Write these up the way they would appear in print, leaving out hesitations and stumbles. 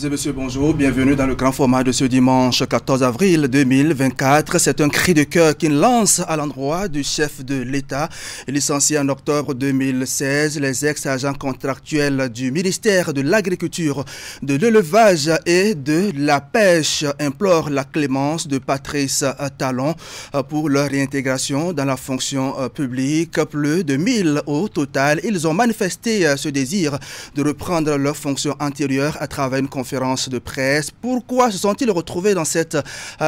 et messieurs, bonjour. Bienvenue dans le grand format de ce dimanche 14 avril 2024. C'est un cri de cœur qu'il lance à l'endroit du chef de l'État. Licencié en octobre 2016, les ex-agents contractuels du ministère de l'Agriculture, de l'Élevage et de la Pêche implorent la clémence de Patrice Talon pour leur réintégration dans la fonction publique. Plus de 1000 au total. Ils ont manifesté ce désir de reprendre leur fonction antérieure à travers une conférence de presse. Pourquoi se sont-ils retrouvés dans cette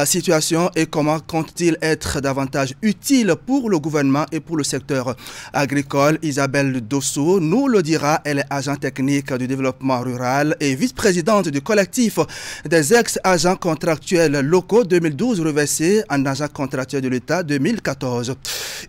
situation et comment comptent-ils être davantage utiles pour le gouvernement et pour le secteur agricole? Isabelle Dosso nous le dira. Elle est agent technique du développement rural et vice-présidente du collectif des ex-agents contractuels locaux 2012 reversés en agent contractuel de l'État 2014.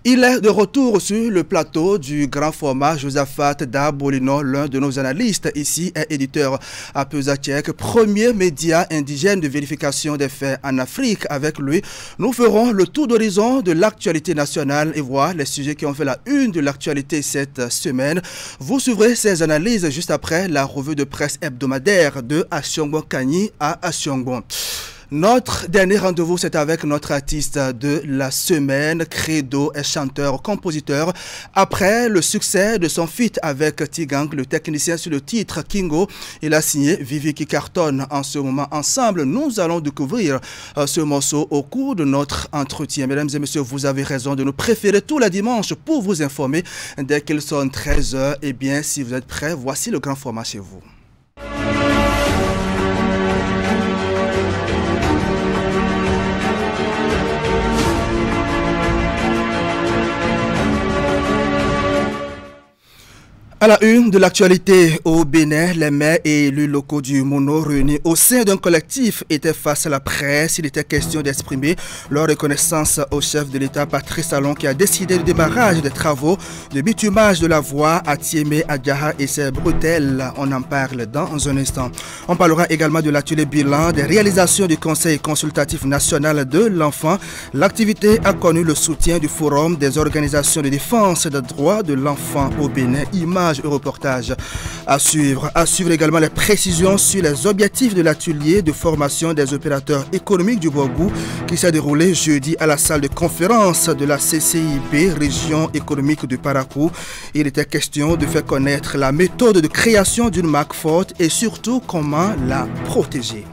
Il est de retour sur le plateau du grand format. Josaphat Dabolino, l'un de nos analystes ici, est éditeur à Pesachek, premier média indigène de vérification des faits en Afrique. Avec lui, nous ferons le tour d'horizon de l'actualité nationale et voir les sujets qui ont fait la une de l'actualité cette semaine. Vous suivrez ces analyses juste après la revue de presse hebdomadaire de Asiongbon Kanyi à Asiongbon. Notre dernier rendez-vous, c'est avec notre artiste de la semaine. Credo est chanteur, compositeur. Après le succès de son feat avec Tigang, le technicien sur le titre Kingo, il a signé Vivi qui cartonne en ce moment. Ensemble, nous allons découvrir ce morceau au cours de notre entretien. Mesdames et messieurs, vous avez raison de nous préférer tous les dimanches pour vous informer dès qu'il sonne 13 h. Eh bien, si vous êtes prêts, voici le grand format chez vous. À la une de l'actualité au Bénin, les maires et élus locaux du Mono réunis au sein d'un collectif étaient face à la presse. Il était question d'exprimer leur reconnaissance au chef de l'État Patrice Talon qui a décidé le démarrage des travaux de bitumage de la voie à Tiémé, Adjaha et ses bretelles. On en parle dans un instant. On parlera également de l'atelier bilan des réalisations du Conseil consultatif national de l'enfant. L'activité a connu le soutien du Forum des organisations de défense des droits de l'enfant au Bénin. Et reportage à suivre. À suivre également les précisions sur les objectifs de l'atelier de formation des opérateurs économiques du Borgou qui s'est déroulé jeudi à la salle de conférence de la CCIB, région économique du Parakou. Il était question de faire connaître la méthode de création d'une marque forte et surtout comment la protéger.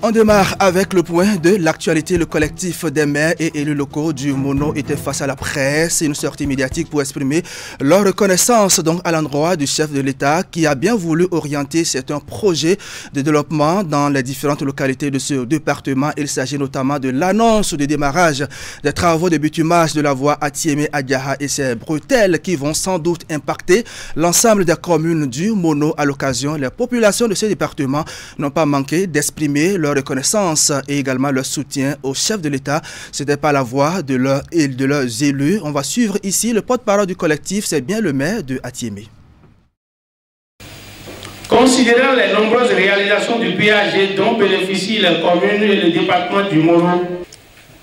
On démarre avec le point de l'actualité. Le collectif des maires et élus locaux du Mono était face à la presse. Une sortie médiatique pour exprimer leur reconnaissance donc à l'endroit du chef de l'État qui a bien voulu orienter certains projets de développement dans les différentes localités de ce département. Il s'agit notamment de l'annonce du démarrage des travaux de bitumage de la voie à Tiémé, Adjaha et ses bretelles qui vont sans doute impacter l'ensemble des communes du Mono. À l'occasion, les populations de ce département n'ont pas manqué d'exprimer leur reconnaissance et également leur soutien au chef de l'État. C'était pas la voix de leurs élus. On va suivre ici le porte-parole du collectif, c'est bien le maire de Atiémé. Considérant les nombreuses réalisations du PAG dont bénéficient les communes et le département du Mono,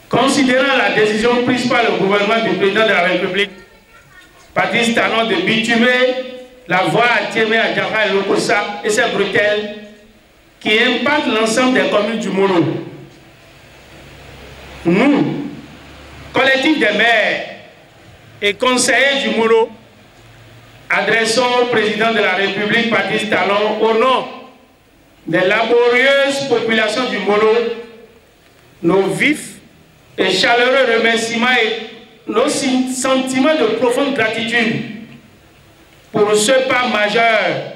considérant la décision prise par le gouvernement du président de la République, Patrice Talon, de bitumer la voie à Tiémé, à Adjaha et Lokossa et ses bretelles, qui impacte l'ensemble des communes du Mono. Nous, collectif des maires et conseillers du Mono, adressons au président de la République, Patrice Talon, au nom des laborieuses populations du Mono, nos vifs et chaleureux remerciements et nos sentiments de profonde gratitude pour ce pas majeur,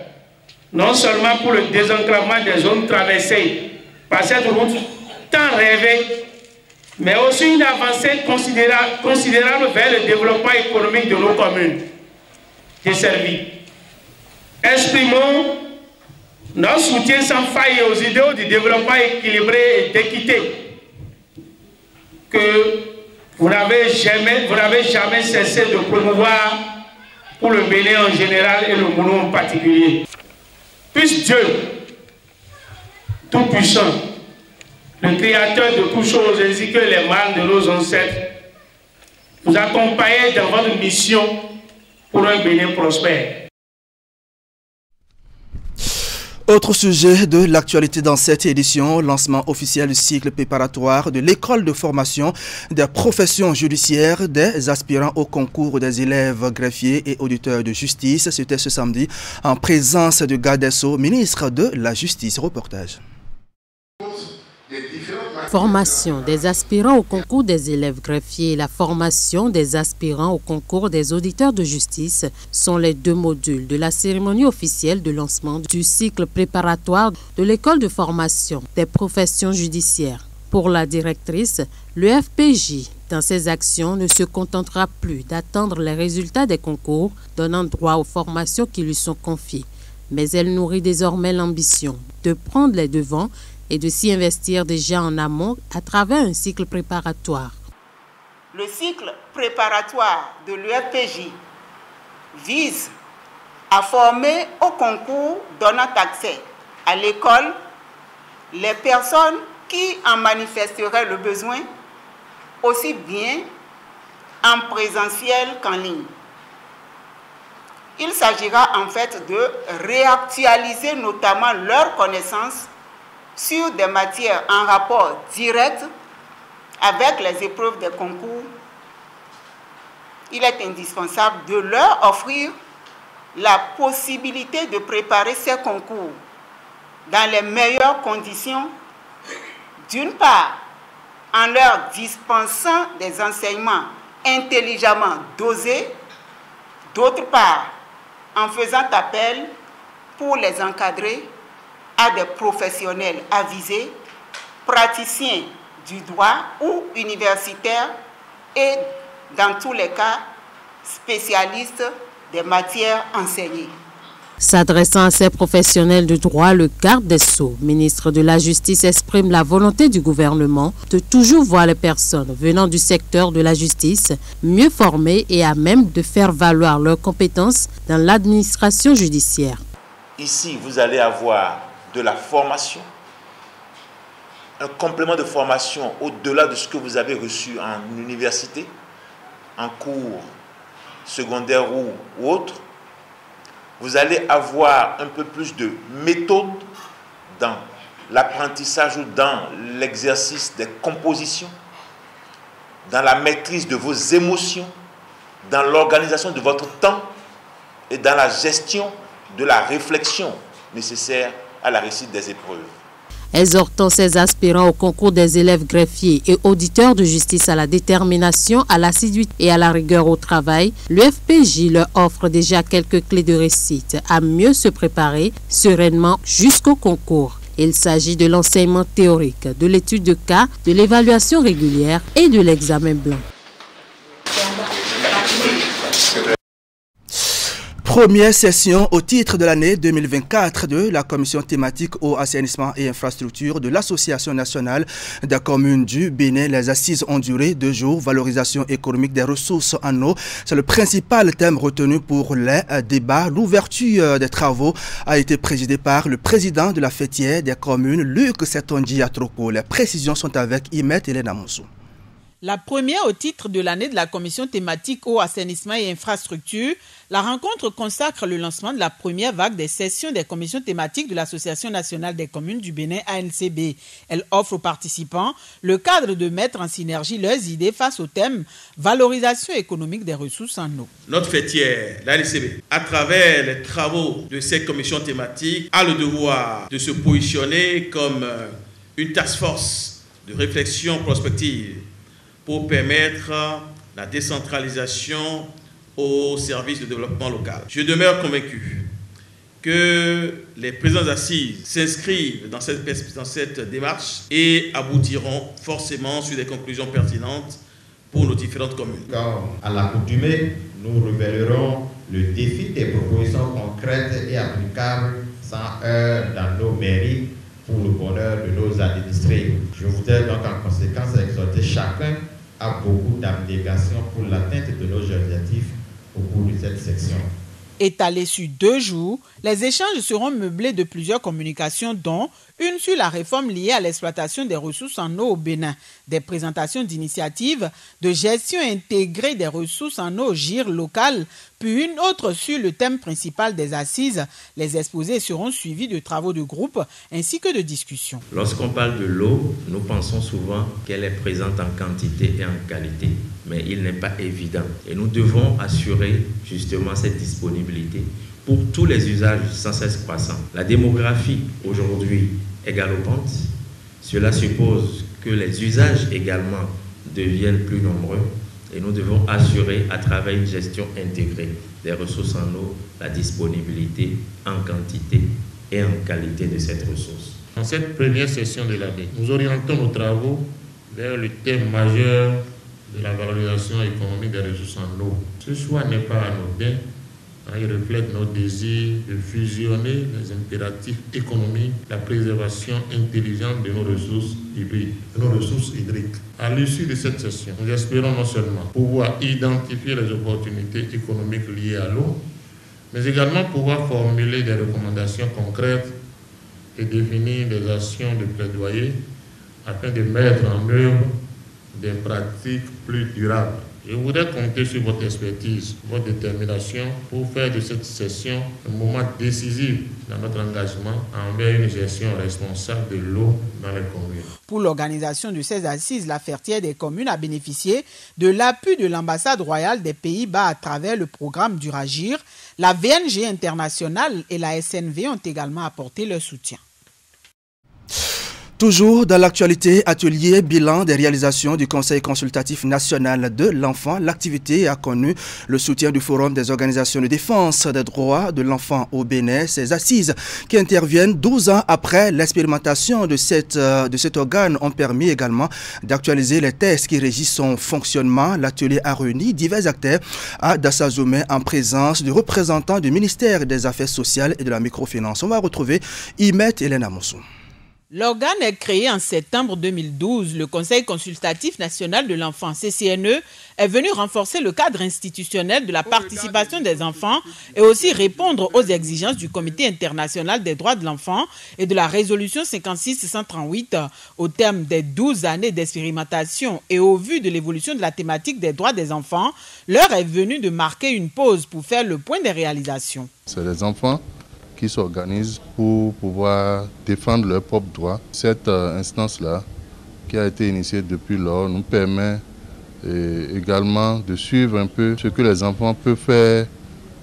non seulement pour le désenclavement des zones traversées par cette route tant rêvée, mais aussi une avancée considérable vers le développement économique de nos communes desservies. Exprimons notre soutien sans faille aux idéaux du développement équilibré et d'équité que vous n'avez jamais cessé de promouvoir pour le Bénin en général et le Mono en particulier. Puisse Dieu, Tout-Puissant, le Créateur de toutes choses, ainsi que les mâles de nos ancêtres, vous accompagner dans votre mission pour un Bénin prospère. Autre sujet de l'actualité dans cette édition, lancement officiel du cycle préparatoire de l'école de formation des professions judiciaires des aspirants au concours des élèves greffiers et auditeurs de justice. C'était ce samedi en présence du garde des Sceaux, ministre de la Justice. Reportage. Formation des aspirants au concours des élèves greffiers et la formation des aspirants au concours des auditeurs de justice sont les deux modules de la cérémonie officielle de lancement du cycle préparatoire de l'école de formation des professions judiciaires. Pour la directrice, le FPJ, dans ses actions, ne se contentera plus d'attendre les résultats des concours, donnant droit aux formations qui lui sont confiées. Mais elle nourrit désormais l'ambition de prendre les devants et de s'y investir déjà en amont à travers un cycle préparatoire. Le cycle préparatoire de l'UFPJ vise à former au concours donnant accès à l'école les personnes qui en manifesteraient le besoin, aussi bien en présentiel qu'en ligne. Il s'agira en fait de réactualiser notamment leurs connaissances sur des matières en rapport direct avec les épreuves des concours. Il est indispensable de leur offrir la possibilité de préparer ces concours dans les meilleures conditions, d'une part en leur dispensant des enseignements intelligemment dosés, d'autre part en faisant appel pour les encadrer à des professionnels avisés, praticiens du droit ou universitaires et, dans tous les cas, spécialistes des matières enseignées. S'adressant à ces professionnels de droit, le garde des Sceaux, ministre de la Justice, exprime la volonté du gouvernement de toujours voir les personnes venant du secteur de la justice mieux formées et à même de faire valoir leurs compétences dans l'administration judiciaire. Ici, vous allez avoir de la formation, un complément de formation au-delà de ce que vous avez reçu en université, en cours secondaire ou autre. Vous allez avoir un peu plus de méthode dans l'apprentissage ou dans l'exercice des compositions, dans la maîtrise de vos émotions, dans l'organisation de votre temps et dans la gestion de la réflexion nécessaire à la réussite des épreuves. Exhortant ses aspirants au concours des élèves greffiers et auditeurs de justice à la détermination, à l'assiduité et à la rigueur au travail, le FPJ leur offre déjà quelques clés de réussite à mieux se préparer sereinement jusqu'au concours. Il s'agit de l'enseignement théorique, de l'étude de cas, de l'évaluation régulière et de l'examen blanc. Première session au titre de l'année 2024 de la commission thématique eau, assainissement et infrastructure de l'Association nationale des communes du Bénin. Les assises ont duré 2 jours. Valorisation économique des ressources en eau. C'est le principal thème retenu pour les débats. L'ouverture des travaux a été présidée par le président de la fêtière des communes, Luc Setonji Atroko. Les précisions sont avec Imet Elena Moussou. La première au titre de l'année de la commission thématique eau, assainissement et infrastructure, la rencontre consacre le lancement de la première vague des sessions des commissions thématiques de l'Association nationale des communes du Bénin, ANCB. Elle offre aux participants le cadre de mettre en synergie leurs idées face au thème valorisation économique des ressources en eau. Notre fêtière, l'ANCB, à travers les travaux de ces commissions thématiques, a le devoir de se positionner comme une task force de réflexion prospective pour permettre la décentralisation au service de développement local. Je demeure convaincu que les présentes assises s'inscrivent dans cette démarche et aboutiront forcément sur des conclusions pertinentes pour nos différentes communes. Comme à l'accoutumée, nous révélerons le défi des propositions concrètes et applicables sans heurts dans nos mairies pour le bonheur de nos administrés. Je voudrais donc en conséquence exhorter chacun à beaucoup d'abnégation pour l'atteinte de nos objectifs au cours de cette section. Étalés sur 2 jours, les échanges seront meublés de plusieurs communications dont une sur la réforme liée à l'exploitation des ressources en eau au Bénin, des présentations d'initiatives de gestion intégrée des ressources en eau au GIR local, puis une autre sur le thème principal des assises. Les exposés seront suivis de travaux de groupe ainsi que de discussions. Lorsqu'on parle de l'eau, nous pensons souvent qu'elle est présente en quantité et en qualité, mais il n'est pas évident. Et nous devons assurer justement cette disponibilité pour tous les usages sans cesse croissants. La démographie aujourd'hui est galopante. Cela suppose que les usages également deviennent plus nombreux et nous devons assurer à travers une gestion intégrée des ressources en eau la disponibilité en quantité et en qualité de cette ressource. En cette première session de l'année, nous orientons nos travaux vers le thème majeur de la valorisation économique des ressources en eau. Ce choix n'est pas anodin. Il reflète nos désirs de fusionner les impératifs économiques, la préservation intelligente de nos ressources hybrides, de nos ressources hydriques. À l'issue de cette session, nous espérons non seulement pouvoir identifier les opportunités économiques liées à l'eau, mais également pouvoir formuler des recommandations concrètes et définir des actions de plaidoyer afin de mettre en œuvre des pratiques plus durables. Je voudrais compter sur votre expertise, votre détermination pour faire de cette session un moment décisif dans notre engagement envers une gestion responsable de l'eau dans les communes. Pour l'organisation de ces assises, la Fertière des communes a bénéficié de l'appui de l'ambassade royale des Pays-Bas à travers le programme d'Uragir. La VNG internationale et la SNV ont également apporté leur soutien. Toujours dans l'actualité, atelier bilan des réalisations du Conseil consultatif national de l'enfant. L'activité a connu le soutien du Forum des organisations de défense des droits de l'enfant au Bénin. Ces assises qui interviennent 12 ans après l'expérimentation de cet organe ont permis également d'actualiser les textes qui régissent son fonctionnement. L'atelier a réuni divers acteurs à Dassazoumé en présence de représentants du ministère des Affaires sociales et de la microfinance. On va retrouver Imet Elena Moussou. L'organe est créé en septembre 2012. Le Conseil consultatif national de l'enfant, CCNE, est venu renforcer le cadre institutionnel de la participation des enfants et aussi répondre aux exigences du Comité international des droits de l'enfant et de la résolution 56-138 au terme des 12 années d'expérimentation et au vu de l'évolution de la thématique des droits des enfants. L'heure est venue de marquer une pause pour faire le point des réalisations. C'est les enfants qui s'organisent pour pouvoir défendre leurs propres droits. Cette instance-là, qui a été initiée depuis lors, nous permet également de suivre un peu ce que les enfants peuvent faire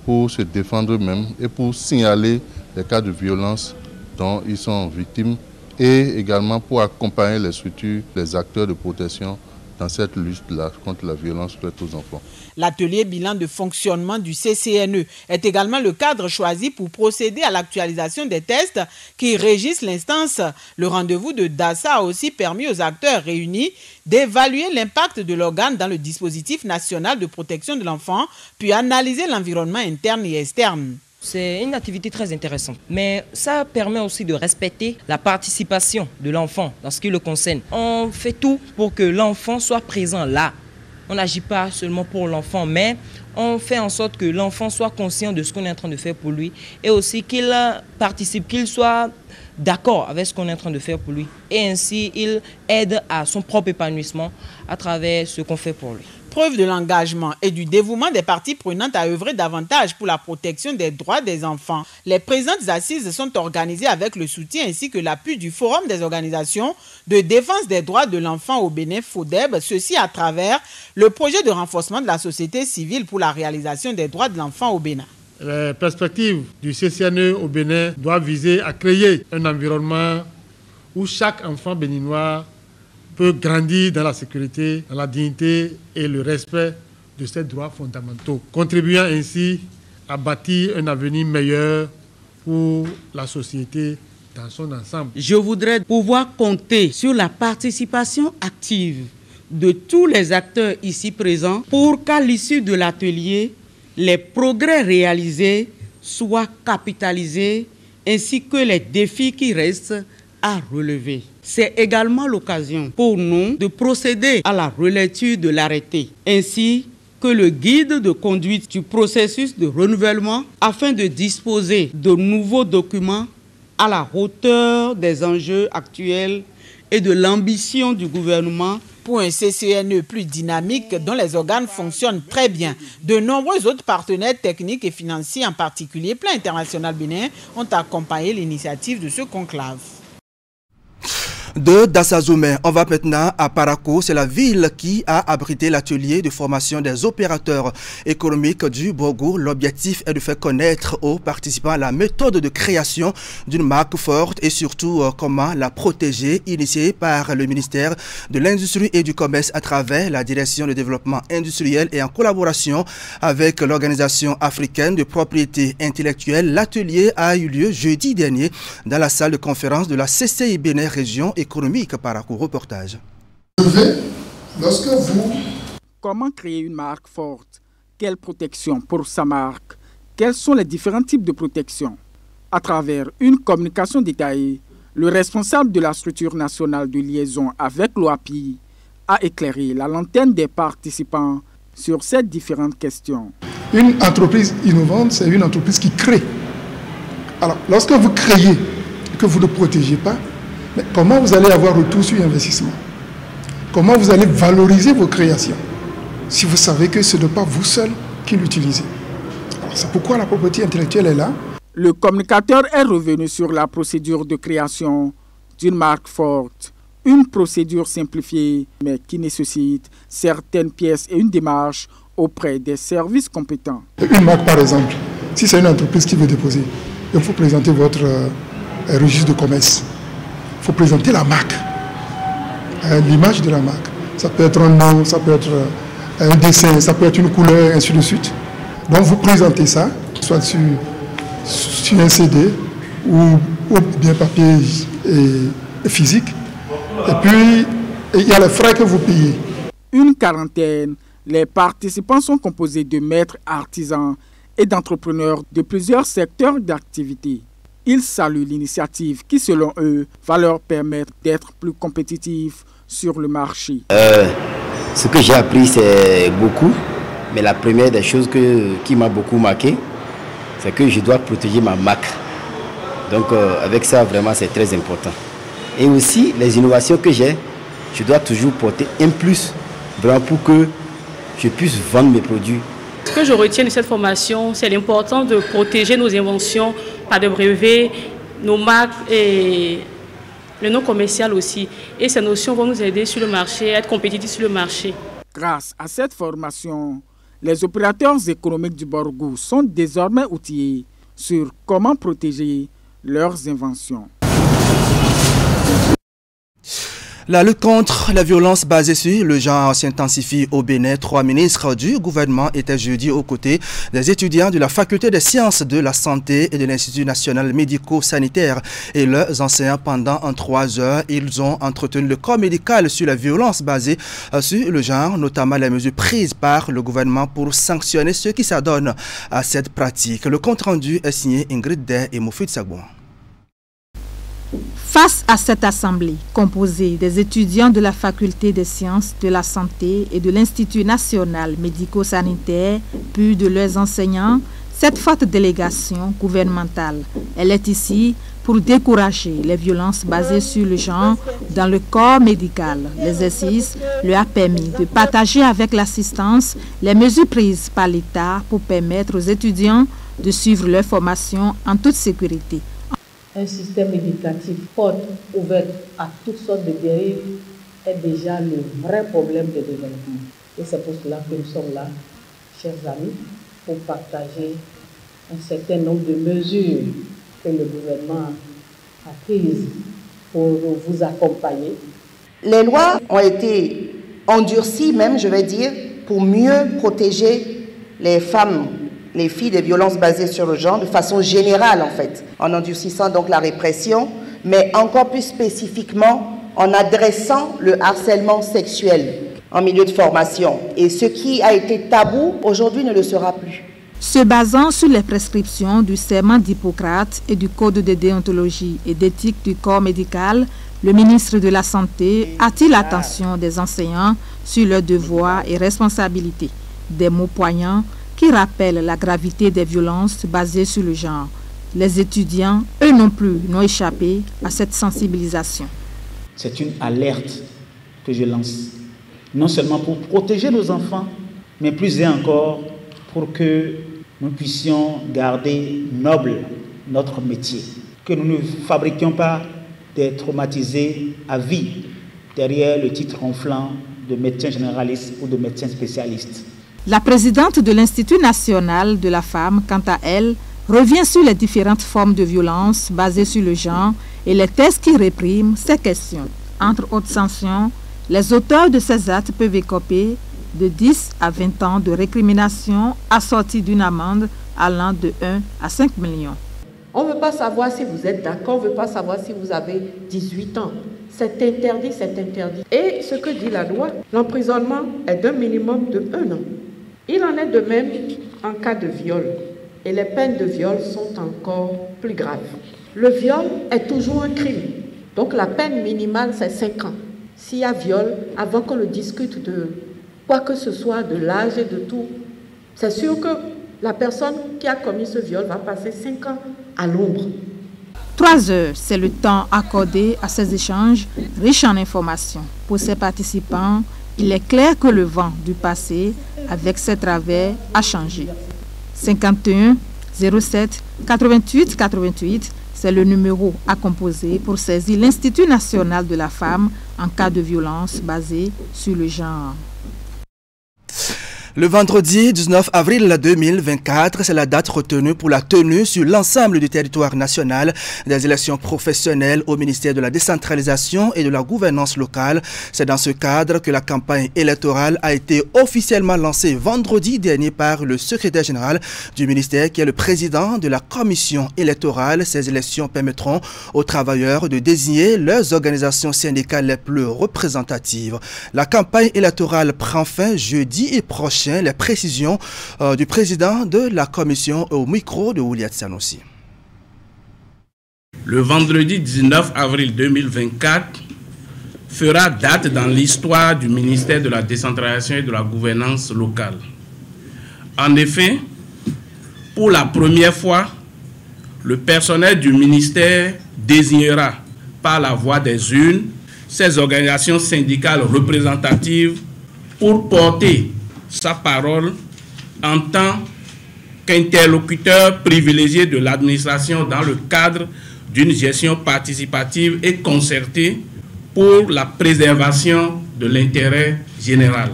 pour se défendre eux-mêmes et pour signaler les cas de violence dont ils sont victimes et également pour accompagner les structures, les acteurs de protection dans cette lutte-là contre la violence faite aux enfants. L'atelier bilan de fonctionnement du CCNE est également le cadre choisi pour procéder à l'actualisation des tests qui régissent l'instance. Le rendez-vous de Dassa a aussi permis aux acteurs réunis d'évaluer l'impact de l'organe dans le dispositif national de protection de l'enfant, puis analyser l'environnement interne et externe. C'est une activité très intéressante, mais ça permet aussi de respecter la participation de l'enfant dans ce qui le concerne. On fait tout pour que l'enfant soit présent là. On n'agit pas seulement pour l'enfant, mais on fait en sorte que l'enfant soit conscient de ce qu'on est en train de faire pour lui et aussi qu'il participe, qu'il soit d'accord avec ce qu'on est en train de faire pour lui. Et ainsi, il aide à son propre épanouissement à travers ce qu'on fait pour lui. Preuve de l'engagement et du dévouement des parties prenantes à œuvrer davantage pour la protection des droits des enfants. Les présentes assises sont organisées avec le soutien ainsi que l'appui du Forum des organisations de défense des droits de l'enfant au Bénin, FODEB, ceci à travers le projet de renforcement de la société civile pour la réalisation des droits de l'enfant au Bénin. Les perspectives du CCNE au Bénin doivent viser à créer un environnement où chaque enfant béninois peut grandir dans la sécurité, dans la dignité et le respect de ses droits fondamentaux, contribuant ainsi à bâtir un avenir meilleur pour la société dans son ensemble. Je voudrais pouvoir compter sur la participation active de tous les acteurs ici présents pour qu'à l'issue de l'atelier, les progrès réalisés soient capitalisés ainsi que les défis qui restent à relever. C'est également l'occasion pour nous de procéder à la relecture de l'arrêté. Ainsi, que le guide de conduite du processus de renouvellement afin de disposer de nouveaux documents à la hauteur des enjeux actuels et de l'ambition du gouvernement. Pour un CCNE plus dynamique dont les organes fonctionnent très bien, de nombreux autres partenaires techniques et financiers, en particulier Plan International Bénin, ont accompagné l'initiative de ce conclave. De Dassazoumé, on va maintenant à Parakou. C'est la ville qui a abrité l'atelier de formation des opérateurs économiques du Borgou. L'objectif est de faire connaître aux participants la méthode de création d'une marque forte et surtout comment la protéger, initiée par le ministère de l'Industrie et du Commerce à travers la Direction de développement industriel et en collaboration avec l'Organisation africaine de propriété intellectuelle. L'atelier a eu lieu jeudi dernier dans la salle de conférence de la CCI Bénin Région économique. Parakou, reportage. Comment créer une marque forte? Quelle protection pour sa marque? Quels sont les différents types de protection? À travers une communication détaillée, le responsable de la structure nationale de liaison avec l'OAPI a éclairé la lanterne des participants sur ces différentes questions. Une entreprise innovante, c'est une entreprise qui crée. Alors, lorsque vous créez et que vous ne protégez pas, mais comment vous allez avoir retour sur investissement? Comment vous allez valoriser vos créations si vous savez que ce n'est pas vous seul qui l'utilisez? C'est pourquoi la propriété intellectuelle est là. Le communicateur est revenu sur la procédure de création d'une marque forte. Une procédure simplifiée, mais qui nécessite certaines pièces et une démarche auprès des services compétents. Une marque, par exemple, si c'est une entreprise qui veut déposer, il faut présenter votre registre de commerce. Il faut présenter la marque, l'image de la marque. Ça peut être un nom, ça peut être un dessin, ça peut être une couleur, ainsi de suite. Donc vous présentez ça, soit sur un CD ou bien papier et physique. Et puis, il y a les frais que vous payez. Une quarantaine, les participants sont composés de maîtres artisans et d'entrepreneurs de plusieurs secteurs d'activité. Ils saluent l'initiative qui, selon eux, va leur permettre d'être plus compétitifs sur le marché. Ce que j'ai appris, c'est beaucoup. Mais la première des choses qui m'a beaucoup marqué, c'est que je dois protéger ma marque. Donc avec ça, vraiment, c'est très important. Et aussi, les innovations que j'ai, je dois toujours porter un plus, vraiment pour que je puisse vendre mes produits. Ce que je retiens de cette formation, c'est l'importance de protéger nos inventions par des brevets, nos marques et le nom commercial aussi. Et ces notions vont nous aider sur le marché, à être compétitifs sur le marché. Grâce à cette formation, les opérateurs économiques du Borgou sont désormais outillés sur comment protéger leurs inventions. La lutte contre la violence basée sur le genre s'intensifie au Bénin. 3 ministres du gouvernement étaient jeudi aux côtés des étudiants de la Faculté des sciences de la santé et de l'Institut national médico-sanitaire et leurs enseignants pendant 3 heures. Ils ont entretenu le corps médical sur la violence basée sur le genre, notamment les mesures prises par le gouvernement pour sanctionner ceux qui s'adonnent à cette pratique. Le compte-rendu est signé Ingrid Day et Moufid Sagouan. Face à cette assemblée, composée des étudiants de la Faculté des sciences de la santé et de l'Institut national médico-sanitaire, puis de leurs enseignants, cette forte délégation gouvernementale, elle est ici pour décourager les violences basées sur le genre dans le corps médical. L'exercice lui a permis de partager avec l'assistance les mesures prises par l'État pour permettre aux étudiants de suivre leur formation en toute sécurité. Un système éducatif fort, ouvert à toutes sortes de dérives, est déjà le vrai problème de développement. Et c'est pour cela que nous sommes là, chers amis, pour partager un certain nombre de mesures que le gouvernement a prises pour vous accompagner. Les lois ont été endurcies même, je vais dire, pour mieux protéger les femmes, les filles des violences basées sur le genre de façon générale en fait, en endurcissant donc la répression, mais encore plus spécifiquement en adressant le harcèlement sexuel en milieu de formation. Et ce qui a été tabou, aujourd'hui ne le sera plus. Se basant sur les prescriptions du serment d'Hippocrate et du Code de déontologie et d'éthique du corps médical, le ministre de la Santé attire l'attention des enseignants sur leurs devoirs et responsabilités. Des mots poignants qui rappellent la gravité des violences basées sur le genre. Les étudiants, eux non plus, n'ont échappé à cette sensibilisation. C'est une alerte que je lance, non seulement pour protéger nos enfants, mais plus et encore pour que nous puissions garder noble notre métier, que nous ne fabriquions pas des traumatisés à vie derrière le titre ronflant de médecin généraliste ou de médecin spécialiste. La présidente de l'Institut national de la femme, quant à elle, revient sur les différentes formes de violence basées sur le genre et les textes qui répriment ces questions. Entre autres sanctions, les auteurs de ces actes peuvent écoper de 10 à 20 ans de récrimination assortie d'une amende allant de 1 à 5 millions. On ne veut pas savoir si vous êtes d'accord, on ne veut pas savoir si vous avez 18 ans. C'est interdit, c'est interdit. Et ce que dit la loi, l'emprisonnement est d'un minimum de 1 an. Il en est de même en cas de viol. Et les peines de viol sont encore plus graves. Le viol est toujours un crime. Donc la peine minimale, c'est 5 ans. S'il y a viol, avant qu'on ne discute de quoi que ce soit, de l'âge et de tout, c'est sûr que la personne qui a commis ce viol va passer 5 ans à l'ombre. 3 heures, c'est le temps accordé à ces échanges riches en informations. Pour ces participants, il est clair que le vent du passé, avec ses travers, a changé. 51 07 88 88, c'est le numéro à composer pour saisir l'Institut national de la femme en cas de violence basée sur le genre. Le vendredi 19 avril 2024, c'est la date retenue pour la tenue sur l'ensemble du territoire national des élections professionnelles au ministère de la décentralisation et de la gouvernance locale. C'est dans ce cadre que la campagne électorale a été officiellement lancée vendredi dernier par le secrétaire général du ministère qui est le président de la commission électorale. Ces élections permettront aux travailleurs de désigner leurs organisations syndicales les plus représentatives. La campagne électorale prend fin jeudi et prochain. Les précisions du président de la commission au micro de Ouliat Sanoussi. Le vendredi 19 avril 2024 fera date dans l'histoire du ministère de la décentralisation et de la gouvernance locale. En effet, pour la première fois, le personnel du ministère désignera par la voie des urnes ces organisations syndicales représentatives pour porter sa parole en tant qu'interlocuteur privilégié de l'administration dans le cadre d'une gestion participative et concertée pour la préservation de l'intérêt général.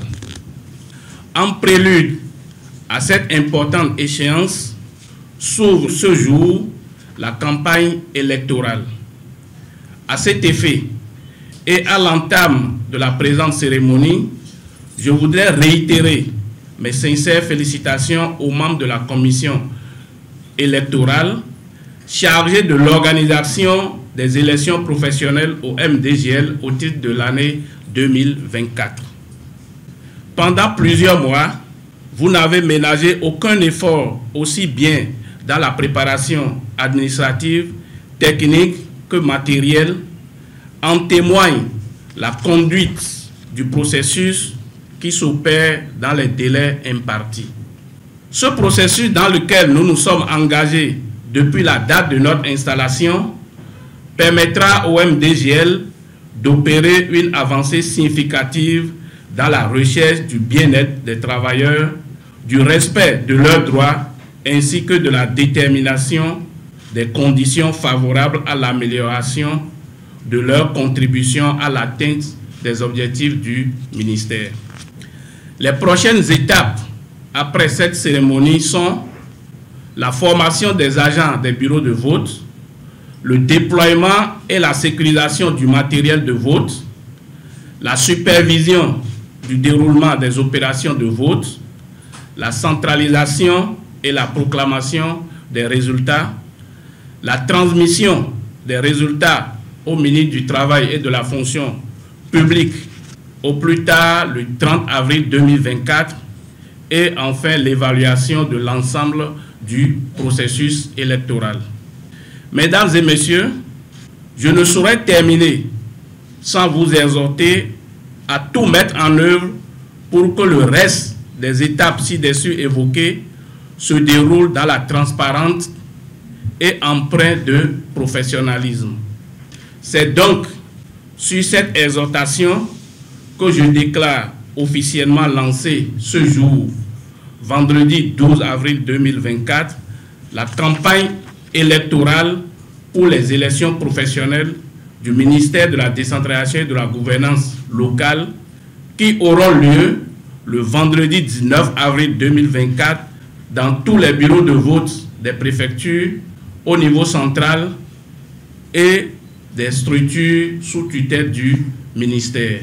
En prélude à cette importante échéance, s'ouvre ce jour la campagne électorale. À cet effet, et à l'entame de la présente cérémonie, je voudrais réitérer mes sincères félicitations aux membres de la commission électorale chargés de l'organisation des élections professionnelles au MDGL au titre de l'année 2024. Pendant plusieurs mois, vous n'avez ménagé aucun effort aussi bien dans la préparation administrative, technique que matérielle. En témoigne la conduite du processus qui s'opère dans les délais impartis. Ce processus dans lequel nous nous sommes engagés depuis la date de notre installation permettra au MDGL d'opérer une avancée significative dans la recherche du bien-être des travailleurs, du respect de leurs droits ainsi que de la détermination des conditions favorables à l'amélioration de leur contribution à l'atteinte des objectifs du ministère. Les prochaines étapes après cette cérémonie sont la formation des agents des bureaux de vote, le déploiement et la sécurisation du matériel de vote, la supervision du déroulement des opérations de vote, la centralisation et la proclamation des résultats, la transmission des résultats au ministre du Travail et de la fonction publique au plus tard le 30 avril 2024 et enfin l'évaluation de l'ensemble du processus électoral. Mesdames et messieurs, je ne saurais terminer sans vous exhorter à tout mettre en œuvre pour que le reste des étapes ci-dessus évoquées se déroule dans la transparence et empreinte de professionnalisme. C'est donc sur cette exhortation que je déclare officiellement lancée ce jour, vendredi 12 avril 2024, la campagne électorale pour les élections professionnelles du ministère de la décentralisation et de la gouvernance locale qui auront lieu le vendredi 19 avril 2024 dans tous les bureaux de vote des préfectures au niveau central et des structures sous tutelle du ministère.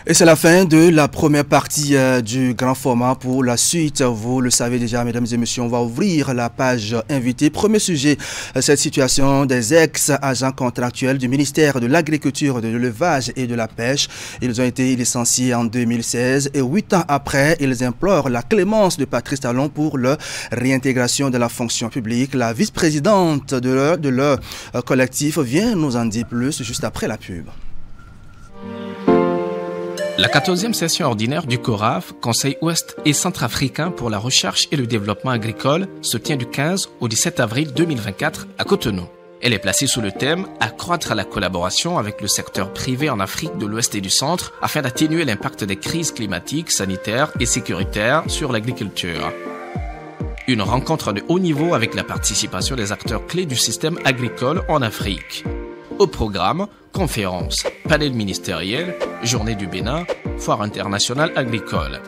Et c'est la fin de la première partie du grand format. Pour la suite, vous le savez déjà, mesdames et messieurs, on va ouvrir la page invitée. Premier sujet, cette situation des ex-agents contractuels du ministère de l'Agriculture, de l'Élevage et de la Pêche. Ils ont été licenciés en 2016 et 8 ans après, ils implorent la clémence de Patrice Talon pour leur réintégration de la fonction publique. La vice-présidente de leur collectif vient nous en dire plus juste après la pub. La 14e session ordinaire du CORAF, Conseil ouest et centrafricain pour la recherche et le développement agricole, se tient du 15 au 17 avril 2024 à Cotonou. Elle est placée sous le thème « Accroître la collaboration avec le secteur privé en Afrique de l'Ouest et du Centre afin d'atténuer l'impact des crises climatiques, sanitaires et sécuritaires sur l'agriculture ». Une rencontre de haut niveau avec la participation des acteurs clés du système agricole en Afrique. Au programme, conférences, panel ministériel, journée du Bénin, foire internationale agricole.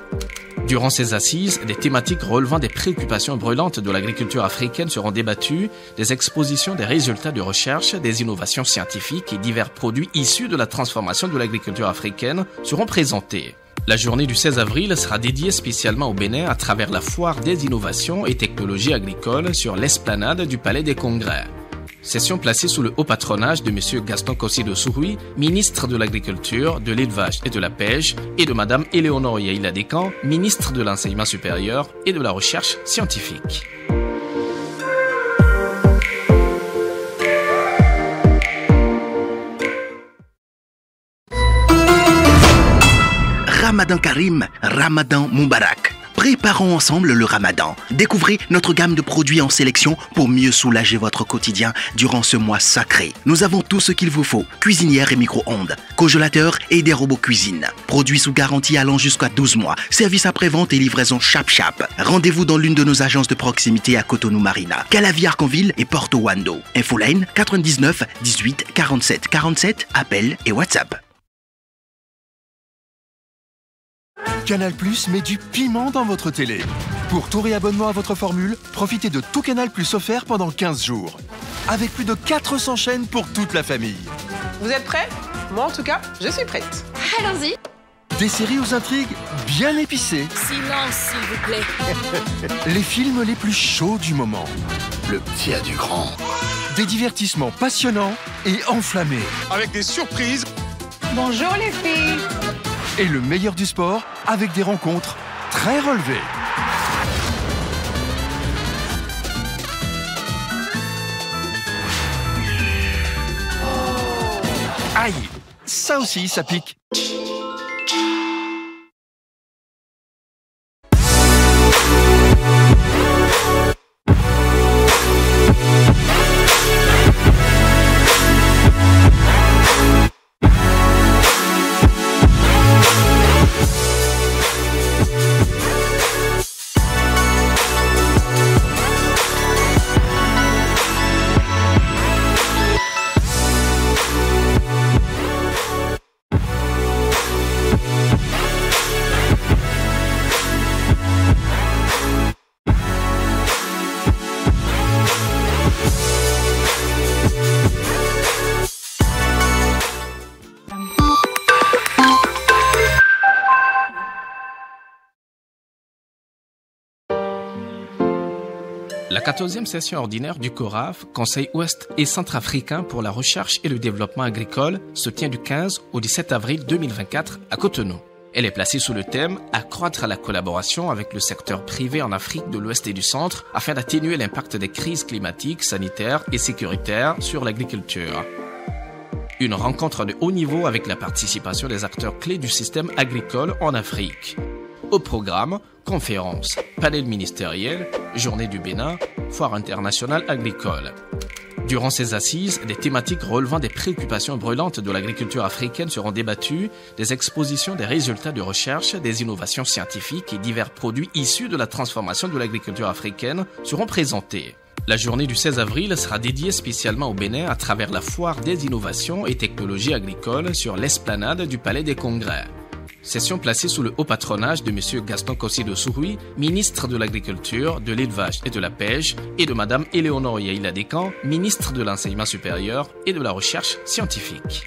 Durant ces assises, des thématiques relevant des préoccupations brûlantes de l'agriculture africaine seront débattues, des expositions des résultats de recherche, des innovations scientifiques et divers produits issus de la transformation de l'agriculture africaine seront présentés. La journée du 16 avril sera dédiée spécialement au Bénin à travers la foire des innovations et technologies agricoles sur l'esplanade du Palais des Congrès. Session placée sous le haut patronage de M. Gaston Kossi-Dossouri, ministre de l'Agriculture, de l'Élevage et de la Pêche, et de Mme Éléonore Yaïla Descamps, ministre de l'Enseignement supérieur et de la Recherche scientifique. Ramadan Karim, Ramadan Moubarak. Préparons ensemble le Ramadan. Découvrez notre gamme de produits en sélection pour mieux soulager votre quotidien durant ce mois sacré. Nous avons tout ce qu'il vous faut. Cuisinière et micro-ondes, congélateur et des robots cuisine. Produits sous garantie allant jusqu'à 12 mois. Service après-vente et livraison chap-chap. Rendez-vous dans l'une de nos agences de proximité à Cotonou Marina, Calavi Arconville et Porto Wando. Infoline 99 18 47 47. Appel et WhatsApp. Canal+ met du piment dans votre télé. Pour tout réabonnement à votre formule, profitez de tout Canal+ offert pendant 15 jours. Avec plus de 400 chaînes pour toute la famille. Vous êtes prêts? Moi en tout cas, je suis prête. Allons-y. Des séries aux intrigues bien épicées. Silence, s'il vous plaît. Les films les plus chauds du moment. Le petit a du grand. Des divertissements passionnants et enflammés. Avec des surprises. Bonjour les filles. Et le meilleur du sport avec des rencontres très relevées. Aïe, ça aussi, ça pique. La 14e session ordinaire du CORAF, Conseil ouest et centrafricain pour la recherche et le développement agricole, se tient du 15 au 17 avril 2024 à Cotonou. Elle est placée sous le thème « Accroître la collaboration avec le secteur privé en Afrique de l'Ouest et du Centre afin d'atténuer l'impact des crises climatiques, sanitaires et sécuritaires sur l'agriculture ». Une rencontre de haut niveau avec la participation des acteurs clés du système agricole en Afrique. Au programme, conférences, panel ministériel, journée du Bénin, foire internationale agricole. Durant ces assises, des thématiques relevant des préoccupations brûlantes de l'agriculture africaine seront débattues, des expositions des résultats de recherche, des innovations scientifiques et divers produits issus de la transformation de l'agriculture africaine seront présentés. La journée du 16 avril sera dédiée spécialement au Bénin à travers la foire des innovations et technologies agricoles sur l'esplanade du Palais des Congrès. Session placée sous le haut patronage de M. Gaston Kossi-Dossouri, ministre de l'Agriculture, de l'Élevage et de la Pêche, et de Mme Éléonore Yaïla Descamps, ministre de l'Enseignement supérieur et de la Recherche scientifique.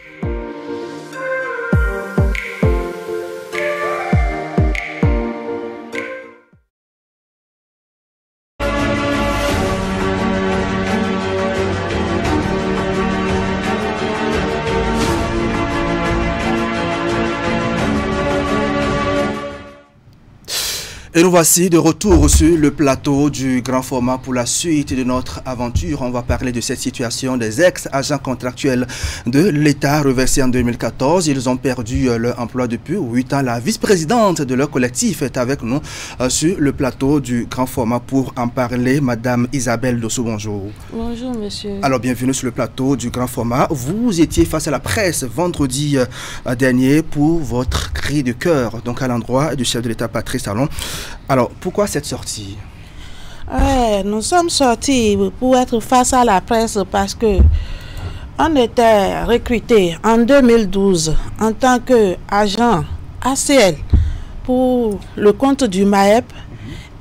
Et nous voici de retour sur le plateau du grand format pour la suite de notre aventure. On va parler de cette situation des ex-agents contractuels de l'État reversés en 2014. Ils ont perdu leur emploi depuis 8 ans. La vice-présidente de leur collectif est avec nous sur le plateau du grand format pour en parler. Madame Isabelle Dosso, bonjour. Bonjour, monsieur. Alors, bienvenue sur le plateau du grand format. Vous étiez face à la presse vendredi dernier pour votre cri de cœur, donc à l'endroit du chef de l'État, Patrice Talon. Alors, pourquoi cette sortie? Nous sommes sortis pour être face à la presse parce que on était recrutés en 2012 en tant qu'agent ACL pour le compte du MAEP.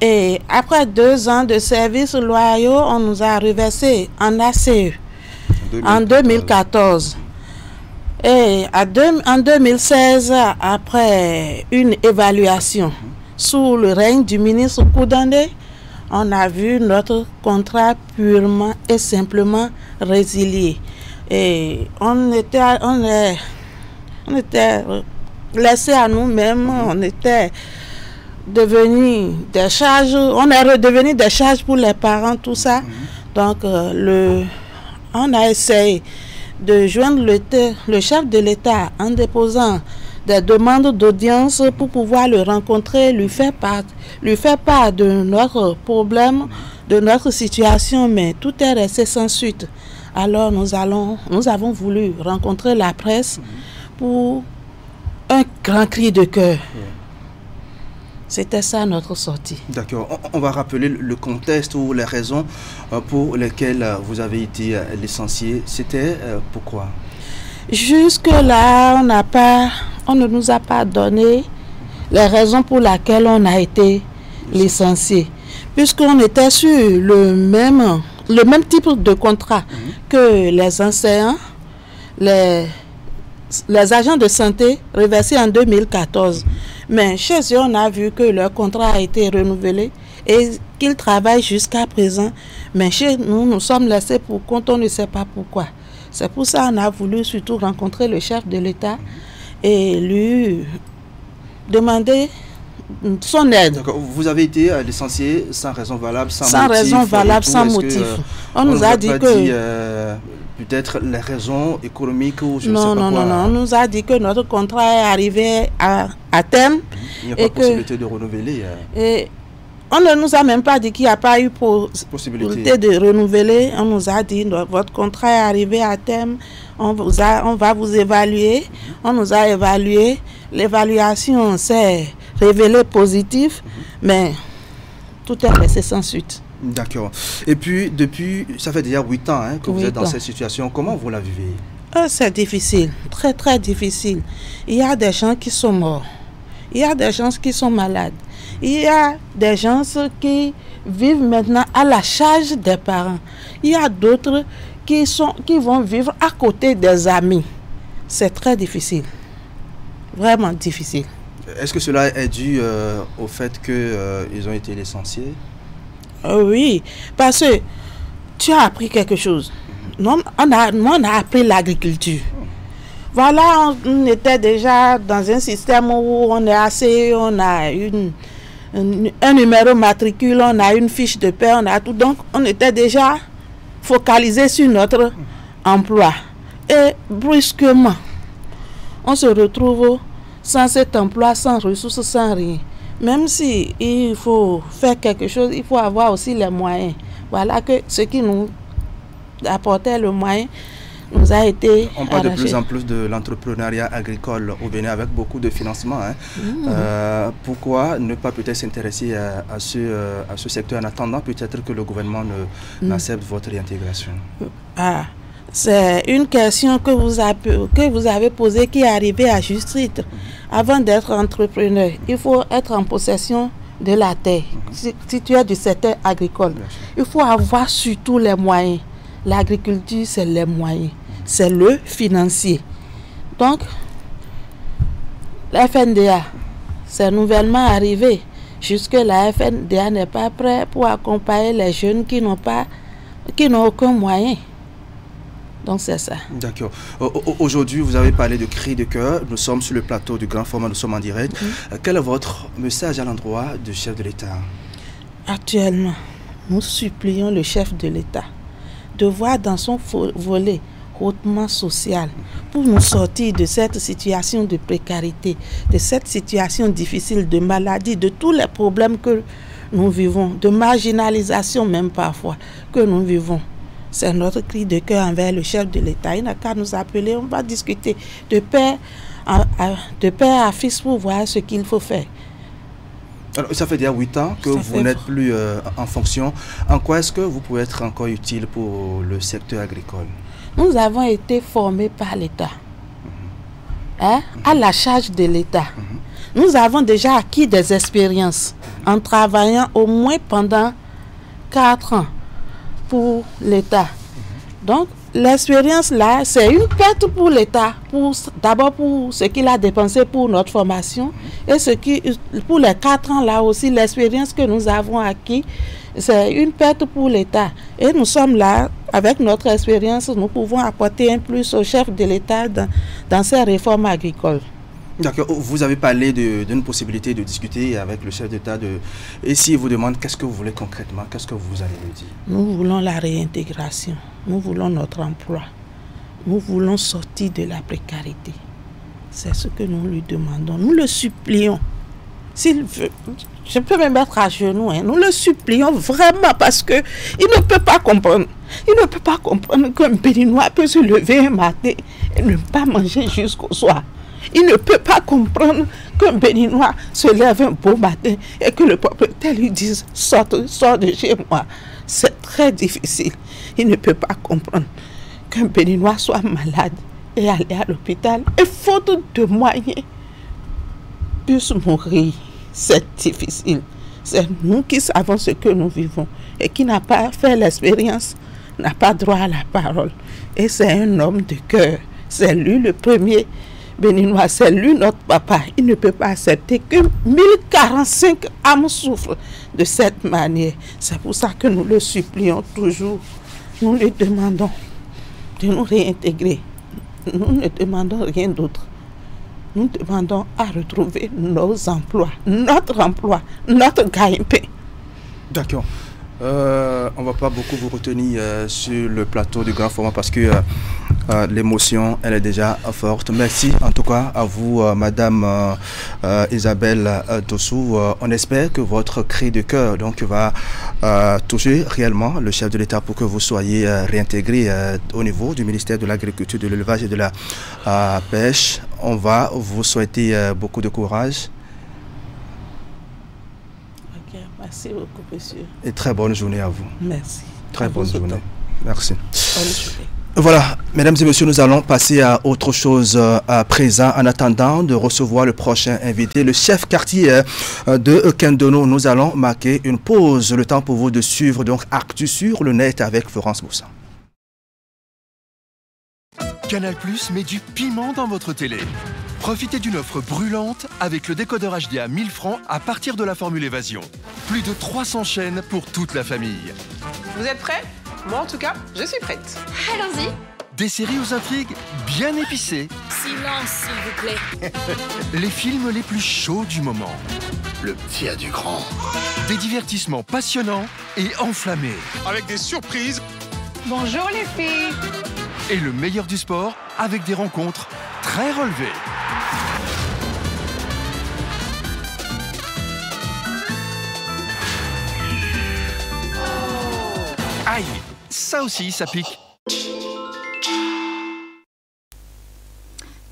Et après 2 ans de services loyaux, on nous a reversé en ACE en 2014. Et en 2016, après une évaluation sous le règne du ministre Koudandé, on a vu notre contrat purement et simplement résilié. Et on était laissés à nous-mêmes, on était devenus des charges, on est redevenu des charges pour les parents, tout ça. Donc, on a essayé de joindre le chef de l'État en déposant des demandes d'audience pour pouvoir le rencontrer, lui faire part de notre problème, de notre situation, mais tout est resté sans suite. Alors nous avons voulu rencontrer la presse pour un grand cri de cœur. C'était ça notre sortie. D'accord. On va rappeler le contexte ou les raisons pour lesquelles vous avez été licencié. C'était pourquoi? Jusque-là, on ne nous a pas donné les raisons pour lesquelles on a été licencié. Puisqu'on était sur le même type de contrat que les enseignants, les agents de santé reversés en 2014. Mais chez eux, on a vu que leur contrat a été renouvelé et qu'ils travaillent jusqu'à présent. Mais chez nous, nous sommes laissés pour compte, on ne sait pas pourquoi. C'est pour ça qu'on a voulu surtout rencontrer le chef de l'État et lui demander son aide. Vous avez été licencié sans raison valable, sans raison valable, sans motif. On nous a dit que peut-être les raisons économiques ou je ne sais pas quoi. Non, on nous a dit que notre contrat est arrivé à terme. Il n'y a pas possibilité de renouveler. Et on ne nous a même pas dit qu'il n'y a pas eu possibilité de renouveler. On nous a dit votre contrat est arrivé à terme, on va vous évaluer. On nous a évalué. L'évaluation s'est révélée positive, mais tout est resté sans suite. D'accord. Et puis, depuis, ça fait déjà 8 ans que vous êtes dans cette situation. Comment vous la vivez? C'est difficile, très très difficile. Il y a des gens qui sont morts. Il y a des gens qui sont malades. Il y a des gens qui vivent maintenant à la charge des parents. Il y a d'autres qui vont vivre à côté des amis. C'est très difficile. Vraiment difficile. Est-ce que cela est dû au fait qu'ils ont été licenciés? Oui, parce que tu as appris quelque chose. On a appris l'agriculture. Voilà, on était déjà dans un système où on est assez, on a un numéro matricule, on a une fiche de paie, on a tout. Donc, on était déjà focalisé sur notre emploi. Et brusquement, on se retrouve sans cet emploi, sans ressources, sans rien. Même si il faut faire quelque chose, il faut avoir aussi les moyens. Voilà que ce qui nous apportait le moyen nous a été On parle arraché. de plus en plus de l'entrepreneuriat agricole au Bénin avec beaucoup de financement. Pourquoi ne pas peut-être s'intéresser à ce secteur en attendant peut-être que le gouvernement n'accepte votre réintégration? C'est une question que vous avez posée qui est arrivée à juste titre. Avant d'être entrepreneur, il faut être en possession de la terre. Si tu es du secteur agricole, il faut avoir surtout les moyens. L'agriculture, c'est les moyens. C'est le financier. Donc, la FNDA, c'est nouvellement arrivé. Jusque la FNDA n'est pas prête pour accompagner les jeunes qui n'ont aucun moyen. Donc c'est ça. D'accord. Aujourd'hui, vous avez parlé de cris de cœur. Nous sommes sur le plateau du grand format, nous sommes en direct. Quel est votre message à l'endroit du chef de l'État? Actuellement, nous supplions le chef de l'État de voir dans son volet hautement social pour nous sortir de cette situation de précarité, de cette situation difficile, de maladie, de tous les problèmes que nous vivons, de marginalisation même parfois que nous vivons. C'est notre cri de cœur envers le chef de l'État. Il n'a qu'à nous appeler, on va discuter de père à fils pour voir ce qu'il faut faire. Alors, ça fait déjà 8 ans que vous n'êtes plus en fonction. En quoi est-ce que vous pouvez être encore utile pour le secteur agricole? Nous avons été formés par l'État, à la charge de l'État. Nous avons déjà acquis des expériences en travaillant au moins pendant 4 ans pour l'État. Donc, l'expérience là, c'est une perte pour l'État, d'abord pour ce qu'il a dépensé pour notre formation et pour les 4 ans là aussi, l'expérience que nous avons acquis, c'est une perte pour l'État. Et nous sommes là, avec notre expérience, nous pouvons apporter un plus au chef de l'État dans ces réformes agricoles. D'accord. Vous avez parlé d'une possibilité de discuter avec le chef d'État. Et s'il vous demande qu'est-ce que vous voulez concrètement, qu'est-ce que vous allez lui dire? Nous voulons la réintégration. Nous voulons notre emploi. Nous voulons sortir de la précarité. C'est ce que nous lui demandons. Nous le supplions. S'il veut, je peux me mettre à genoux. Nous le supplions vraiment parce qu'il ne peut pas comprendre. Il ne peut pas comprendre qu'un Béninois peut se lever un matin et ne pas manger jusqu'au soir. Il ne peut pas comprendre qu'un Béninois se lève un beau matin et que le propriétaire lui dise « sors de chez moi ». C'est très difficile. Il ne peut pas comprendre qu'un Béninois soit malade et aller à l'hôpital et faute de moyens puisse mourir. C'est difficile. C'est nous qui savons ce que nous vivons et qui n'a pas fait l'expérience, n'a pas droit à la parole. Et c'est un homme de cœur. C'est lui le premier Béninois, c'est lui notre papa. Il ne peut pas accepter que 1045 âmes souffrent de cette manière. C'est pour ça que nous le supplions toujours. Nous lui demandons de nous réintégrer. Nous ne demandons rien d'autre. Nous demandons à retrouver nos emplois, notre gagne-pain. D'accord. On ne va pas beaucoup vous retenir sur le plateau du grand format parce que l'émotion, elle est déjà forte. Merci en tout cas à vous, Madame Isabelle Dossou. On espère que votre cri de cœur va toucher réellement le chef de l'État pour que vous soyez réintégré au niveau du ministère de l'Agriculture, de l'Élevage et de la Pêche. On va vous souhaiter beaucoup de courage. Merci beaucoup, monsieur. Et très bonne journée à vous. Merci. Très bonne journée. Merci. Voilà, mesdames et messieurs, nous allons passer à autre chose à présent. En attendant de recevoir le prochain invité, le chef quartier de Kendono, nous allons marquer une pause. Le temps pour vous de suivre donc Actu sur le net avec Florence Boussan. Canal+ met du piment dans votre télé. Profitez d'une offre brûlante avec le décodeur HD à 1000 francs à partir de la formule Évasion. Plus de 300 chaînes pour toute la famille. Vous êtes prêts? Moi, en tout cas, je suis prête. Allons-y. Des séries aux intrigues bien épicées. Silence, s'il vous plaît. Les films les plus chauds du moment. Le petit a du grand. Des divertissements passionnants et enflammés. Avec des surprises. Bonjour les filles. et le meilleur du sport avec des rencontres très relevées. Aïe, ça aussi, ça pique.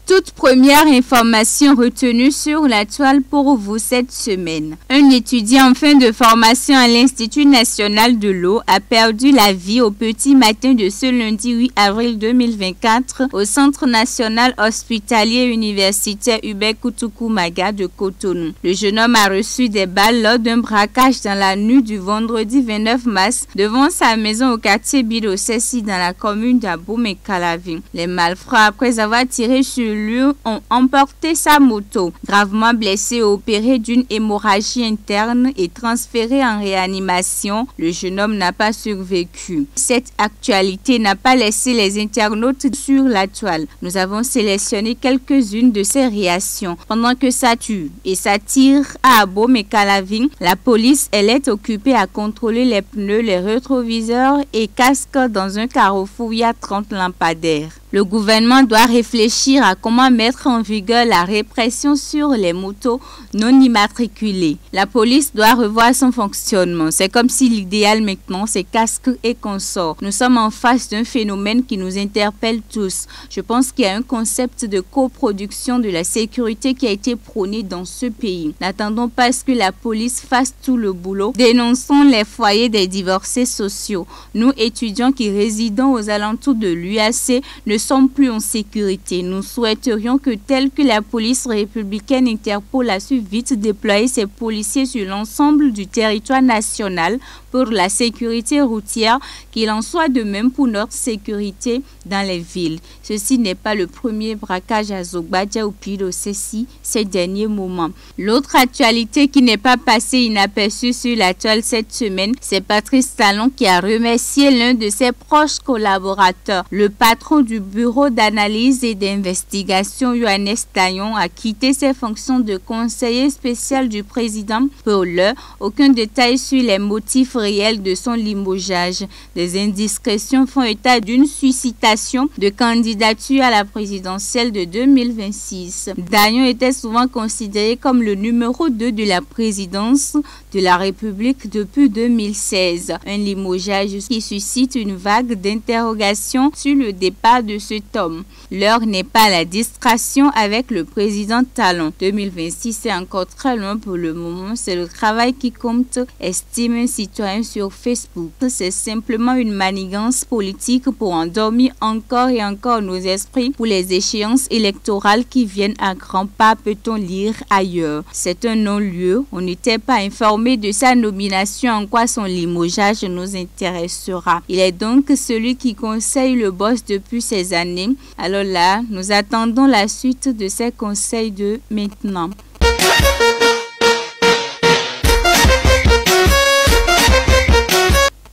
Toute première information retenue sur la toile pour vous cette semaine. Un étudiant en fin de formation à l'Institut national de l'eau a perdu la vie au petit matin de ce lundi 8 avril 2024 au Centre national hospitalier universitaire Hubert Koutoukou-Maga de Cotonou. Le jeune homme a reçu des balles lors d'un braquage dans la nuit du vendredi 29 mars devant sa maison au quartier Bidosessi dans la commune d'Abomey-Calavi. Les malfrats, après avoir tiré sur lui, ont emporté sa moto. Gravement blessé et opéré d'une hémorragie interne et transféré en réanimation, le jeune homme n'a pas survécu. Cette actualité n'a pas laissé les internautes sur la toile. Nous avons sélectionné quelques-unes de ces réactions. Pendant que ça tue et ça tire à Abomey-Calavi, la police, elle est occupée à contrôler les pneus, les rétroviseurs et casques dans un carrefour où il y a 30 lampadaires. Le gouvernement doit réfléchir à comment mettre en vigueur la répression sur les motos non immatriculées. La police doit revoir son fonctionnement. C'est comme si l'idéal maintenant, c'est casque et consorts. Nous sommes en face d'un phénomène qui nous interpelle tous. Je pense qu'il y a un concept de coproduction de la sécurité qui a été prôné dans ce pays. N'attendons pas à ce que la police fasse tout le boulot. Dénonçons les foyers des divorcés sociaux. Nous, étudiants qui résidons aux alentours de l'UAC, ne sommes plus en sécurité. Nous souhaiterions que, tel que la police républicaine Interpol a su vite déployer ses policiers sur l'ensemble du territoire national pour la sécurité routière, qu'il en soit de même pour notre sécurité dans les villes. Ceci n'est pas le premier braquage à Zogbadia ou Bidosessi ces derniers moments. L'autre actualité qui n'est pas passée inaperçue sur la toile cette semaine, c'est Patrice Talon qui a remercié l'un de ses proches collaborateurs. Le patron du bureau d'analyse et d'investigation, Yohannes Taillon, a quitté ses fonctions de conseiller spécial du président. Pour l'heure, aucun détail sur les motifs réels de son limogeage. Des indiscrétions font état d'une suscitation de candidature à la présidentielle de 2026. Taillon était souvent considéré comme le numéro 2 de la présidence de la République depuis 2016. Un limogeage qui suscite une vague d'interrogations sur le départ de cet homme. L'heure n'est pas à la distraction avec le président Talon. 2026 est encore très loin pour le moment. C'est le travail qui compte, estime un citoyen sur Facebook. C'est simplement une manigance politique pour endormir encore et encore nos esprits pour les échéances électorales qui viennent à grands pas, peut-on lire ailleurs. C'est un non-lieu. On n'était pas informé de sa nomination, en quoi son limogeage nous intéressera. Il est donc celui qui conseille le boss depuis ces années. Alors là, nous attendons la suite de ces conseils de maintenant.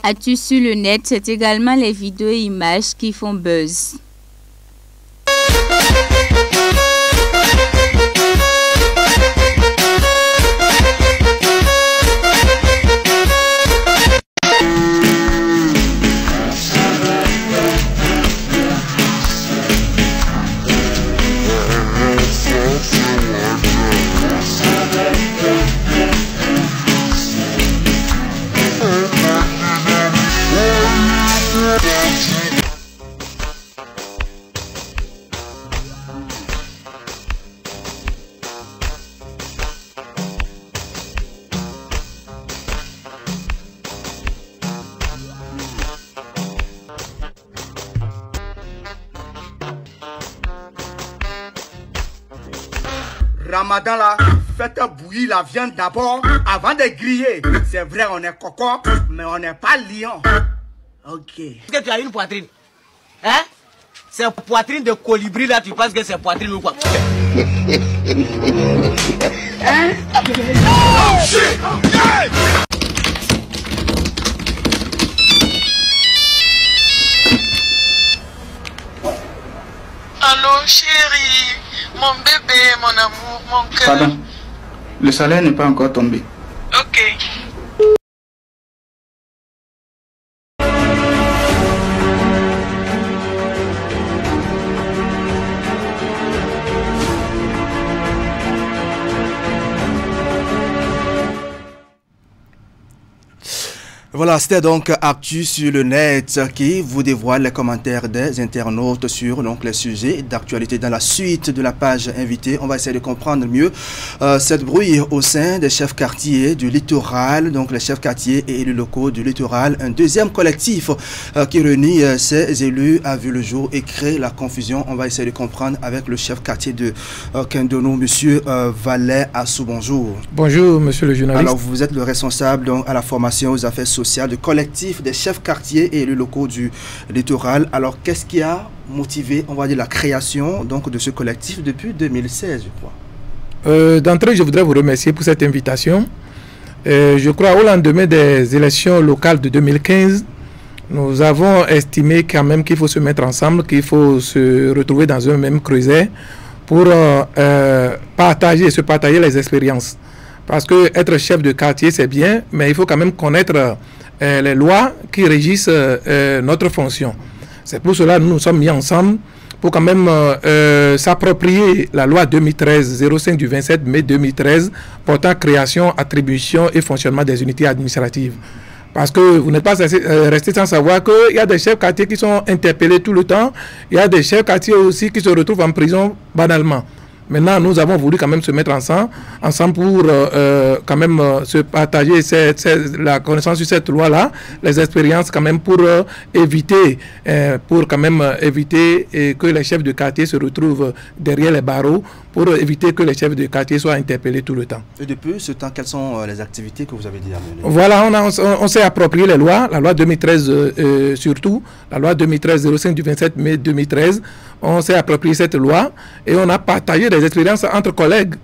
As-tu sur le net, c'est également les vidéos et images qui font buzz. Ramadan là, faites bouillir la viande d'abord avant de griller. C'est vrai, on est coco, mais on n'est pas lion. Ok. Est-ce que tu as une poitrine? Hein? C'est poitrine de colibri là, tu penses que c'est poitrine ou quoi? Hein? Oh shit! Allô chérie, mon bébé, mon amour, mon cœur. Pardon, le salaire n'est pas encore tombé. Ok. Voilà, c'était donc Actu sur le net qui vous dévoile les commentaires des internautes sur donc, les sujets d'actualité. Dans la suite de la page invitée, on va essayer de comprendre mieux cette brouille au sein des chefs quartiers du littoral, donc les chefs quartiers et élus locaux du littoral. Un deuxième collectif qui réunit ces élus a vu le jour et crée la confusion. On va essayer de comprendre avec le chef quartier de Kendono, monsieur Valais Assou. Bonjour. Bonjour, monsieur le journaliste. Alors, vous êtes le responsable donc, à la formation aux affaires sociales du collectif des chefs quartiers et élus locaux du littoral. Alors, qu'est-ce qui a motivé, on va dire, la création donc, de ce collectif depuis 2016, je crois? D'entrée, je voudrais vous remercier pour cette invitation. Je crois au lendemain des élections locales de 2015, nous avons estimé quand même qu'il faut se mettre ensemble, qu'il faut se retrouver dans un même creuset pour se partager les expériences. Parce que être chef de quartier, c'est bien, mais il faut quand même connaître les lois qui régissent notre fonction. C'est pour cela que nous nous sommes mis ensemble pour quand même s'approprier la loi 2013-05 du 27 mai 2013 portant création, attribution et fonctionnement des unités administratives. Parce que vous n'êtes pas resté sans savoir qu'il y a des chefs quartiers qui sont interpellés tout le temps. Il y a des chefs quartiers aussi qui se retrouvent en prison banalement. Maintenant, nous avons voulu quand même se mettre ensemble pour quand même se partager la connaissance sur cette loi-là, les expériences quand même pour éviter que les chefs de quartier se retrouvent derrière les barreaux, pour éviter que les chefs de quartier soient interpellés tout le temps. Et depuis ce temps, quelles sont les activités que vous avez déjà menées? Voilà, on s'est approprié les lois, la loi 2013 surtout, la loi 2013-05 du 27 mai 2013. On s'est approprié cette loi et on a partagé des expériences entre collègues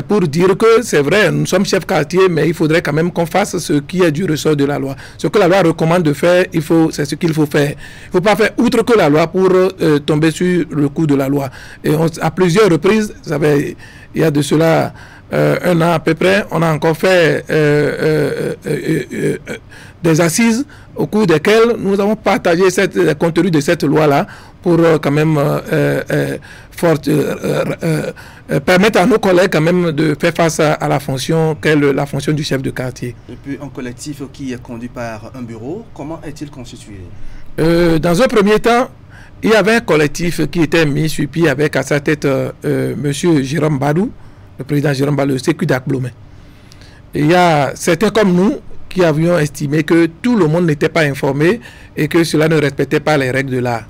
pour dire que c'est vrai, nous sommes chefs quartier, mais il faudrait quand même qu'on fasse ce qui est du ressort de la loi. Ce que la loi recommande de faire, c'est ce qu'il faut faire. Il ne faut pas faire outre que la loi pour tomber sur le coup de la loi. Et à plusieurs reprises, vous savez, il y a de cela un an à peu près, on a encore fait des assises au cours desquelles nous avons partagé le contenu de cette loi-là pour quand même permettre à nos collègues quand même de faire face à la fonction qu'est la fonction du chef de quartier. Et puis un collectif qui est conduit par un bureau, comment est-il constitué? Dans un premier temps, il y avait un collectif qui était mis sur pied avec à sa tête monsieur Jérôme Badou, le président Jérôme Badou, le sécu d'Akblomé. Il y a certains comme nous qui avions estimé que tout le monde n'était pas informé et que cela ne respectait pas les règles de l'art.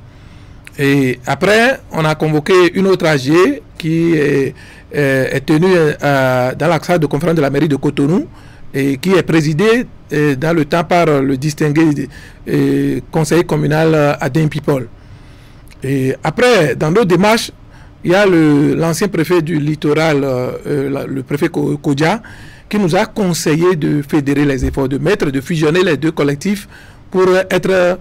Et après, on a convoqué une autre AG qui est tenue dans la salle de conférence de la mairie de Cotonou et qui est présidée dans le temps par le distingué conseiller communal Adin People. Et après, dans nos démarches, il y a l'ancien préfet du littoral, le préfet Kodja, qui nous a conseillé de fédérer les efforts, de fusionner les deux collectifs pour être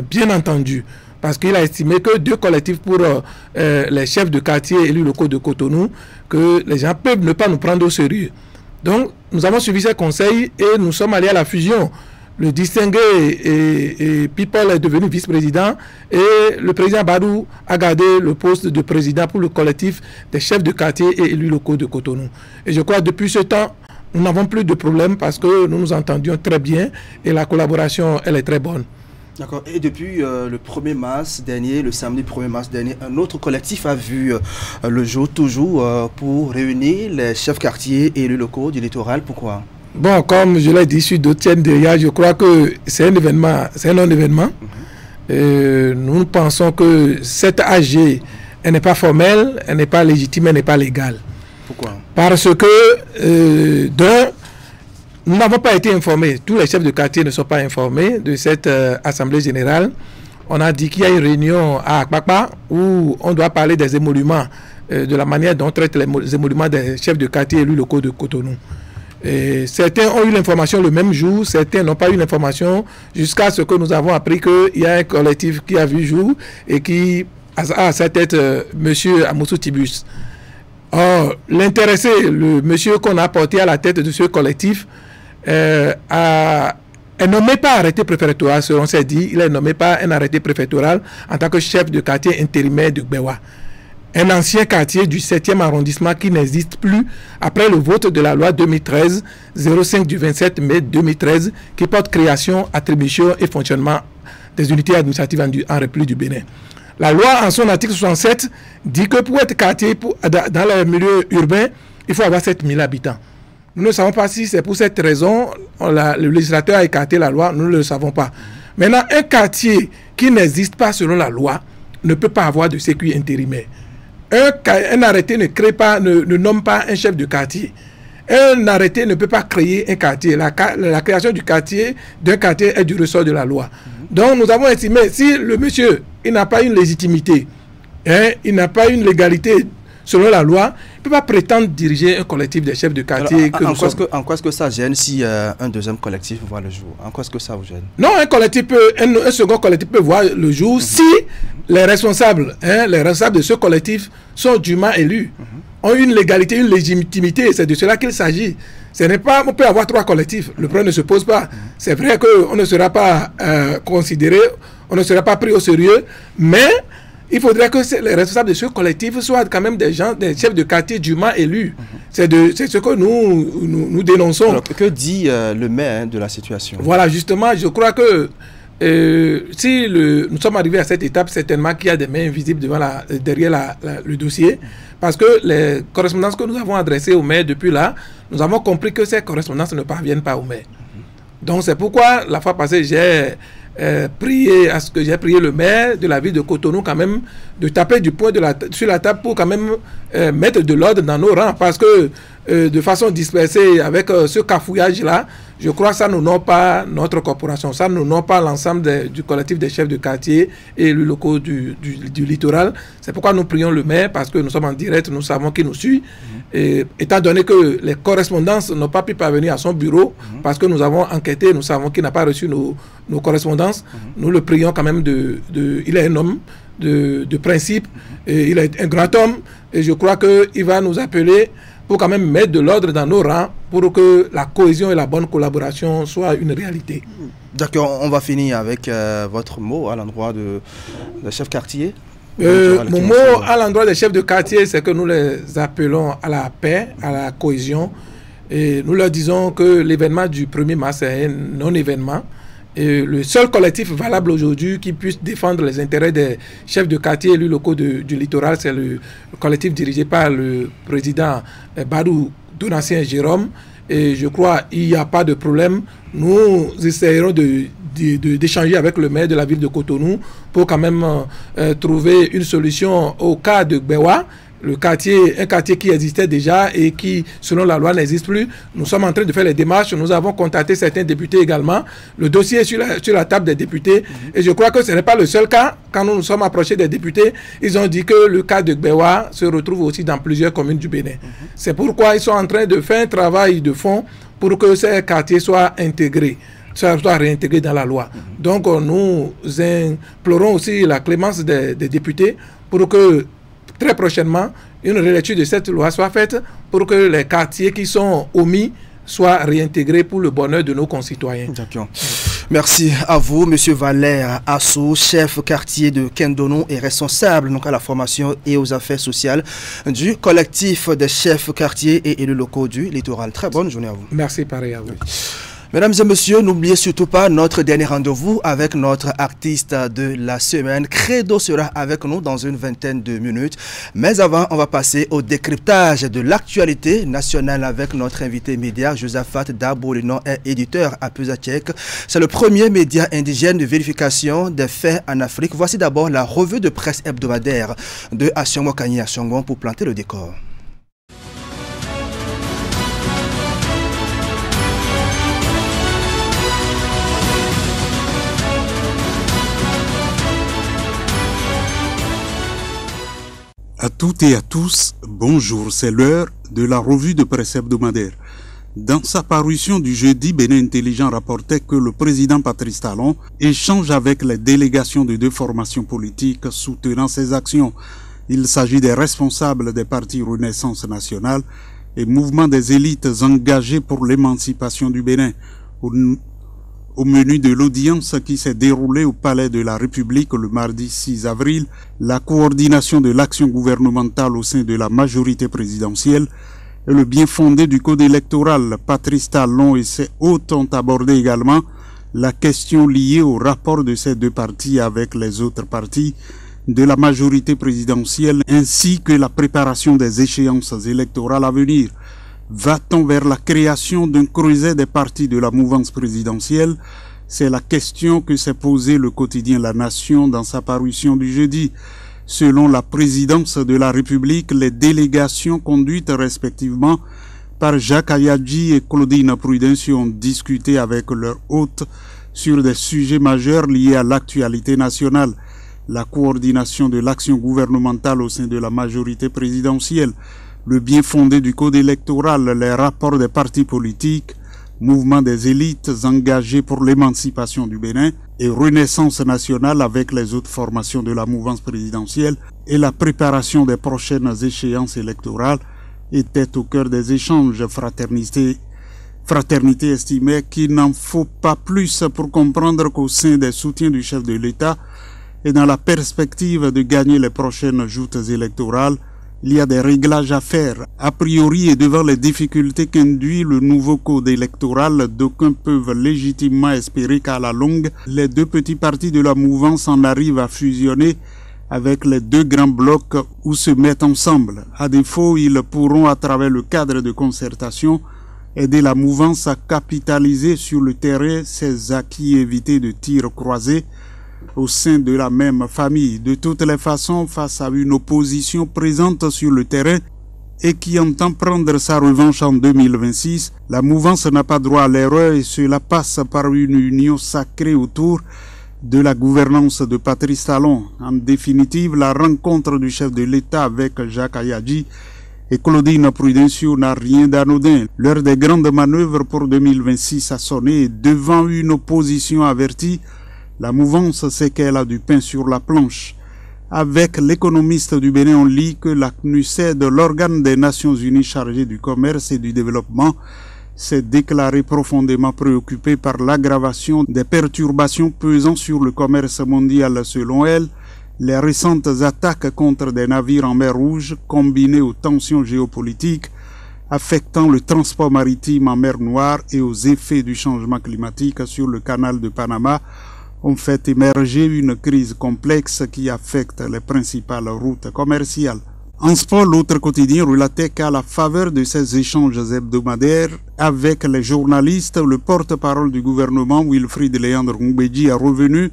bien entendus. Parce qu'il a estimé que deux collectifs pour les chefs de quartier élus locaux de Cotonou, que les gens peuvent ne pas nous prendre au sérieux. Donc, nous avons suivi ces conseils et nous sommes allés à la fusion. Le distingué et People est devenu vice-président et le président Badou a gardé le poste de président pour le collectif des chefs de quartier et élus locaux de Cotonou. Et je crois que depuis ce temps, nous n'avons plus de problème parce que nous nous entendions très bien et la collaboration, elle est très bonne. D'accord. Et depuis le 1er mars dernier, le samedi 1er mars dernier, un autre collectif a vu le jour toujours pour réunir les chefs quartiers et élus locaux du littoral. Pourquoi? Bon, comme je l'ai dit sur d'autres chaînes derrière, je crois que c'est un événement, c'est un non-événement. Nous pensons que cette AG, elle n'est pas formelle, elle n'est pas légitime, elle n'est pas légale. Pourquoi? Parce que, nous n'avons pas été informés, tous les chefs de quartier ne sont pas informés de cette assemblée générale. On a dit qu'il y a une réunion à Akpakpa où on doit parler des émoluments, de la manière dont on traite les émoluments des chefs de quartier élus locaux de Cotonou. Et certains ont eu l'information le même jour, certains n'ont pas eu l'information jusqu'à ce que nous avons appris qu'il y a un collectif qui a vu jour et qui a à sa tête M. Amoussou Tibus. Or, l'intéressé, le monsieur qu'on a porté à la tête de ce collectif, est nommé par arrêté préfectoral, on s'est dit, il est nommé par un arrêté préfectoral en tant que chef de quartier intérimaire de Gbewa. un ancien quartier du 7e arrondissement qui n'existe plus après le vote de la loi 2013-05 du 27 mai 2013 qui porte création, attribution et fonctionnement des unités administratives en République du Bénin. La loi, en son article 67, dit que pour être quartier dans le milieu urbain, il faut avoir 7000 habitants. Nous ne savons pas si c'est pour cette raison le législateur a écarté la loi, nous ne le savons pas. Maintenant, un quartier qui n'existe pas selon la loi ne peut pas avoir de sécu intérimaire. Un arrêté ne nomme pas un chef de quartier. Un arrêté ne peut pas créer un quartier. La création du quartier, d'un quartier est du ressort de la loi. Donc nous avons estimé, si le monsieur il n'a pas une légitimité, il n'a pas une légalité selon la loi, il ne peut pas prétendre diriger un collectif des chefs de quartier. Alors, en quoi est-ce que ça gêne si un deuxième collectif voit le jour? En quoi est-ce que ça vous gêne? Non, un second collectif peut voir le jour si les responsables de ce collectif sont dûment élus, ont une légalité, une légitimité. C'est de cela qu'il s'agit. Ce n'est pas, on peut avoir 3 collectifs, le problème ne se pose pas. C'est vrai qu'on ne sera pas considéré, on ne sera pas pris au sérieux, mais il faudrait que les responsables de ce collectif soient quand même des gens, des chefs de quartier dûment élus. C'est ce que nous dénonçons. Alors, que dit le maire de la situation? Voilà, justement, je crois que si nous sommes arrivés à cette étape, certainement qu'il y a des mains invisibles derrière le dossier, parce que les correspondances que nous avons adressées au maire depuis là, nous avons compris que ces correspondances ne parviennent pas au maire. Donc c'est pourquoi la fois passée, j'ai prié le maire de la ville de Cotonou quand même de taper du poing sur la table pour quand même mettre de l'ordre dans nos rangs, parce que de façon dispersée avec ce cafouillage là, je crois que ça n'honore pas notre corporation, ça n'honore pas l'ensemble du collectif des chefs de quartier et les locaux du littoral. C'est pourquoi nous prions le maire, parce que nous sommes en direct, nous savons qu'il nous suit. Et étant donné que les correspondances n'ont pas pu parvenir à son bureau, parce que nous avons enquêté, nous savons qu'il n'a pas reçu nos correspondances, nous le prions quand même il est un homme de principe, et il est un grand homme, et je crois qu'il va nous appeler pour quand même mettre de l'ordre dans nos rangs, pour que la cohésion et la bonne collaboration soient une réalité. D'accord, on va finir avec votre mot à l'endroit de chef quartier. Mon mot à l'endroit des chefs de quartier, c'est que nous les appelons à la paix, à la cohésion, et nous leur disons que l'événement du 1er mars est un non-événement. Et le seul collectif valable aujourd'hui qui puisse défendre les intérêts des chefs de quartier élus locaux du littoral, c'est le collectif dirigé par le président Badou Donatien Jérôme. Et je crois qu'il n'y a pas de problème. Nous essayerons d'échanger avec le maire de la ville de Cotonou pour quand même trouver une solution au cas de Gbewa. Un quartier qui existait déjà et qui, selon la loi, n'existe plus. Nous sommes en train de faire les démarches. Nous avons contacté certains députés également. Le dossier est sur la table des députés. Et je crois que ce n'est pas le seul cas. Quand nous nous sommes approchés des députés, ils ont dit que le cas de Gbewa se retrouve aussi dans plusieurs communes du Bénin. C'est pourquoi ils sont en train de faire un travail de fond pour que ces quartiers soient intégrés, soit réintégré dans la loi. Donc nous implorons aussi la clémence des députés pour que très prochainement une relecture de cette loi soit faite pour que les quartiers qui sont omis soient réintégrés pour le bonheur de nos concitoyens. D'accord. Merci à vous, Monsieur Valère Assou, chef quartier de Kendono et responsable donc à la formation et aux affaires sociales du collectif des chefs quartiers et élus locaux du littoral. Très bonne journée à vous. Merci, pareil à vous. Mesdames et messieurs, n'oubliez surtout pas notre dernier rendez-vous avec notre artiste de la semaine. Credo sera avec nous dans une vingtaine de minutes. Mais avant, on va passer au décryptage de l'actualité nationale avec notre invité média, Josaphat Dabo, le nom est éditeur à Pesachek. C'est le premier média indigène de vérification des faits en Afrique. Voici d'abord la revue de presse hebdomadaire de Asiongo Kanyi Asiongo pour planter le décor. À toutes et à tous, bonjour, c'est l'heure de la revue de presse hebdomadaire. Dans sa parution du jeudi, Bénin Intelligent rapportait que le président Patrice Talon échange avec les délégations de 2 formations politiques soutenant ses actions. Il s'agit des responsables des partis Renaissance nationale et Mouvement des élites engagés pour l'émancipation du Bénin. Au menu de l'audience qui s'est déroulée au Palais de la République le mardi 6 avril, la coordination de l'action gouvernementale au sein de la majorité présidentielle et le bien fondé du code électoral. Patrice Talon et ses hôtes ont abordé également la question liée au rapport de ces deux partis avec les autres partis de la majorité présidentielle ainsi que la préparation des échéances électorales à venir. Va-t-on vers la création d'un creuset des partis de la mouvance présidentielle? C'est la question que s'est posée le quotidien La Nation dans sa parution du jeudi. Selon la présidence de la République, les délégations conduites respectivement par Jacques Ayadji et Claudine Prudencio ont discuté avec leurs hôtes sur des sujets majeurs liés à l'actualité nationale, la coordination de l'action gouvernementale au sein de la majorité présidentielle, le bien fondé du code électoral, les rapports des partis politiques, mouvement des élites engagés pour l'émancipation du Bénin et renaissance nationale avec les autres formations de la mouvance présidentielle et la préparation des prochaines échéances électorales étaient au cœur des échanges. Fraternité estimait qu'il n'en faut pas plus pour comprendre qu'au sein des soutiens du chef de l'État et dans la perspective de gagner les prochaines joutes électorales, il y a des réglages à faire. A priori et devant les difficultés qu'induit le nouveau code électoral, d'aucuns peuvent légitimement espérer qu'à la longue, les deux petits partis de la mouvance en arrivent à fusionner avec les deux grands blocs ou se mettent ensemble. À défaut, ils pourront, à travers le cadre de concertation, aider la mouvance à capitaliser sur le terrain ses acquis et éviter de tirs croisés au sein de la même famille. De toutes les façons, face à une opposition présente sur le terrain et qui entend prendre sa revanche en 2026, la mouvance n'a pas droit à l'erreur et cela passe par une union sacrée autour de la gouvernance de Patrice Talon. En définitive, la rencontre du chef de l'État avec Jacques Ayadji et Claudine Prudencio n'a rien d'anodin. L'heure des grandes manœuvres pour 2026 a sonné et devant une opposition avertie, la mouvance sait qu'elle a du pain sur la planche. Avec l'économiste du Bénin, on lit que la CNUSED, l'organe des Nations Unies chargé du commerce et du développement, s'est déclaré profondément préoccupé par l'aggravation des perturbations pesant sur le commerce mondial. Selon elle, les récentes attaques contre des navires en mer Rouge, combinées aux tensions géopolitiques affectant le transport maritime en mer Noire et aux effets du changement climatique sur le canal de Panama, ont fait émerger une crise complexe qui affecte les principales routes commerciales. En sport, l'autre quotidien relatait qu'à la faveur de ces échanges hebdomadaires avec les journalistes, le porte-parole du gouvernement, Wilfried Léandre Ngoumbedji, est revenu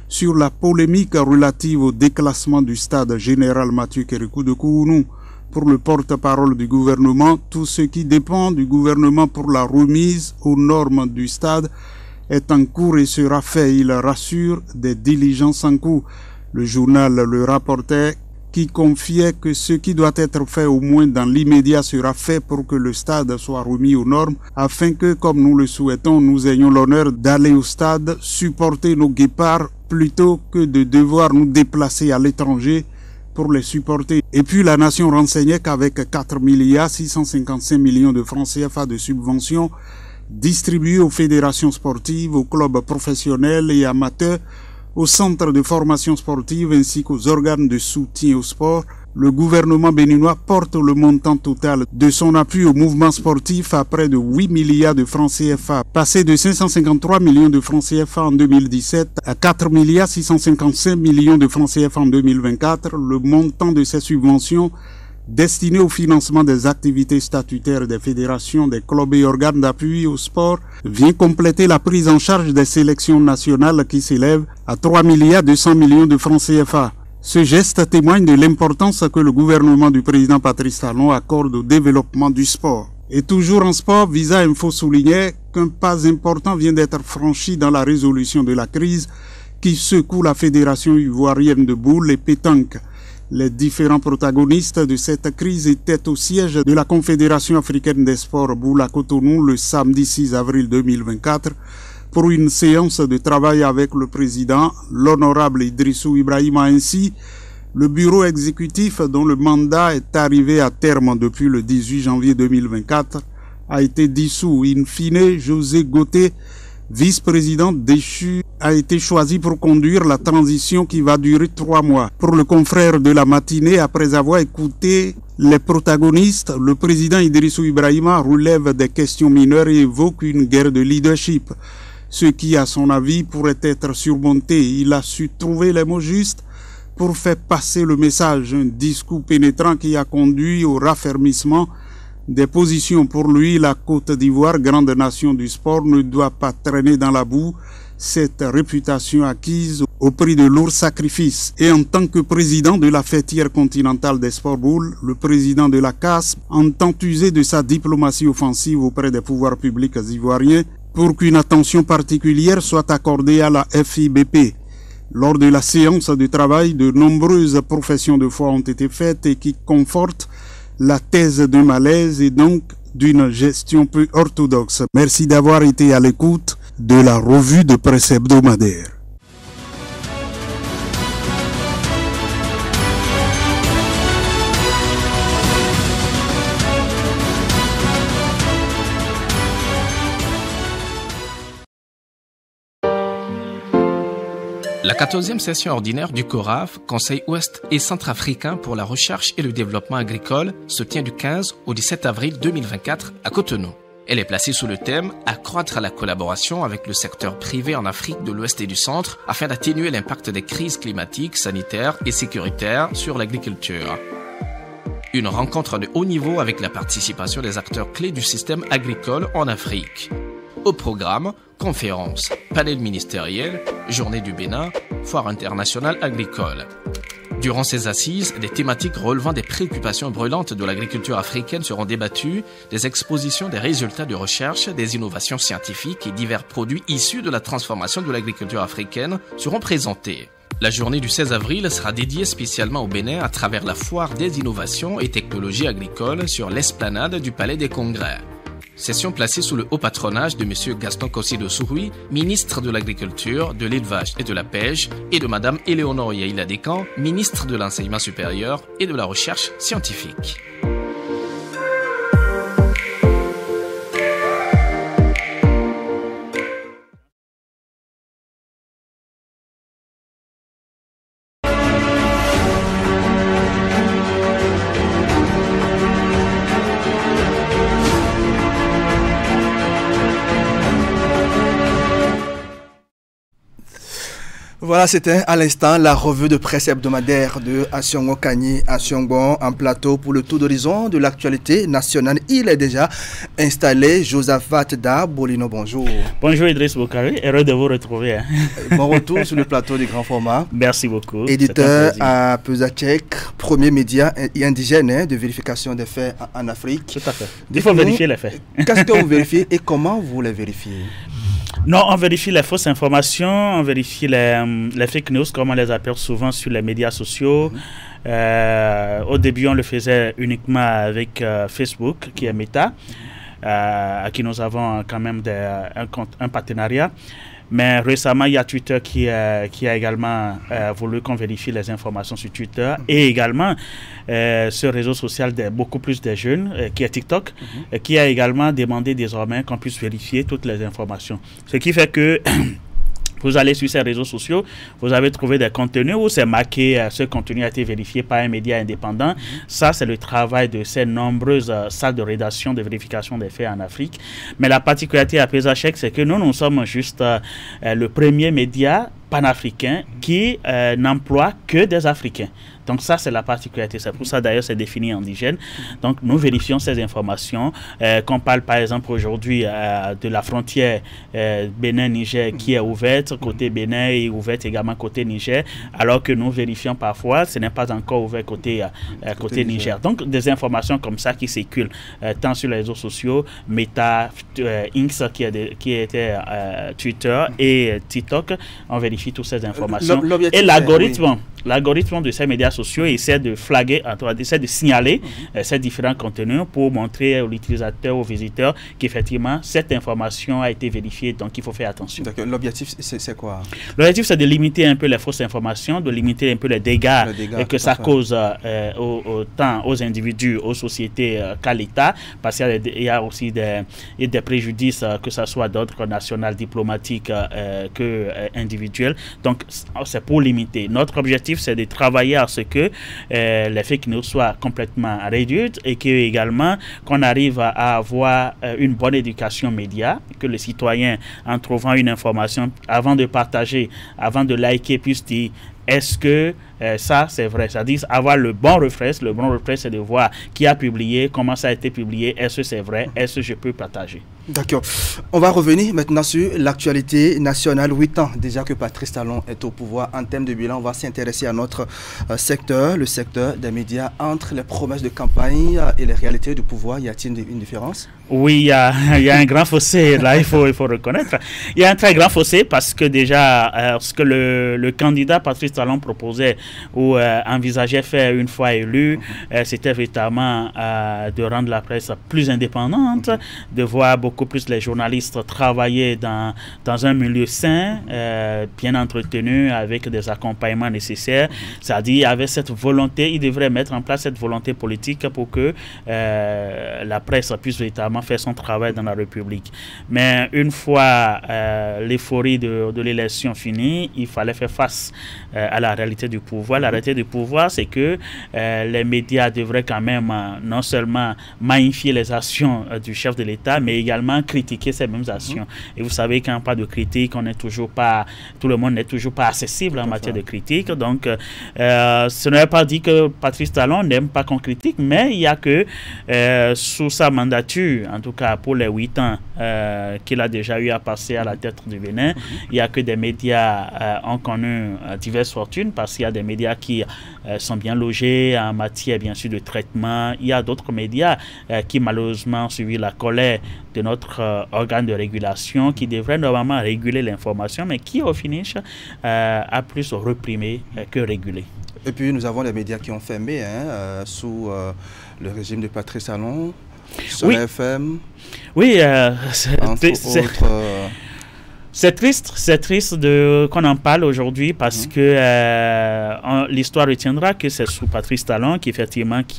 sur la polémique relative au déclassement du stade général Mathieu Kérékou de Kounou. Pour le porte-parole du gouvernement, tout ce qui dépend du gouvernement pour la remise aux normes du stade est en cours et sera fait, il rassure, des diligences en cours. Le journal le rapportait qui confiait que ce qui doit être fait au moins dans l'immédiat sera fait pour que le stade soit remis aux normes afin que, comme nous le souhaitons, nous ayons l'honneur d'aller au stade supporter nos guépards plutôt que de devoir nous déplacer à l'étranger pour les supporter. Et puis la nation renseignait qu'avec 4,655 milliards de francs CFA de subventions distribués aux fédérations sportives, aux clubs professionnels et amateurs, aux centres de formation sportive ainsi qu'aux organes de soutien au sport, le gouvernement béninois porte le montant total de son appui au mouvement sportif à près de 8 milliards de francs CFA, passé de 553 millions de francs CFA en 2017 à 4,655 milliards de francs CFA en 2024. Le montant de ces subventions destiné au financement des activités statutaires des fédérations, des clubs et organes d'appui au sport, vient compléter la prise en charge des sélections nationales qui s'élève à 3,2 milliards de francs CFA. Ce geste témoigne de l'importance que le gouvernement du président Patrice Talon accorde au développement du sport. Et toujours en sport, Visa Info soulignait qu'un pas important vient d'être franchi dans la résolution de la crise qui secoue la fédération ivoirienne de boules et pétanque. Les différents protagonistes de cette crise étaient au siège de la Confédération africaine des sports Boule à Cotonou le samedi 6 avril 2024 pour une séance de travail avec le président, l'honorable Idrissou Ibrahima. Ainsi, le bureau exécutif dont le mandat est arrivé à terme depuis le 18 janvier 2024 a été dissous. In fine, José Gauthier vice-président déchu, a été choisi pour conduire la transition qui va durer 3 mois. Pour le confrère de la matinée, après avoir écouté les protagonistes, le président Idrissou Ibrahima relève des questions mineures et évoque une guerre de leadership, ce qui, à son avis, pourrait être surmonté. Il a su trouver les mots justes pour faire passer le message, un discours pénétrant qui a conduit au raffermissement des positions. Pour lui, la Côte d'Ivoire, grande nation du sport, ne doit pas traîner dans la boue cette réputation acquise au prix de lourds sacrifices. Et en tant que président de la fêtière continentale des Sport Boules, le président de la CAS entend user de sa diplomatie offensive auprès des pouvoirs publics ivoiriens pour qu'une attention particulière soit accordée à la FIBP. Lors de la séance de travail, de nombreuses professions de foi ont été faites et qui confortent la thèse d'un malaise et donc d'une gestion peu orthodoxe. Merci d'avoir été à l'écoute de la revue de presse hebdomadaire. La 14e session ordinaire du CORAF, Conseil ouest et centrafricain pour la recherche et le développement agricole, se tient du 15 au 17 avril 2024 à Cotonou. Elle est placée sous le thème « Accroître la collaboration avec le secteur privé en Afrique de l'Ouest et du Centre afin d'atténuer l'impact des crises climatiques, sanitaires et sécuritaires sur l'agriculture ». Une rencontre de haut niveau avec la participation des acteurs clés du système agricole en Afrique. Au programme, conférences, panel ministériel, journée du Bénin, foire internationale agricole. Durant ces assises, des thématiques relevant des préoccupations brûlantes de l'agriculture africaine seront débattues, des expositions des résultats de recherche, des innovations scientifiques et divers produits issus de la transformation de l'agriculture africaine seront présentés. La journée du 16 avril sera dédiée spécialement au Bénin à travers la foire des innovations et technologies agricoles sur l'esplanade du Palais des Congrès. Session placée sous le haut patronage de M. Gaston Kossi-Dossoui, ministre de l'Agriculture, de l'Élevage et de la Pêche, et de Mme Éléonore Yaïla Descamps, ministre de l'Enseignement supérieur et de la Recherche scientifique. Voilà, c'était à l'instant la revue de presse hebdomadaire de Asiongo Kani Asiongo en plateau pour le tour d'horizon de l'actualité nationale. Il est déjà installé. Josaphat Da Bolino, bonjour. Bonjour Idriss Boukari, heureux de vous retrouver. Bon retour sur le plateau du grand format. Merci beaucoup. Éditeur à Pesachek, premier média indigène de vérification des faits en Afrique. Tout à fait. Il faut vérifier les faits. Qu'est-ce que vous vérifiez et comment vous les vérifiez? Non, on vérifie les fausses informations, on vérifie les fake news, comme on les appelle souvent sur les médias sociaux. Au début, on le faisait uniquement avec Facebook, qui est Meta, à qui nous avons quand même un partenariat. Mais récemment, il y a Twitter qui a également voulu qu'on vérifie les informations sur Twitter et également ce réseau social de beaucoup plus de jeunes, qui est TikTok, qui a également demandé désormais qu'on puisse vérifier toutes les informations. Ce qui fait que vous allez sur ces réseaux sociaux, vous avez trouvé des contenus où c'est marqué ce contenu a été vérifié par un média indépendant. Ça, c'est le travail de ces nombreuses salles de rédaction de vérification des faits en Afrique. Mais la particularité à Pesachek, c'est que nous sommes juste le premier média panafricain qui n'emploie que des Africains. Donc ça, c'est la particularité. C'est pour ça, d'ailleurs, c'est défini indigène. Donc, nous vérifions ces informations. Qu'on parle, par exemple, aujourd'hui de la frontière Bénin-Niger qui est ouverte côté Bénin et ouverte également côté Niger, alors que nous vérifions parfois, ce n'est pas encore ouvert côté Niger. Donc, des informations comme ça qui circulent tant sur les réseaux sociaux, Meta, X qui était Twitter et TikTok, on vérifie toutes ces informations. Et l'algorithme, l'algorithme de ces médias sociaux essaie de flaguer, essaie de signaler ces différents contenus pour montrer aux utilisateurs, aux visiteurs qu'effectivement cette information a été vérifiée, donc il faut faire attention. L'objectif, c'est quoi? L'objectif, c'est de limiter un peu les fausses informations, de limiter un peu les dégâts que ça cause autant aux individus, aux sociétés qu'à l'État, parce qu'il y a aussi des préjudices, que ce soit d'ordre national, diplomatique que individuel. Donc, c'est pour limiter. Notre objectif, c'est de travailler à ce que les fake news soient complètement réduites et que également qu'on arrive à avoir une bonne éducation média, que le citoyen, en trouvant une information, avant de partager, avant de liker, puisse dire est-ce que ça c'est vrai, c'est-à-dire avoir le bon réflexe. Le bon réflexe, c'est de voir qui a publié, comment ça a été publié, est-ce que c'est vrai, est-ce que je peux partager. D'accord. On va revenir maintenant sur l'actualité nationale. 8 ans déjà que Patrice Talon est au pouvoir. En termes de bilan, on va s'intéresser à notre secteur, le secteur des médias. Entre les promesses de campagne et les réalités du pouvoir, y a-t-il une différence? Oui, il y a un grand fossé, là, il faut reconnaître. Il y a un très grand fossé parce que déjà, ce que le candidat Patrice Talon proposait ou envisageait faire une fois élu, c'était véritablement de rendre la presse plus indépendante, de voir beaucoup plus les journalistes travailler dans un milieu sain, bien entretenu, avec des accompagnements nécessaires. C'est-à-dire, il y avait cette volonté, il devrait mettre en place cette volonté politique pour que la presse puisse véritablement faire son travail dans la République. Mais une fois l'euphorie de l'élection finie, il fallait faire face à la réalité du pouvoir. La réalité du pouvoir, c'est que les médias devraient quand même non seulement magnifier les actions du chef de l'État, mais également critiquer ces mêmes actions. Et vous savez qu'en pas de critique, on n'est toujours pas, tout le monde n'est toujours pas accessible en matière de critique. Donc, ce n'est pas dit que Patrice Talon n'aime pas qu'on critique, mais il y a que sous sa mandature, en tout cas pour les 8 ans qu'il a déjà eu à passer à la tête du Bénin, il n'y a que des médias ont connu diverses fortunes, parce qu'il y a des médias qui sont bien logés en matière bien sûr de traitement. Il y a d'autres médias qui malheureusement ont suivi la colère de notre organe de régulation qui devrait normalement réguler l'information, mais qui au finish a plus reprimé que régulé. Et puis nous avons les médias qui ont fermé sous le régime de Patrice Talon, sur oui. FM. Oui, c'est triste qu'on en parle aujourd'hui parce que l'histoire retiendra que c'est sous Patrice Talon qui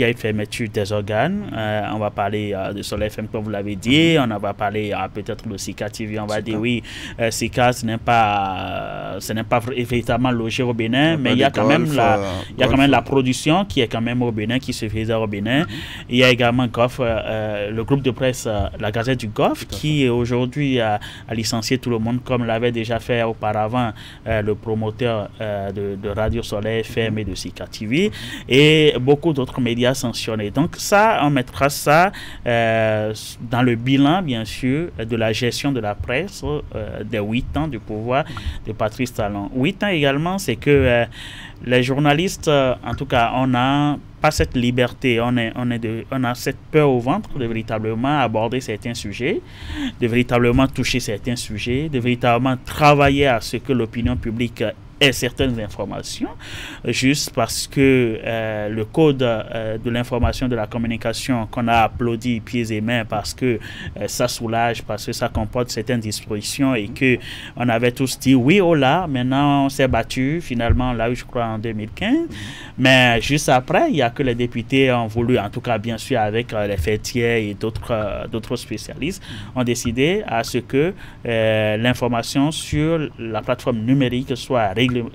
a eu fermeture des organes. On va parler de Soleil FM comme vous l'avez dit, on va parler peut-être de Sika TV, on va dire oui, Sika ce n'est pas véritablement logé au Bénin, mais il y a quand même la production qui est quand même au Bénin, qui se faisait au Bénin. Il y a également Goff, le groupe de presse, la Gazette du Golfe, qui aujourd'hui a licencié tout le monde, comme l'avait déjà fait auparavant le promoteur de Radio Soleil FM et de Sika TV, et beaucoup d'autres médias sanctionnés. Donc ça, on mettra ça dans le bilan, bien sûr, de la gestion de la presse des 8 ans du pouvoir de Patrice Talon. 8 ans également, c'est que les journalistes, en tout cas, on n'a pas cette liberté, on a cette peur au ventre de véritablement aborder certains sujets, de véritablement toucher certains sujets, de véritablement travailler à ce que l'opinion publique ait certaines informations, juste parce que le code de l'information de la communication qu'on a applaudi pieds et mains parce que ça soulage, parce que ça comporte certaines dispositions et que on avait tous dit oui, oh là, maintenant on s'est battu, finalement là je crois en 2015, mais juste après il y a que les députés ont voulu, en tout cas bien sûr avec les fêtiers et d'autres spécialistes, ont décidé à ce que l'information sur la plateforme numérique soit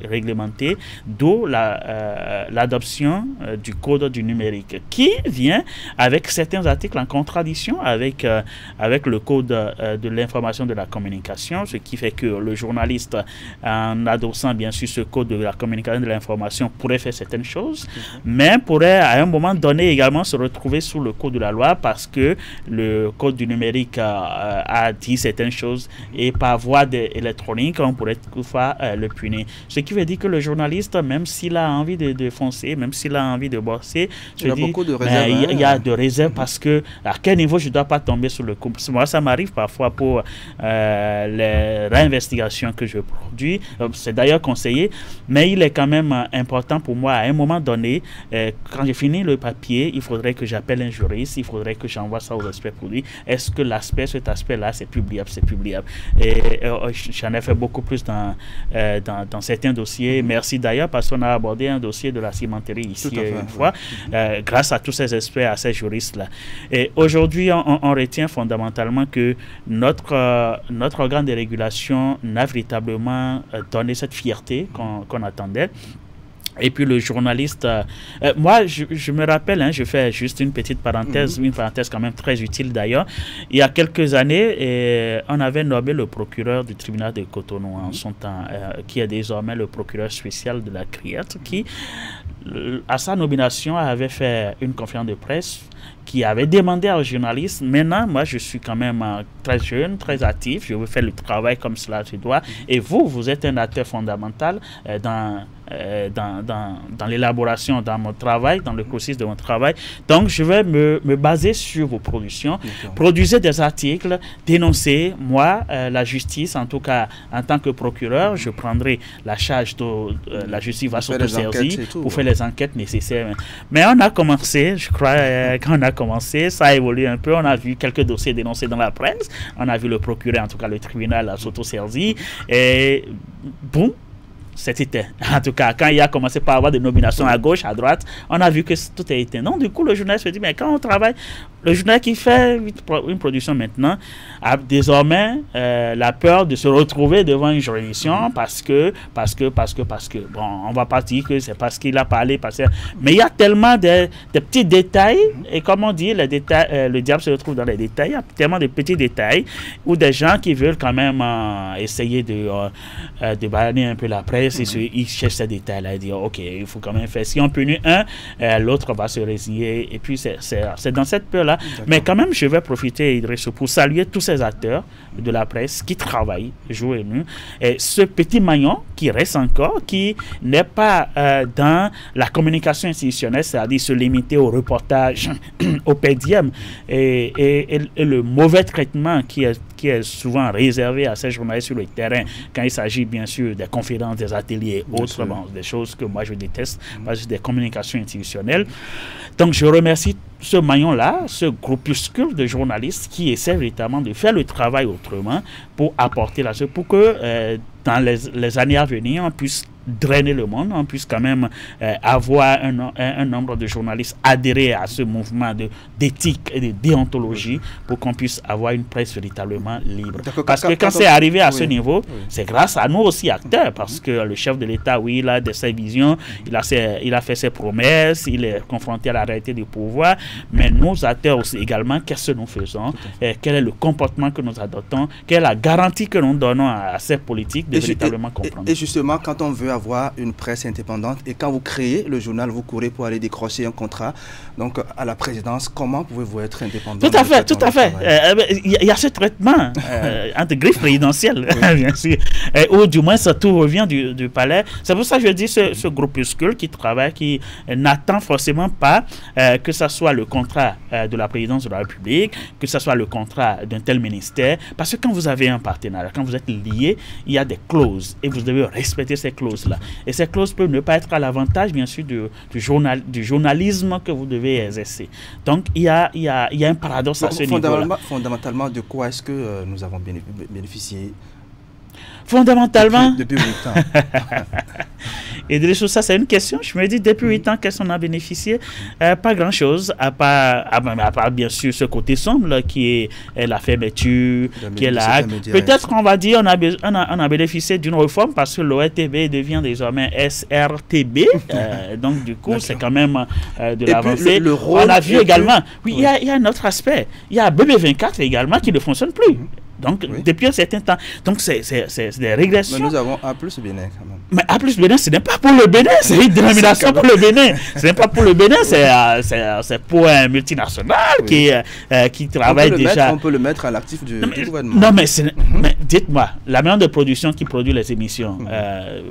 réglementée, d'où l'adoption du code du numérique qui vient avec certains articles en contradiction avec le code de l'information de la communication, ce qui fait que le journaliste, en adossant bien sûr ce code de la communication de l'information, pourrait faire certaines choses, mais pourrait à un moment donné également se retrouver sous le code de la loi parce que le code du numérique a dit certaines choses et par voie électronique on pourrait toutefois le punir. Ce qui veut dire que le journaliste, même s'il a envie de foncer, même s'il a envie de bosser, il y a beaucoup de réserves. Il y a de réserves parce que à quel niveau je ne dois pas tomber sur le coup. Moi, ça m'arrive parfois pour les réinvestigations que je produis. C'est d'ailleurs conseillé, mais il est quand même important pour moi, à un moment donné, quand j'ai fini le papier, il faudrait que j'appelle un juriste, il faudrait que j'envoie ça aux experts pour lui. Est-ce que cet aspect-là, c'est publiable, c'est publiable. Et j'en ai fait beaucoup plus dans certains dossiers. Merci d'ailleurs parce qu'on a abordé un dossier de la cimenterie ici une fois, grâce à tous ces experts, à ces juristes-là. Et aujourd'hui, on retient fondamentalement que notre organe de régulation n'a véritablement donné cette fierté qu'on attendait. Et puis le journaliste, moi je me rappelle, je fais juste une petite parenthèse, une parenthèse quand même très utile d'ailleurs. Il y a quelques années, on avait nommé le procureur du tribunal de Cotonou en son temps, qui est désormais le procureur spécial de la CRIET, qui, à sa nomination, avait fait une conférence de presse qui avait demandé aux journalistes, maintenant, moi, je suis quand même très jeune, très actif, je veux faire le travail comme cela se doit, et vous êtes un acteur fondamental dans l'élaboration, dans mon travail, dans le processus de mon travail. Donc, je vais me baser sur vos productions, produisez des articles, dénoncez, moi, la justice, en tout cas, en tant que procureur, je prendrai la charge de la justice va s'auto-saisir pour faire les enquêtes nécessaires. Mais on a commencé, je crois, quand on a commencé, ça a évolué un peu, on a vu quelques dossiers dénoncés dans la presse, on a vu le procureur, en tout cas le tribunal, s'auto-saisir, et boum, c'était en tout cas, quand il a commencé par avoir des nominations à gauche, à droite, on a vu que tout a été. Non, du coup, le journaliste se dit, mais quand on travaille, le journaliste qui fait une production maintenant a désormais la peur de se retrouver devant une juridiction parce que, bon, on va pas dire que c'est parce qu'il a parlé, mais il y a tellement de petits détails, et comme on dit, le diable se retrouve dans les détails, il y a tellement de petits détails où des gens qui veulent quand même essayer de balayer un peu la presse, ils cherchent ces détails-là et disent, ok, il faut quand même faire. Si on punit un, l'autre va se résigner. Et puis, c'est dans cette peur-là. Mais quand même, je vais profiter, Idrissou, pour saluer tous ces acteurs de la presse qui travaillent jour et nuit. Et ce petit maillon qui reste encore, qui n'est pas dans la communication institutionnelle, c'est-à-dire se limiter au reportage, au pédium, et le mauvais traitement qui est souvent réservé à ces journalistes sur le terrain, quand il s'agit bien sûr des conférences, des ateliers, autres, des choses que moi je déteste, parce que des communications institutionnelles. Donc je remercie ce maillon-là, ce groupuscule de journalistes qui essaient véritablement de faire le travail autrement pour apporter la chose, pour que dans les années à venir, on puisse drainer le monde, on puisse quand même avoir un nombre de journalistes adhérer à ce mouvement d'éthique et de déontologie pour qu'on puisse avoir une presse véritablement libre. Parce que quand c'est arrivé à ce niveau, c'est grâce à nous aussi acteurs, parce que le chef de l'État, oui, il a ses visions, il a fait ses promesses, il est confronté à la réalité du pouvoir, mais nous acteurs aussi également, qu'est-ce que nous faisons, quel est le comportement que nous adoptons, quelle est la garantie que nous donnons à ces politiques de véritablement comprendre. Et justement, quand on veut avoir une presse indépendante et quand vous créez le journal, vous courez pour aller décrocher un contrat donc à la présidence, comment pouvez-vous être indépendant? Tout à fait. Il y a ce traitement entre griffes présidentielles, bien sûr, ou du moins ça tout revient du palais. C'est pour ça que je dis ce groupuscule qui travaille, qui n'attend forcément pas que ce soit le contrat de la présidence de la République, que ce soit le contrat d'un tel ministère, parce que quand vous avez un partenariat, quand vous êtes lié, il y a des clauses et vous devez respecter ces clauses-là. Et ces clauses peuvent ne pas être à l'avantage, bien sûr, du journalisme que vous devez exercer. Donc, il y a un paradoxe à ce niveau-là. Fondamentalement, de quoi est-ce que nous avons bénéficié? Fondamentalement, depuis 8 ans. Et de ça, c'est une question. Je me dis, depuis 8 ans, qu'est-ce qu'on a bénéficié? Pas grand-chose, à part bien sûr ce côté sombre qui est la fermeture, qui est la... Peut-être qu'on va dire on a bénéficié d'une réforme parce que l'ORTB devient désormais SRTB. Donc, du coup, c'est quand même de l'avancée. On a vu également... Oui, il y a un autre aspect. Il y a BB24 également qui ne fonctionne plus. Donc, depuis un certain temps. Donc, c'est des régressions. Mais nous avons A+ Bénin quand même. Mais A plus Bénin, ce n'est pas pour le Bénin, c'est une dénomination pour le Bénin. Ce n'est pas pour le Bénin, c'est pour un multinational qui travaille déjà. On peut le mettre à l'actif du gouvernement. Non, mais dites-moi, la maison de production qui produit les émissions,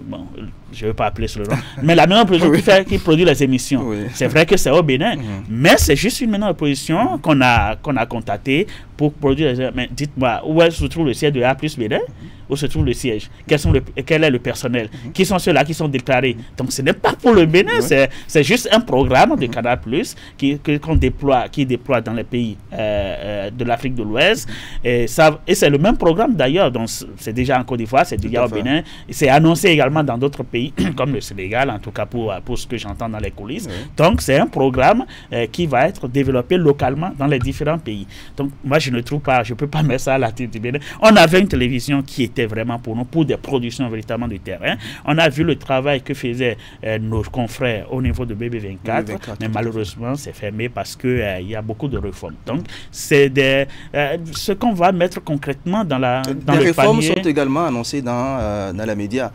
bon, je ne veux pas appeler ce nom, mais la maison de production qui produit les émissions, c'est vrai que c'est au Bénin, mais c'est juste une maison de production qu'on a contactée pour produire les émissions. Mais dites-moi, où se trouve le siège de A plus Bénin? Où se trouve le siège? Quel est le personnel? Qui sont ceux-là qui sont déclarés? Donc ce n'est pas pour le Bénin, c'est juste un programme de Canal Plus qui déploie dans les pays de l'Afrique de l'Ouest. Et c'est le même programme d'ailleurs, donc c'est déjà en Côte d'Ivoire, c'est déjà au Bénin. C'est annoncé également dans d'autres pays, comme le Sénégal, en tout cas pour ce que j'entends dans les coulisses. Donc c'est un programme qui va être développé localement dans les différents pays. Donc moi je ne peux pas mettre ça à la tête du Bénin. On avait une télévision qui était vraiment pour nous, pour des productions véritablement du terrain. On a vu le travail que faisaient nos confrères au niveau de BB24, mais malheureusement c'est fermé parce que il y a beaucoup de réformes. Donc c'est ce qu'on va mettre concrètement dans le panier. Les réformes sont également annoncées dans les médias.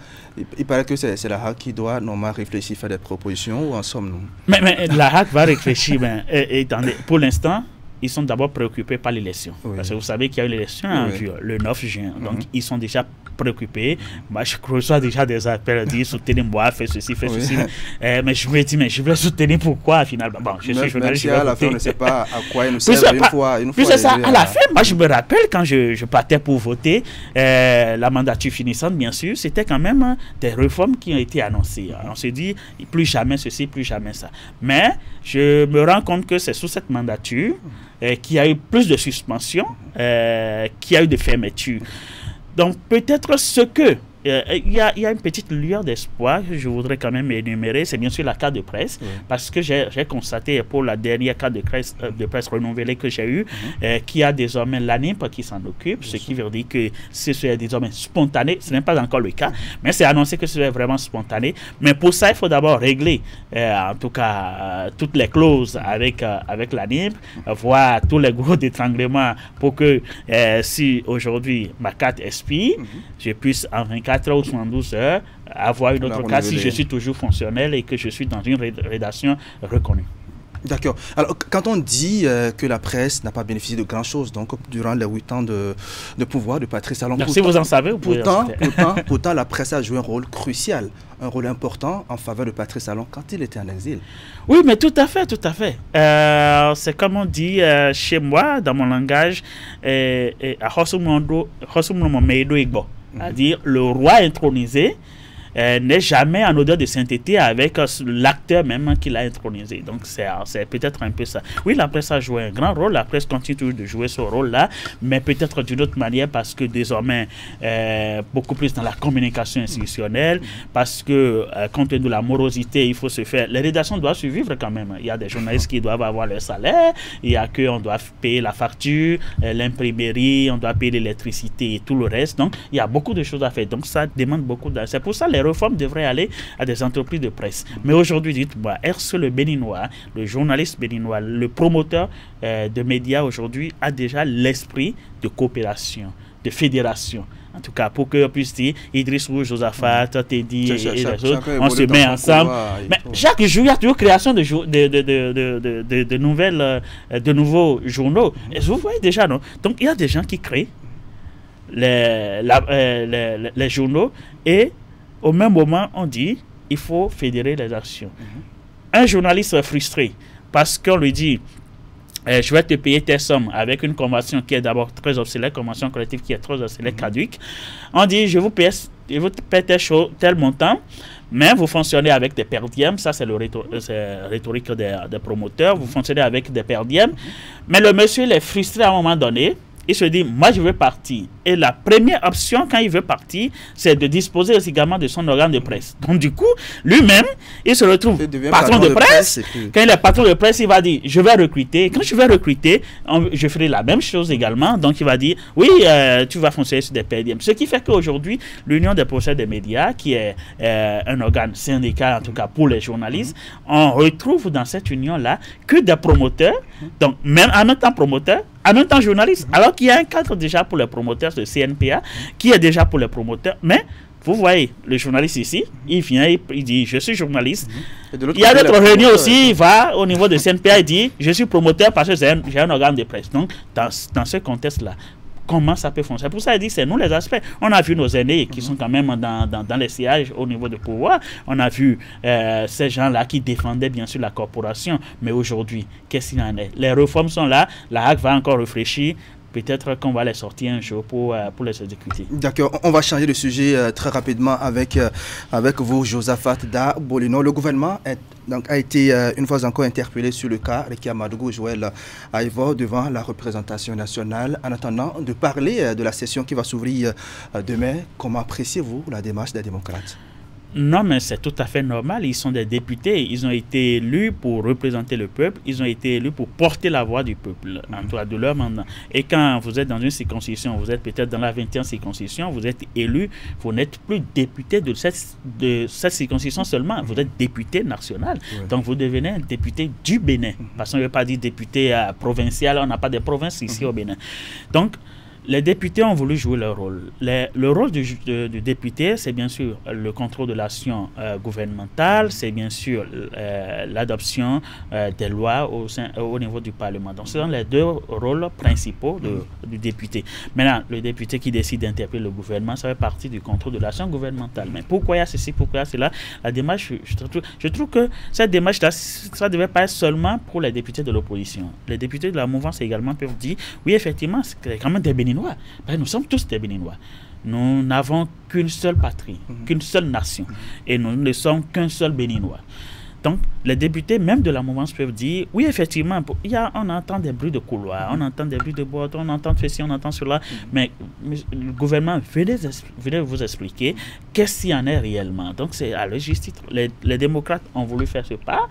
Il paraît que c'est la HAC qui doit normalement réfléchir, faire des propositions, ou en sommes-nous? Mais la HAC va réfléchir, pour l'instant, ils sont d'abord préoccupés par l'élection. Parce que vous savez qu'il y a eu l'élection le 9 juin. Donc, ils sont déjà préoccupés. Moi, je reçois déjà des appels, dire soutenez-moi, fais ceci, fais ceci. Mais je me dis, mais je vais soutenir pourquoi finalement? Bon, je suis journaliste. À la fin, on ne sait pas à quoi il nous sert une fois. Puis c'est ça, à la fin, moi, je me rappelle quand je partais pour voter, la mandature finissante, bien sûr, c'était quand même des réformes qui ont été annoncées. On se dit, plus jamais ceci, plus jamais ça. Mais je me rends compte que c'est sous cette mandature qu'il y a eu plus de suspensions, qu'il y a eu de fermetures. Donc peut-être ce que il y a une petite lueur d'espoir que je voudrais quand même énumérer, c'est bien sûr la carte de presse, parce que j'ai constaté pour la dernière carte de presse renouvelée que j'ai eue, qu'il y a désormais l'ANIP qui s'en occupe, ce qui veut dire que c'est désormais spontané. Ce n'est pas encore le cas, mais c'est annoncé que c'est vraiment spontané. Mais pour ça, il faut d'abord régler, en tout cas, toutes les clauses avec l'ANIP, voir tous les gros d'étranglement pour que si aujourd'hui ma carte expire, je puisse en 24 heures ou 72 heures avoir une autre carte si je suis toujours fonctionnel et que je suis dans une rédaction reconnue. D'accord. Alors, quand on dit que la presse n'a pas bénéficié de grand-chose donc durant les 8 ans de pouvoir de Patrice Talon, si vous en savez, vous pouvez pourtant, la presse a joué un rôle crucial, un rôle important en faveur de Patrice Talon quand il était en exil. Oui, mais tout à fait, tout à fait. C'est comme on dit chez moi, dans mon langage, c'est-à-dire le roi intronisé n'est jamais en odeur de sainteté avec l'acteur même qui l'a intronisé. Donc c'est peut-être un peu ça. Oui, la presse a joué un grand rôle, la presse continue de jouer ce rôle-là, mais peut-être d'une autre manière parce que désormais, beaucoup plus dans la communication institutionnelle, parce que compte tenu de la morosité, il faut se faire... Les rédactions doivent survivre quand même. Il y a des journalistes qui doivent avoir leur salaire, il y a qu'on doit payer la facture, l'imprimerie, on doit payer l'électricité et tout le reste. Donc, il y a beaucoup de choses à faire. Donc, ça demande beaucoup d'argent. C'est pour ça les réformes devraient aller à des entreprises de presse. Mais aujourd'hui, dites-moi, est-ce que le Béninois, le journaliste béninois, le promoteur de médias aujourd'hui a déjà l'esprit de coopération, de fédération? En tout cas, pour qu'on puisse dire, Idriss Rouge, Josaphat, Teddy et les autres, on se met ensemble. Mais chaque jour, il y a toujours création de nouveaux journaux. Et vous voyez déjà, non? Donc, il y a des gens qui créent les journaux et au même moment, on dit il faut fédérer les actions. Un journaliste frustré parce qu'on lui dit je vais te payer tes sommes avec une convention qui est d'abord très obsolète, convention collective qui est très obsolète, caduque. On dit je vous paye tel montant, mais vous fonctionnez avec des perdièmes. Ça, c'est rhétorique des promoteurs. Vous fonctionnez avec des perdièmes. Mais le monsieur, il est frustré à un moment donné. Il se dit, moi je veux partir. Et la première option quand il veut partir, c'est de disposer également de son organe de presse. Donc du coup, lui-même, il se retrouve patron de presse. Quand il est patron de presse, il va dire, je vais recruter. Quand je vais recruter, je ferai la même chose également. Donc il va dire, oui, tu vas fonctionner sur des PDM. Ce qui fait qu'aujourd'hui, l'Union des professeurs des médias, qui est un organe syndical, en tout cas pour les journalistes, on retrouve dans cette union-là que des promoteurs, donc même en même temps promoteurs, en même temps journalistes. Alors qu'il y a un cadre déjà pour les promoteurs de CNPA, qui est déjà pour les promoteurs, mais Vous voyez, le journaliste ici, il vient, il dit, je suis journaliste. Il y a d'autres réunions aussi, il va au niveau de CNPA, il dit, je suis promoteur parce que j'ai un organe de presse. Donc, dans ce contexte-là, comment ça peut fonctionner? Pour ça, il dit, c'est nous les aspects. On a vu nos aînés qui sont quand même dans les sièges au niveau de pouvoir. On a vu ces gens-là qui défendaient bien sûr la corporation. Mais aujourd'hui, qu'est-ce qu'il y en a? Les réformes sont là, la HAC va encore réfléchir. Peut-être qu'on va les sortir un jour pour les exécuter. D'accord, on va changer de sujet très rapidement avec vous, Josaphat Da Bolino. Le gouvernement a été une fois encore interpellé sur le cas Rekia Amadougou Joël Aïvo devant la représentation nationale. En attendant de parler de la session qui va s'ouvrir demain, comment appréciez-vous la démarche des démocrates? Non, mais c'est tout à fait normal. Ils sont des députés. Ils ont été élus pour représenter le peuple. Ils ont été élus pour porter la voix du peuple en toi de leur mandat. Et quand vous êtes dans une circonscription, vous êtes peut-être dans la 20e circonscription, vous êtes élu, vous n'êtes plus député de cette circonscription seulement. Vous êtes député national. Ouais. Donc vous devenez un député du Bénin. Parce qu'on ne veut pas dire député provincial. On n'a pas de province ici au Bénin. Donc, les députés ont voulu jouer leur rôle. Le rôle du député, c'est bien sûr le contrôle de l'action gouvernementale, c'est bien sûr l'adoption des lois au niveau du Parlement. Donc, ce sont les deux rôles principaux du député. Maintenant, le député qui décide d'interpeller le gouvernement, ça fait partie du contrôle de l'action gouvernementale. Mais pourquoi il y a ceci, pourquoi il y a cela? La démarche, je trouve que cette démarche-là, ça ne devait pas être seulement pour les députés de l'opposition. Les députés de la mouvance également peuvent dire, oui, effectivement, c'est quand même des Béninois. Ben, nous sommes tous des Béninois. Nous n'avons qu'une seule patrie, qu'une seule nation. Et nous ne sommes qu'un seul Béninois. Donc, les députés, même de la mouvance, peuvent dire, oui, effectivement, on entend des bruits de couloir, on entend des bruits de boîte, on entend ceci, on entend cela, mais le gouvernement, venez vous expliquer qu'est-ce qu'il y en est réellement. Donc, c'est à leur juste titre. Les démocrates ont voulu faire ce pas.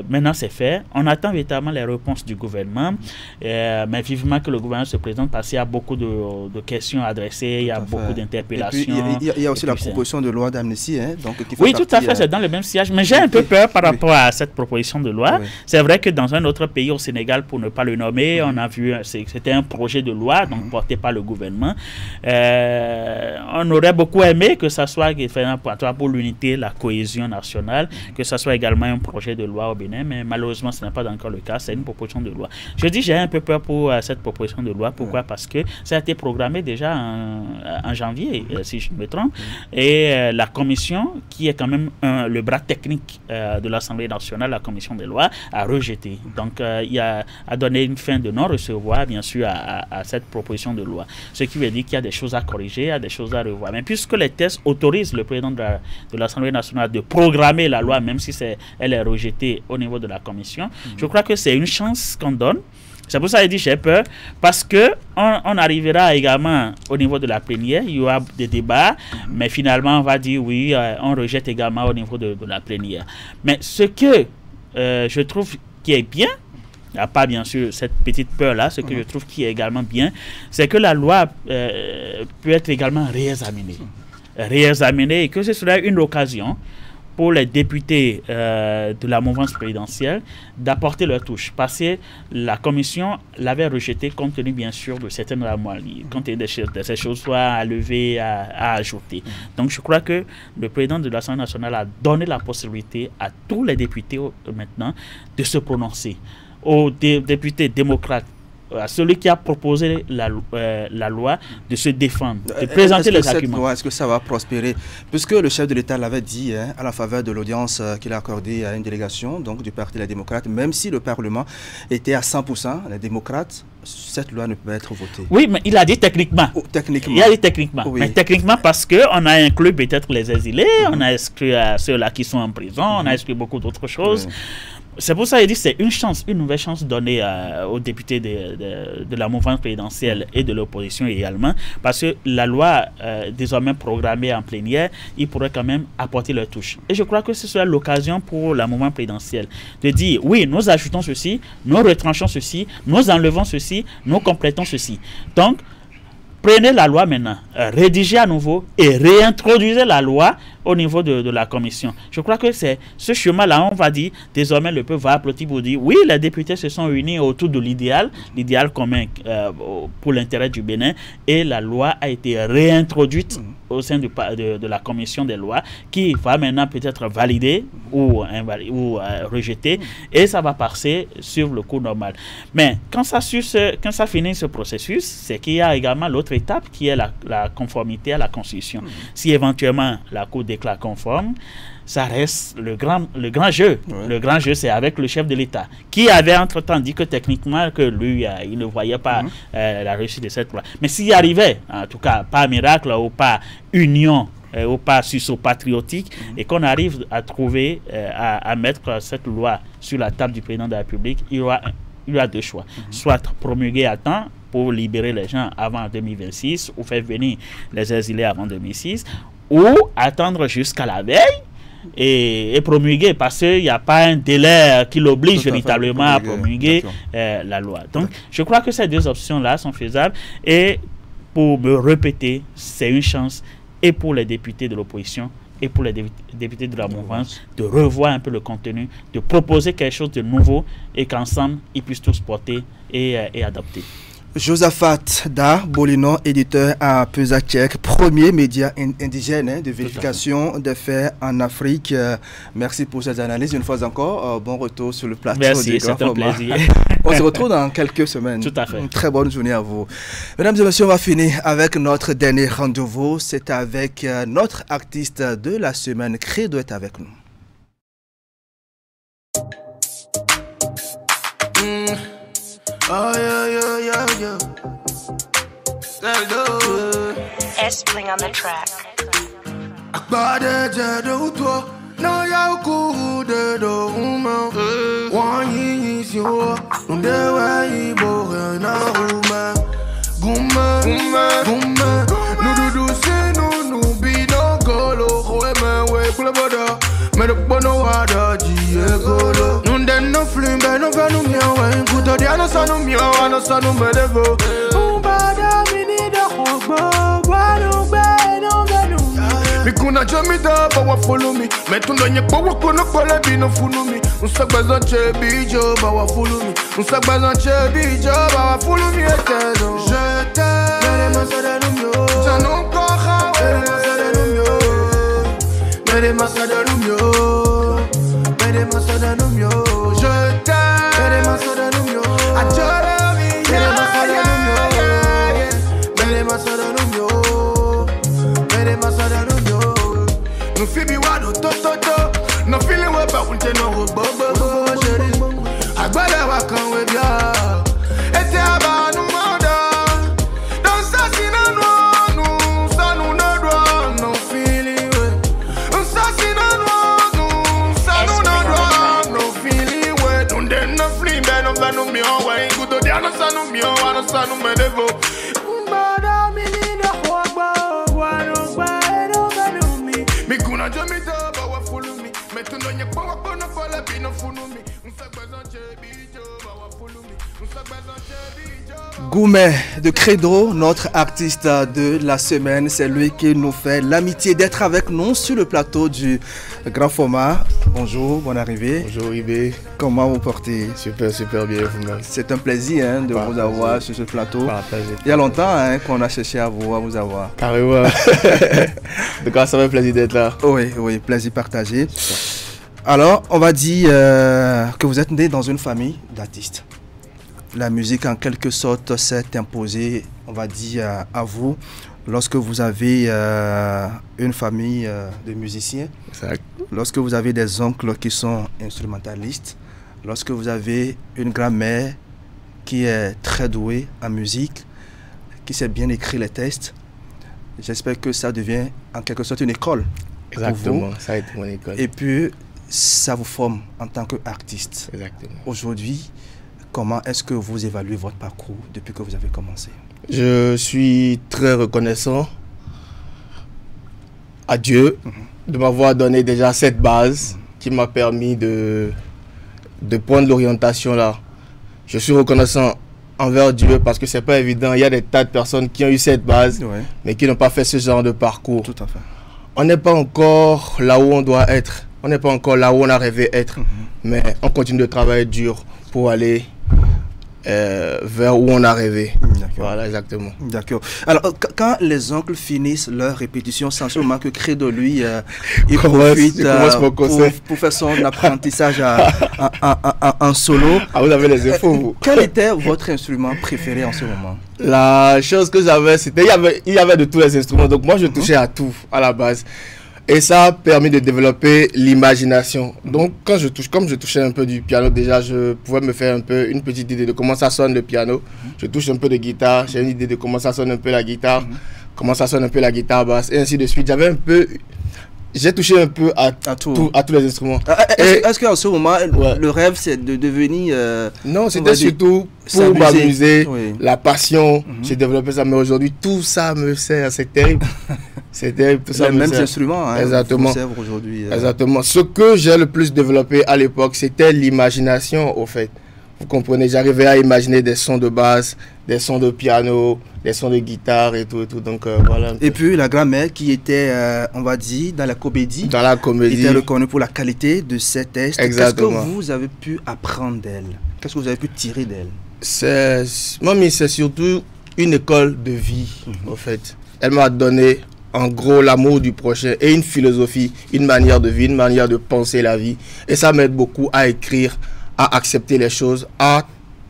Maintenant, c'est fait. On attend véritablement les réponses du gouvernement, mais vivement que le gouvernement se présente parce qu'il y a beaucoup de questions adressées, il y a beaucoup d'interpellations. Il y a aussi la proposition de loi d'amnistie. Hein, oui, tout à fait, c'est dans le même siège, mais j'ai un peu peur par rapport à cette proposition de loi. Oui. C'est vrai que dans un autre pays, au Sénégal, pour ne pas le nommer, on a vu, c'était un projet de loi, donc porté par le gouvernement. On aurait beaucoup aimé que ça soit pour l'unité, la cohésion nationale, que ça soit également un projet de loi au Bénin, mais malheureusement, ce n'est pas encore le cas, c'est une proposition de loi. Je dis j'ai un peu peur pour cette proposition de loi. Pourquoi? Parce que ça a été programmé déjà en janvier, si je me trompe, et la commission, qui est quand même le bras technique de l'Assemblée nationale, la commission des lois, a rejeté. Donc, il a donné une fin de non-recevoir, bien sûr, à cette proposition de loi. Ce qui veut dire qu'il y a des choses à corriger, il y a des choses à revoir. Mais puisque les textes autorisent le président de l'Assemblée nationale de programmer la loi, même si elle est rejetée au niveau de la commission, je crois que c'est une chance qu'on donne. C'est pour ça que je dis j'ai peur, parce qu'on arrivera également au niveau de la plénière, il y aura des débats, mais finalement on va dire oui, on rejette également au niveau de la plénière. Mais ce que je trouve qui est bien, à part bien sûr cette petite peur-là, ce que je trouve qui est également bien, c'est que la loi peut être également réexaminée. Réexaminée, et que ce serait une occasion pour les députés de la mouvance présidentielle d'apporter leur touche. Parce que la commission l'avait rejeté compte tenu bien sûr de certaines anomalies, compte tenu de ces choses soit à lever, à ajouter. Donc je crois que le président de l'Assemblée nationale a donné la possibilité à tous les députés maintenant de se prononcer. Aux députés démocrates, à celui qui a proposé la loi, de se défendre, de présenter les arguments. Est-ce que ça va prospérer? Puisque le chef de l'État l'avait dit à la faveur de l'audience qu'il a accordée à une délégation donc, du Parti des démocrates, même si le Parlement était à 100%, les démocrates, cette loi ne peut être votée. Oui, mais il a dit techniquement. Techniquement. Il a dit techniquement. Oui. Mais techniquement parce qu'on a inclus peut-être les exilés, on a exclu ceux-là qui sont en prison, on a exclu beaucoup d'autres choses. Oui. C'est pour ça qu'il dit que c'est une chance, une nouvelle chance donnée aux députés de la mouvance présidentielle et de l'opposition également, parce que la loi désormais programmée en plénière, ils pourraient quand même apporter leur touche. Et je crois que ce sera l'occasion pour la mouvance présidentielle de dire oui, nous ajoutons ceci, nous retranchons ceci, nous enlevons ceci, nous complétons ceci. Donc, prenez la loi maintenant, rédigez à nouveau et réintroduisez la loi au niveau de la commission. Je crois que c'est ce chemin-là, on va dire, désormais le peuple va applaudir pour dire, oui, les députés se sont unis autour de l'idéal commun pour l'intérêt du Bénin, et la loi a été réintroduite au sein de la commission des lois, qui va maintenant peut-être valider ou rejeter, et ça va passer sur le cours normal. Mais quand ça finit ce processus, c'est qu'il y a également l'autre étape qui est la conformité à la Constitution. Si éventuellement la Cour déclare conforme, ça reste le grand jeu. Ouais. Le grand jeu, c'est avec le chef de l'État, qui avait entre-temps dit que techniquement, que lui, il ne voyait pas la réussite de cette loi. Mais s'il y arrivait, en tout cas, pas miracle ou pas union, ou pas sursaut patriotique, et qu'on arrive à trouver, à mettre cette loi sur la table du président de la République, il y a deux choix. Soit promulguer à temps pour libérer les gens avant 2026, ou faire venir les exilés avant 2006, ou attendre jusqu'à la veille et promulguer, parce qu'il n'y a pas un délai qui l'oblige véritablement à promulguer la loi. Donc, je crois que ces deux options-là sont faisables, et pour me répéter, c'est une chance et pour les députés de l'opposition et pour les députés de la mouvance de revoir un peu le contenu, de proposer quelque chose de nouveau, et qu'ensemble, ils puissent tous porter et adopter. Josaphat Da Bolino, éditeur à Pesachek, premier média indigène de vérification des faits en Afrique. Merci pour ces analyses. Une fois encore, bon retour sur le plateau. Merci, c'est un plaisir. On se retrouve dans quelques semaines. Tout à fait. Une très bonne journée à vous. Mesdames et messieurs, on va finir avec notre dernier rendez-vous. C'est avec notre artiste de la semaine. Credo est avec nous. Oh yeah. S-Bling on the track. Akbade jedo to no ya ku de do uma. Wan yi si o unde wa ibo na uma. Guma. No do se no bi no golo we kula boda. Me do bono wada ji e golo. No flimbe no venu miawa inkuto dia no sanu miawa no sanu medevo umbada mini da khogbo wanu be no venu mikuna jomida ba wa follow me metundo nye kwa kono kola bi no funu mi unsagbaza chebi jo ba wa follow me unsagbaza chebi jo ba wa follow me etedo je t'aime masada numyo tanu ko khawe masada numyo mere masada numyo mere masada numyo no feeling we ba unte no bo sheri agbada wa kan we bia ete aba nu moda don sasina no sanu no do no feeling we sasina no sanu no do no feeling we don den no flim be no ba no mi o we gudo dia no sanu mi o wa no sanu me devo mbada mi ni na khogba wa no ba no ba no mi kuna jomito ba wa follow me. Goumet de Credo, notre artiste de la semaine, c'est lui qui nous fait l'amitié d'être avec nous sur le plateau du grand format. Bonjour, bonne arrivée. Bonjour Ibé. Comment vous portez? Super bien vous-même. C'est un plaisir de vous avoir sur ce plateau. Il y a longtemps qu'on a cherché à vous avoir. Carrément. Donc ça fait plaisir d'être là. Oui, plaisir partagé. Alors, on va dire que vous êtes né dans une famille d'artistes. La musique, en quelque sorte, s'est imposée, on va dire, à vous, lorsque vous avez une famille de musiciens, exact. Lorsque vous avez des oncles qui sont instrumentalistes, lorsque vous avez une grand-mère qui est très douée en musique, qui sait bien écrire les textes. J'espère que ça devient, en quelque sorte, une école. Exactement, ça a été mon école. Et puis, ça vous forme en tant qu'artiste. Exactement. Aujourd'hui, comment est-ce que vous évaluez votre parcours depuis que vous avez commencé? Je suis très reconnaissant à Dieu de m'avoir donné déjà cette base qui m'a permis de prendre l'orientation là. Je suis reconnaissant envers Dieu parce que c'est pas évident. Il y a des tas de personnes qui ont eu cette base, mais qui n'ont pas fait ce genre de parcours. Tout à fait. On n'est pas encore là où on doit être. On n'est pas encore là où on a rêvé être. Mais on continue de travailler dur pour aller vers où on a rêvé. Voilà, exactement. D'accord. Alors, quand les oncles finissent leur répétition, c'est en ce moment que Credo, lui, il profite pour faire son apprentissage en solo. Ah, vous avez les infos, vous. Quel était votre instrument préféré en ce moment? La chose que j'avais, c'était il y avait de tous les instruments. Donc, moi, je touchais à tout à la base. Et ça a permis de développer l'imagination. Donc, comme je touchais un peu du piano, déjà, je pouvais me faire un peu une petite idée de comment ça sonne le piano. Je touche un peu de guitare, j'ai une idée de comment ça sonne un peu la guitare, comment ça sonne un peu la guitare basse, et ainsi de suite. J'ai touché un peu à tous les instruments. Est-ce qu'en ce moment, le rêve, c'est de devenir... non, c'était surtout pour m'amuser, la passion. J'ai développé ça, mais aujourd'hui, tout ça me sert. C'est terrible. C'est terrible. Tout ça les mêmes instruments, hein, exactement. Vous servent aujourd'hui. Exactement. Ce que j'ai le plus développé à l'époque, c'était l'imagination, au fait. Vous comprenez, j'arrivais à imaginer des sons de basse, des sons de piano, des sons de guitare et tout. Donc voilà. Et puis la grand-mère qui était, on va dire, dans la comédie. Dans la comédie. Était reconnue pour la qualité de ses tests. Exactement. Qu'est-ce que vous avez pu apprendre d'elle? Qu'est-ce que vous avez pu tirer d'elle? Mamie, c'est surtout une école de vie, au fait. Elle m'a donné, en gros, l'amour du prochain et une philosophie, une manière de vie, une manière de penser la vie. Et ça m'aide beaucoup à écrire, à accepter les choses, à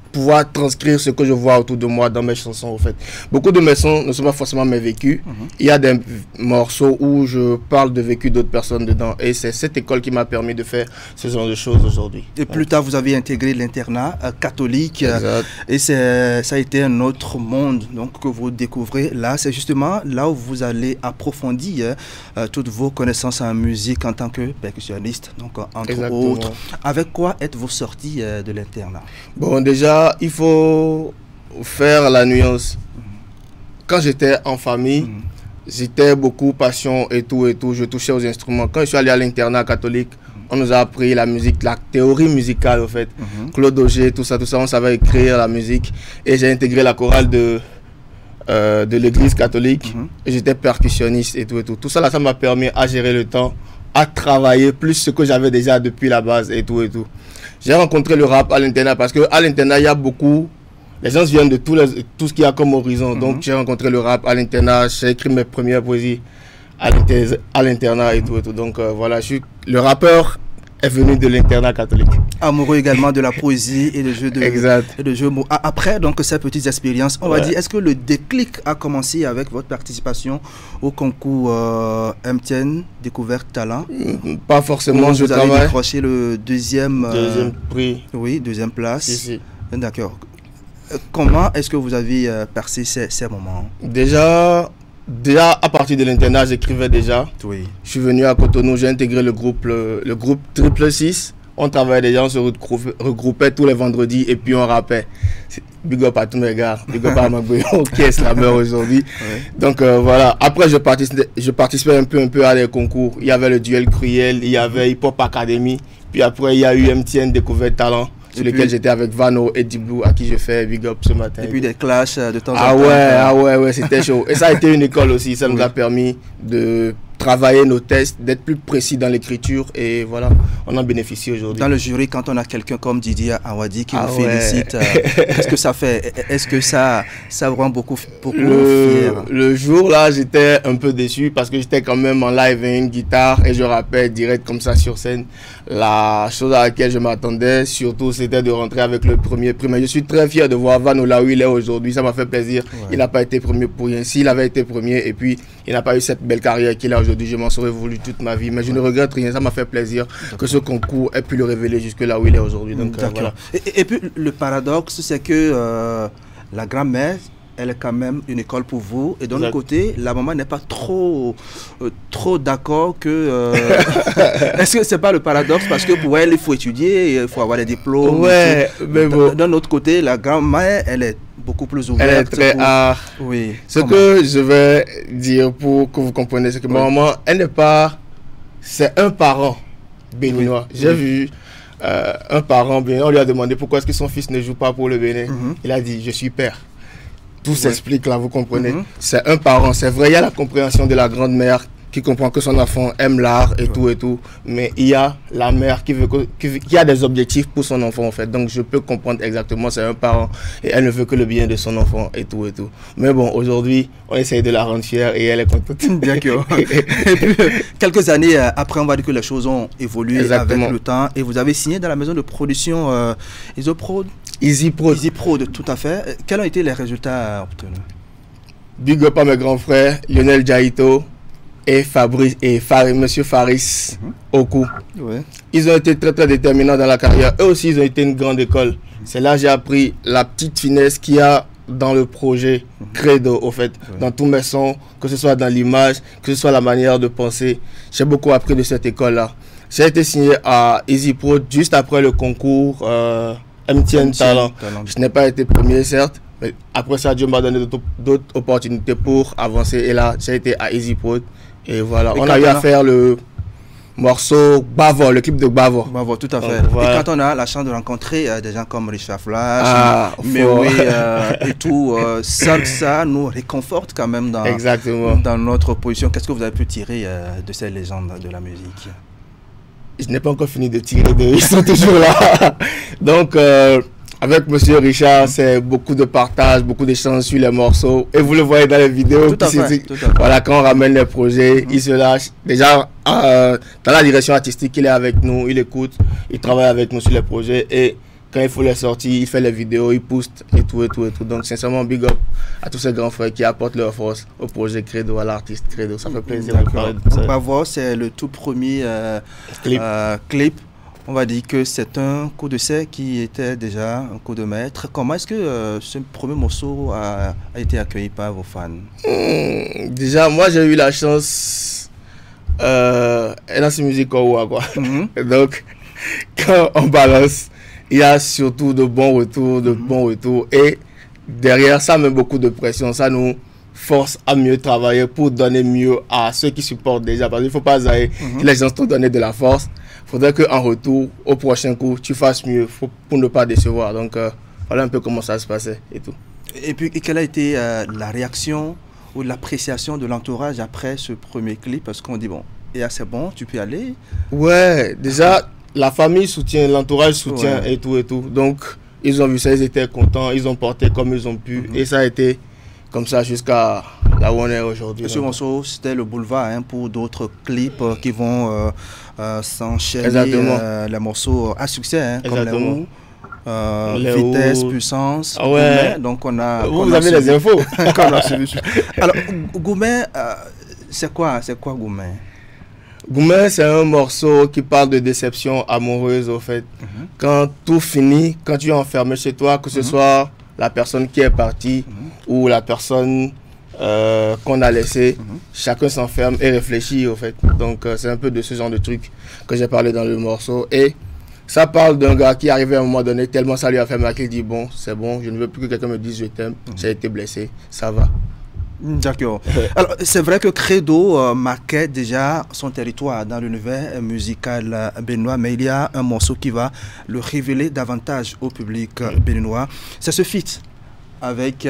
pouvoir transcrire ce que je vois autour de moi dans mes chansons, en fait. Beaucoup de mes sons ne sont pas forcément mes vécus. Il y a des morceaux où je parle de vécus d'autres personnes dedans. Et c'est cette école qui m'a permis de faire ce genre de choses aujourd'hui. Et plus tard, vous avez intégré l'internat catholique. Et ça a été un autre monde donc, que vous découvrez. Là, c'est justement là où vous allez approfondir toutes vos connaissances en musique en tant que percussionniste, donc entre autres. Avec quoi êtes-vous sorti de l'internat? Bon, déjà, il faut faire la nuance. Quand j'étais en famille, j'étais beaucoup passion et tout, je touchais aux instruments. Quand je suis allé à l'internat catholique, on nous a appris la musique, la théorie musicale au fait. Claude Auger, tout ça, on savait écrire la musique. Et j'ai intégré la chorale de l'église catholique. Et j'étais percussionniste et tout. Tout ça, là, ça m'a permis à gérer le temps, à travailler plus ce que j'avais déjà depuis la base et tout. J'ai rencontré le rap à l'internat parce qu'à l'internat, il y a beaucoup... Les gens viennent de tout ce qu'il y a comme horizon. Donc, j'ai rencontré le rap à l'internat. J'ai écrit mes premières poésies à l'internat et tout. Donc, voilà, le rappeur est venu de l'internat catholique. Amoureux également de la poésie et de jeux de, exact. Et de jeux mots. Après donc ces petites expériences, on va dire, est-ce que le déclic a commencé avec votre participation au concours MTN Découverte Talent? Pas forcément, je travaille. Vous avez décroché le deuxième prix. Oui, deuxième place. Si. D'accord. Comment est-ce que vous avez passé ces moments? Déjà à partir de l'internat, j'écrivais déjà. Oui. Je suis venu à Cotonou, j'ai intégré le groupe 666. On travaillait déjà, on se regroupait tous les vendredis et puis on rappait. Big up à tous mes gars, big up à Magouillon qui est slammer aujourd'hui. Donc voilà, après je participais un peu à des concours. Il y avait le Duel Cruel, il y avait Hip Hop Academy, puis après il y a eu MTN Découverte Talent, sur lequel j'étais avec Vano et Deep Blue, à qui je fais big up ce matin. Et puis des clashs de temps en temps. Ah ouais, c'était chaud. Et ça a été une école aussi, ça nous a permis de travailler nos tests, d'être plus précis dans l'écriture et voilà, on en bénéficie aujourd'hui. Dans le jury, quand on a quelqu'un comme Didier Awadi qui vous félicite, qu'est-ce que ça fait? Est-ce que ça vous rend beaucoup fier? Le jour là, j'étais un peu déçu parce que j'étais quand même en live avec une guitare et je rappelle direct comme ça sur scène. La chose à laquelle je m'attendais surtout, c'était de rentrer avec le premier prix. Mais je suis très fier de voir Vano là où il est aujourd'hui, ça m'a fait plaisir. Il n'a pas été premier pour rien. S'il avait été premier et puis il n'a pas eu cette belle carrière qu'il a aujourd'hui, je m'en serais voulu toute ma vie. Mais je ne regrette rien, ça m'a fait plaisir que ce concours ait pu le révéler jusque là où il est aujourd'hui. Donc voilà. Et puis le paradoxe, c'est que la grand-mère, elle est quand même une école pour vous. Et d'un autre côté, la maman n'est pas trop d'accord que... Est-ce que c'est pas le paradoxe? Parce que pour elle, il faut étudier, il faut avoir des diplômes. Ouais, mais bon. D'un autre côté, la grand-mère, elle est beaucoup plus ouverte. Elle est très art. Oui. Ce que je vais dire pour que vous compreniez, c'est que ma maman, elle n'est pas... C'est un parent béninois. J'ai vu un parent Bénin, on lui a demandé pourquoi est-ce que son fils ne joue pas pour le Bénin. Il a dit, je suis père. Tout s'explique là, vous comprenez. C'est un parent, c'est vrai, il y a la compréhension de la grand-mère qui comprend que son enfant aime l'art et tout, mais il y a la mère qui a des objectifs pour son enfant en fait. Donc je peux comprendre exactement, c'est un parent et elle ne veut que le bien de son enfant et tout. Mais bon, aujourd'hui, on essaye de la rendre fière et elle est contente. D'accord. Et puis, quelques années après, on va dire que les choses ont évolué avec le temps et vous avez signé dans la maison de production Easy Prod, tout à fait. Quels ont été les résultats obtenus? Big up à mes grands frères, Lionel Jaito et Monsieur Faris Oku. Ils ont été très très déterminants dans la carrière. Eux aussi, ils ont été une grande école. C'est là que j'ai appris la petite finesse qu'il y a dans le projet Credo, au fait, dans tous mes sons, que ce soit dans l'image, que ce soit la manière de penser. J'ai beaucoup appris de cette école-là. J'ai été signé à Easy Prod juste après le concours MTN Talent. Je n'ai pas été premier, certes, mais après ça, Dieu m'a donné d'autres opportunités pour avancer. Et là, j'ai été à Easy Prod. Et voilà, on a eu à faire le morceau Bavo, le clip de Bavo. Bavo, tout à fait. Voilà. Et quand on a la chance de rencontrer des gens comme Richard Flash, et tout, ça nous réconforte quand même dans notre position. Qu'est-ce que vous avez pu tirer de ces légendes de la musique? Je n'ai pas encore fini de tirer, ils sont toujours là. Donc, avec Monsieur Richard, c'est beaucoup de partage, beaucoup d'échanges sur les morceaux. Et vous le voyez dans les vidéos. Tout à fait. Voilà, quand on ramène les projets, il se lâche. Déjà, dans la direction artistique, il est avec nous, il écoute, il travaille avec nous sur les projets. Et quand il faut les sortir, il fait les vidéos, il pousse et tout. Donc, sincèrement, big up à tous ces grands frères qui apportent leur force au projet Credo, à l'artiste Credo. Ça fait plaisir de parler de ça. Bavo, c'est le tout premier clip. On va dire que c'est un coup d'essai qui était déjà un coup de maître. Comment est-ce que ce premier morceau a été accueilli par vos fans? Déjà, moi, j'ai eu la chance dans ce musique quoi. Donc, quand on balance, il y a surtout de bons retours, et derrière, ça met beaucoup de pression. Ça nous force à mieux travailler pour donner mieux à ceux qui supportent déjà. Parce qu'il ne faut pas zaïr. Si les gens t'ont donné de la force, il faudrait qu'en retour, au prochain coup, tu fasses mieux pour ne pas décevoir. Donc, voilà un peu comment ça se passait et tout. Et puis, quelle a été la réaction ou l'appréciation de l'entourage après ce premier clip? Parce qu'on dit, bon, et c'est bon, tu peux y aller? Ouais, déjà, la famille soutient, l'entourage soutient et tout. Donc, ils ont vu ça, ils étaient contents, ils ont porté comme ils ont pu. Et ça a été comme ça jusqu'à là où on est aujourd'hui. Ce morceau, c'était le boulevard pour d'autres clips qui vont s'enchaîner. Les morceaux à succès, comme les Vitesse, Puissance, Goumet. Donc on a. Vous avez les infos. Alors, Goumet, c'est quoi Goumet? Goumet, c'est un morceau qui parle de déception amoureuse, au fait. Quand tout finit, quand tu es enfermé chez toi, que ce soit la personne qui est partie ou la personne qu'on a laissée, chacun s'enferme et réfléchit, au fait. Donc, c'est un peu de ce genre de truc que j'ai parlé dans le morceau. Et ça parle d'un gars qui arrivait à un moment donné, tellement ça lui a fait mal qu'il dit, bon, c'est bon, je ne veux plus que quelqu'un me dise je t'aime, j'ai été blessé, ça va. D'accord. Alors, c'est vrai que Credo marquait déjà son territoire dans l'univers musical béninois, mais il y a un morceau qui va le révéler davantage au public béninois. C'est ce feat avec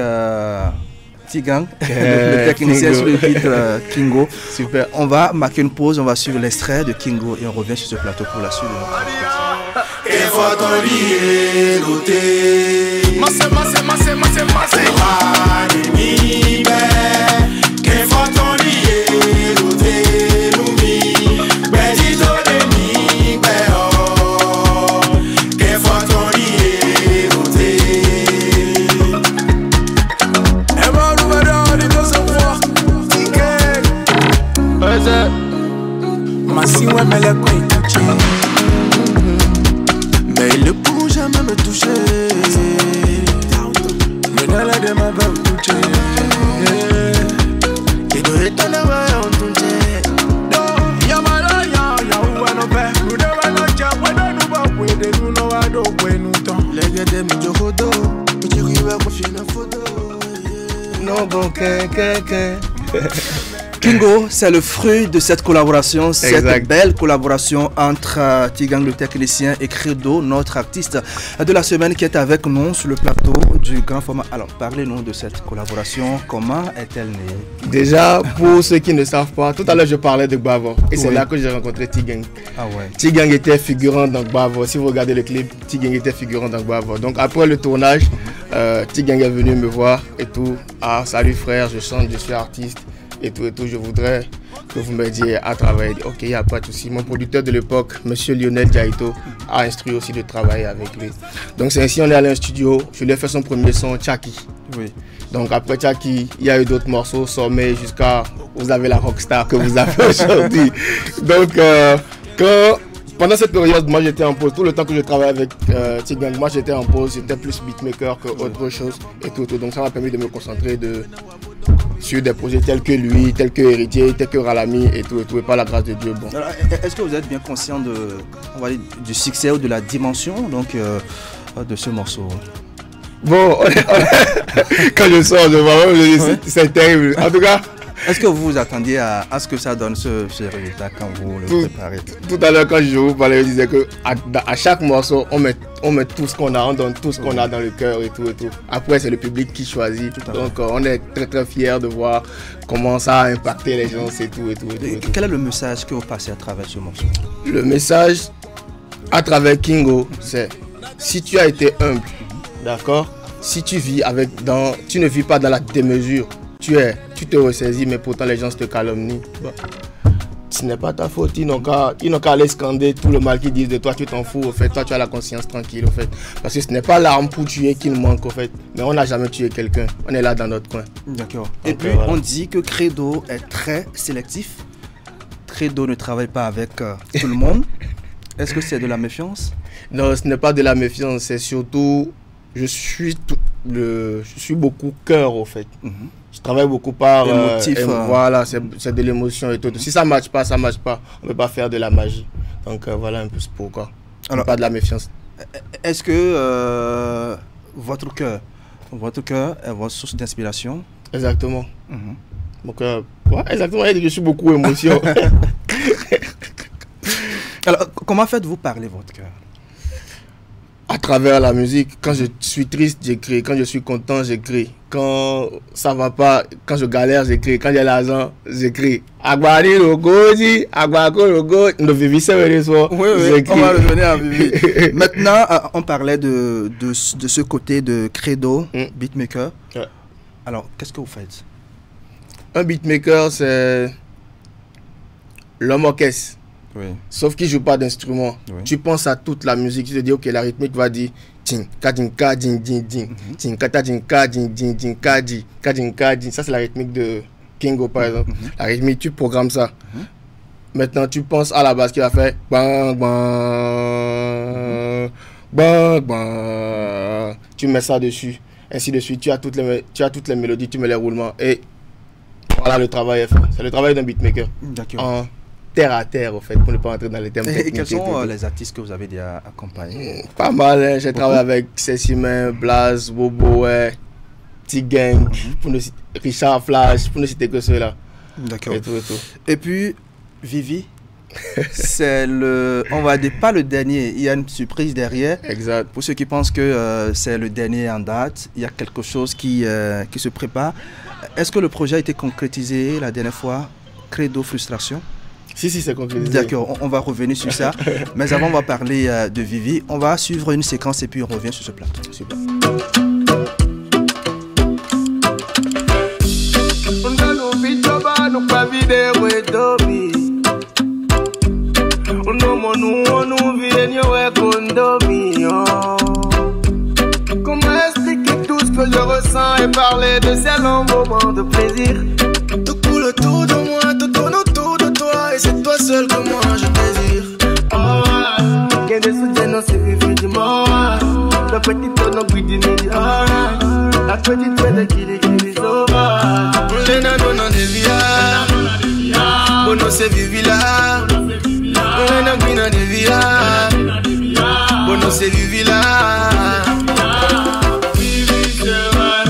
Tigang, le technicien sur le titre Kingo. Super. On va marquer une pause, on va suivre l'extrait de Kingo et on revient sur ce plateau pour la suite. Mais ils ne pourront jamais me toucher. Mais dans la démarche va me toucher. Et de l'étonner va en toucher. Yamala ya ouwa no pe. Nous devons nous dire ouais nous va pouvoir nous no va do ouais nous temps. Les gars de mi jokodo, mi tiri va confier na photo. Non bon que Kingo, c'est le fruit de cette collaboration, cette belle collaboration entre Tigang le technicien et Credo, notre artiste de la semaine qui est avec nous sur le plateau du grand format. Alors, parlez-nous de cette collaboration, comment est-elle née? Déjà, pour ceux qui ne savent pas, tout à l'heure je parlais de Gbavo et c'est là que j'ai rencontré Tigang. Ah ouais. Tigang était figurant dans Gbavo. Si vous regardez le clip, Tigang était figurant dans Gbavo. Donc après le tournage, Tigang est venu me voir et tout. Ah, salut frère, je chante, je suis artiste. Et tout, je voudrais que vous m'aidiez à travailler. Ok, il n'y a pas de souci. Mon producteur de l'époque, monsieur Lionel Diaito, a instruit aussi de travailler avec lui. Donc c'est ainsi on est allé en studio. Je lui ai fait son premier son, Tchaki. Oui. Donc après Tchaki, il y a eu d'autres morceaux, Sommet, jusqu'à vous avez la rockstar que vous avez aujourd'hui. Donc pendant cette période, moi j'étais en pause. Tout le temps que je travaillais avec Tigang, moi j'étais en pause. J'étais plus beatmaker qu'autre chose et tout. Donc ça m'a permis de me concentrer sur des projets tels que lui, tels que Héritier, tels que Ralami et tout, et par la grâce de Dieu. Bon. Est-ce que vous êtes bien conscient du succès ou de la dimension de ce morceau? Bon, quand je sors, c'est terrible. En tout cas, est-ce que vous vous attendiez à ce que ça donne ce résultat quand vous le préparez? Tout à l'heure, quand je vous parlais, je disais qu'à chaque morceau, on met tout ce qu'on a, on donne tout ce qu'on a dans le cœur et tout. Après, c'est le public qui choisit. Donc, on est très très fiers de voir comment ça a impacté les gens et tout. Quel est le message que vous passez à travers ce morceau? Le message à travers Kingo, c'est si tu as été humble, d'accord? Si tu vis tu ne vis pas dans la démesure. Tu te ressaisis, mais pourtant les gens te calomnient. Bon. Ce n'est pas ta faute, ils n'ont qu'à aller scander tout le mal qu'ils disent de toi, tu t'en fous, au fait, toi tu as la conscience tranquille, au fait. Parce que ce n'est pas l'arme pour tuer qu'il manque, au fait. Mais on n'a jamais tué quelqu'un, on est là dans notre coin. D'accord. Et puis voilà. On dit que Credo est très sélectif. Credo ne travaille pas avec tout le monde. Est-ce que c'est de la méfiance? Non, ce n'est pas de la méfiance, c'est surtout, je suis beaucoup cœur, au fait. Je travaille beaucoup par émotif. Voilà, c'est de l'émotion et tout. Si ça ne marche pas, ça ne marche pas. On ne peut pas faire de la magie. Donc voilà un peu pourquoi. Alors, pas de la méfiance. Est-ce que votre cœur est votre source d'inspiration? Exactement. Mon cœur, ouais, exactement. Je suis beaucoup émotion. Alors, comment faites-vous parler votre cœur? À travers la musique. Quand je suis triste, j'écris. Quand je suis content, j'écris. Quand ça va pas, quand je galère, j'écris. Quand j'ai l'argent, j'écris. Aguari Rogoji, Aguako Rogo, no Vivi Severeso. Oui, on va revenir à Vivi. Maintenant, on parlait de ce côté de Credo, beatmaker. Ouais. Alors, qu'est-ce que vous faites? Un beatmaker, c'est l'homme orchestre. Oui. Sauf qu'il ne joue pas d'instrument. Oui. Tu penses à toute la musique, tu te dis, ok, la rythmique va dire ting, kading, kading, ding, ding, ting, kading, kading, ding, ding, kading, kading, kading. Ça, c'est la rythmique de Kingo, par exemple. La rythmique, tu programmes ça. Maintenant, tu penses à la basse qui va faire bang, bang, bang, bang. Tu mets ça dessus, ainsi de suite. Tu as toutes les mélodies, tu mets les roulements. Et voilà, le travail est fait. C'est le travail d'un beatmaker. D'accord. Terre à terre, au fait, pour ne pas entrer dans les termes techniques. Et quels sont les artistes que vous avez déjà accompagnés? Pas mal, hein. J'ai travaillé avec Cessimain, Blaze, Bobo, Tigang, Richard Flash, pour ne citer que ceux-là. D'accord. Et puis, Vivi, c'est on va dire pas le dernier, il y a une surprise derrière. Exact. Pour ceux qui pensent que c'est le dernier en date, il y a quelque chose qui se prépare. Est-ce que le projet a été concrétisé la dernière fois? Credo Frustration? Si, c'est concrétisé. D'accord, on va revenir sur ça. Mais avant, on va parler de Vivi. On va suivre une séquence et puis on revient sur ce plateau. Super. Comment expliquer tout ce que je ressens et parler de ces longs moments de plaisir? Tout coule autour de moi, tout tourne autour de toi, et c'est toi seul que moi je désire. Oh, gain de soutien, non, c'est vivre du mort. La petite tonne, oui, du midi, alright. La petite fête qui est sauvage. On les n'a pas de vie, bon, non, c'est vivre là. On les n'a pas de vie, bon, non, c'est vivre là. Vivi, c'est vrai.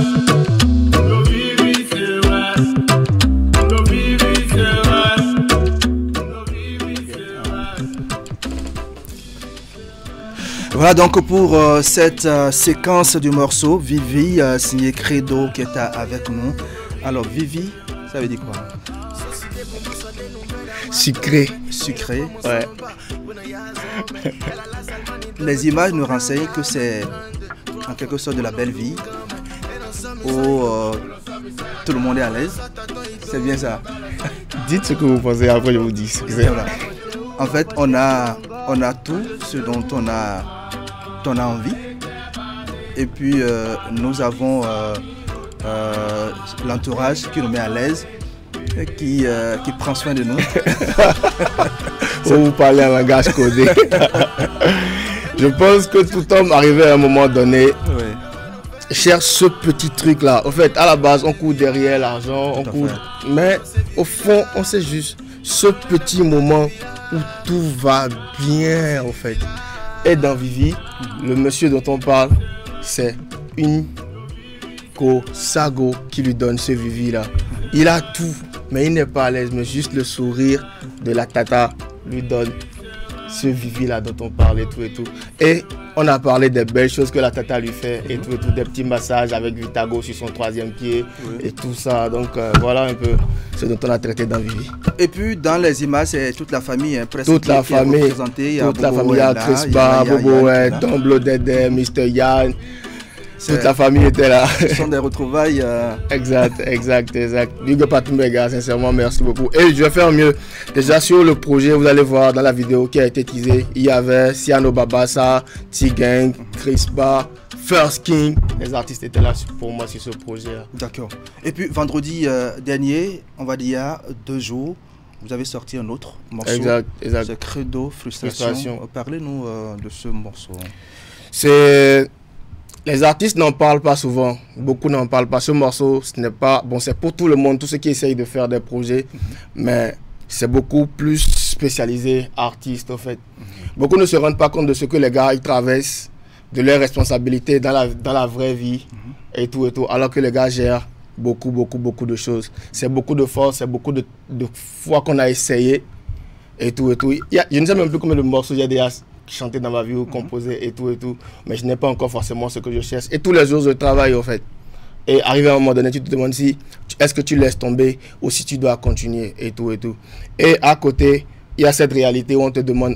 Voilà donc pour cette séquence du morceau Vivi, signé Credo qui est avec nous. Alors Vivi, ça veut dire quoi? Sucré. Sucré. Ouais. Les images nous renseignent que c'est en quelque sorte de la belle vie où tout le monde est à l'aise. C'est bien ça. Dites ce que vous pensez, après je vous dis. Voilà. En fait, on a tout ce dont on a envie. Et puis nous avons l'entourage qui nous met à l'aise, qui prend soin de nous. Vous parlez en langage codé. Je pense que tout homme arrivé à un moment donné cherche ce petit truc là. En fait, à la base, on court derrière l'argent, mais au fond, on sait juste ce petit moment où tout va bien en fait. Et dans Vivi, le monsieur dont on parle, c'est une Sago qui lui donne ce Vivi là. Il a tout, mais il n'est pas à l'aise, mais juste le sourire de la tata lui donne ce Vivi là dont on parle et tout. Et on a parlé des belles choses que la tata lui fait et tout, des petits massages avec Vitago sur son 3e pied et tout ça. Donc voilà un peu ce dont on a traité dans Vivi. Et puis dans les images, c'est toute la famille presque toute la famille, représentée. Toute la famille, il y a Crispa, Bobo, Tomblo, Dede, Mr. Yann. Toute la famille était là. Ce sont des retrouvailles. Exact. Big up à tous mes gars, sincèrement, merci beaucoup. Et je vais faire mieux. Déjà sur le projet, vous allez voir dans la vidéo qui a été teasée, il y avait Siano Babassa, T-Gang, Crispa, First King. Les artistes étaient là pour moi sur ce projet. D'accord. Et puis vendredi dernier, on va dire il y a 2 jours, vous avez sorti un autre morceau. Exact. C'est Credo, Frustration. Parlez-nous de ce morceau. Les artistes n'en parlent pas souvent, beaucoup n'en parlent pas. Ce morceau, ce n'est pas bon, c'est pour tout le monde, tous ceux qui essayent de faire des projets, mais c'est beaucoup plus spécialisé artiste en fait. Beaucoup ne se rendent pas compte de ce que les gars ils traversent, de leurs responsabilités dans la vraie vie et tout, alors que les gars gèrent beaucoup de choses. C'est beaucoup de force, c'est beaucoup de fois qu'on a essayé et tout. Je ne sais même plus combien de morceaux il y a déjà chanter dans ma vie ou composer et tout, mais je n'ai pas encore forcément ce que je cherche. Et tous les jours, je travaille en fait. Et arrivé à un moment donné, tu te demandes si est-ce que tu laisses tomber ou si tu dois continuer et tout. Et à côté, il y a cette réalité où on te demande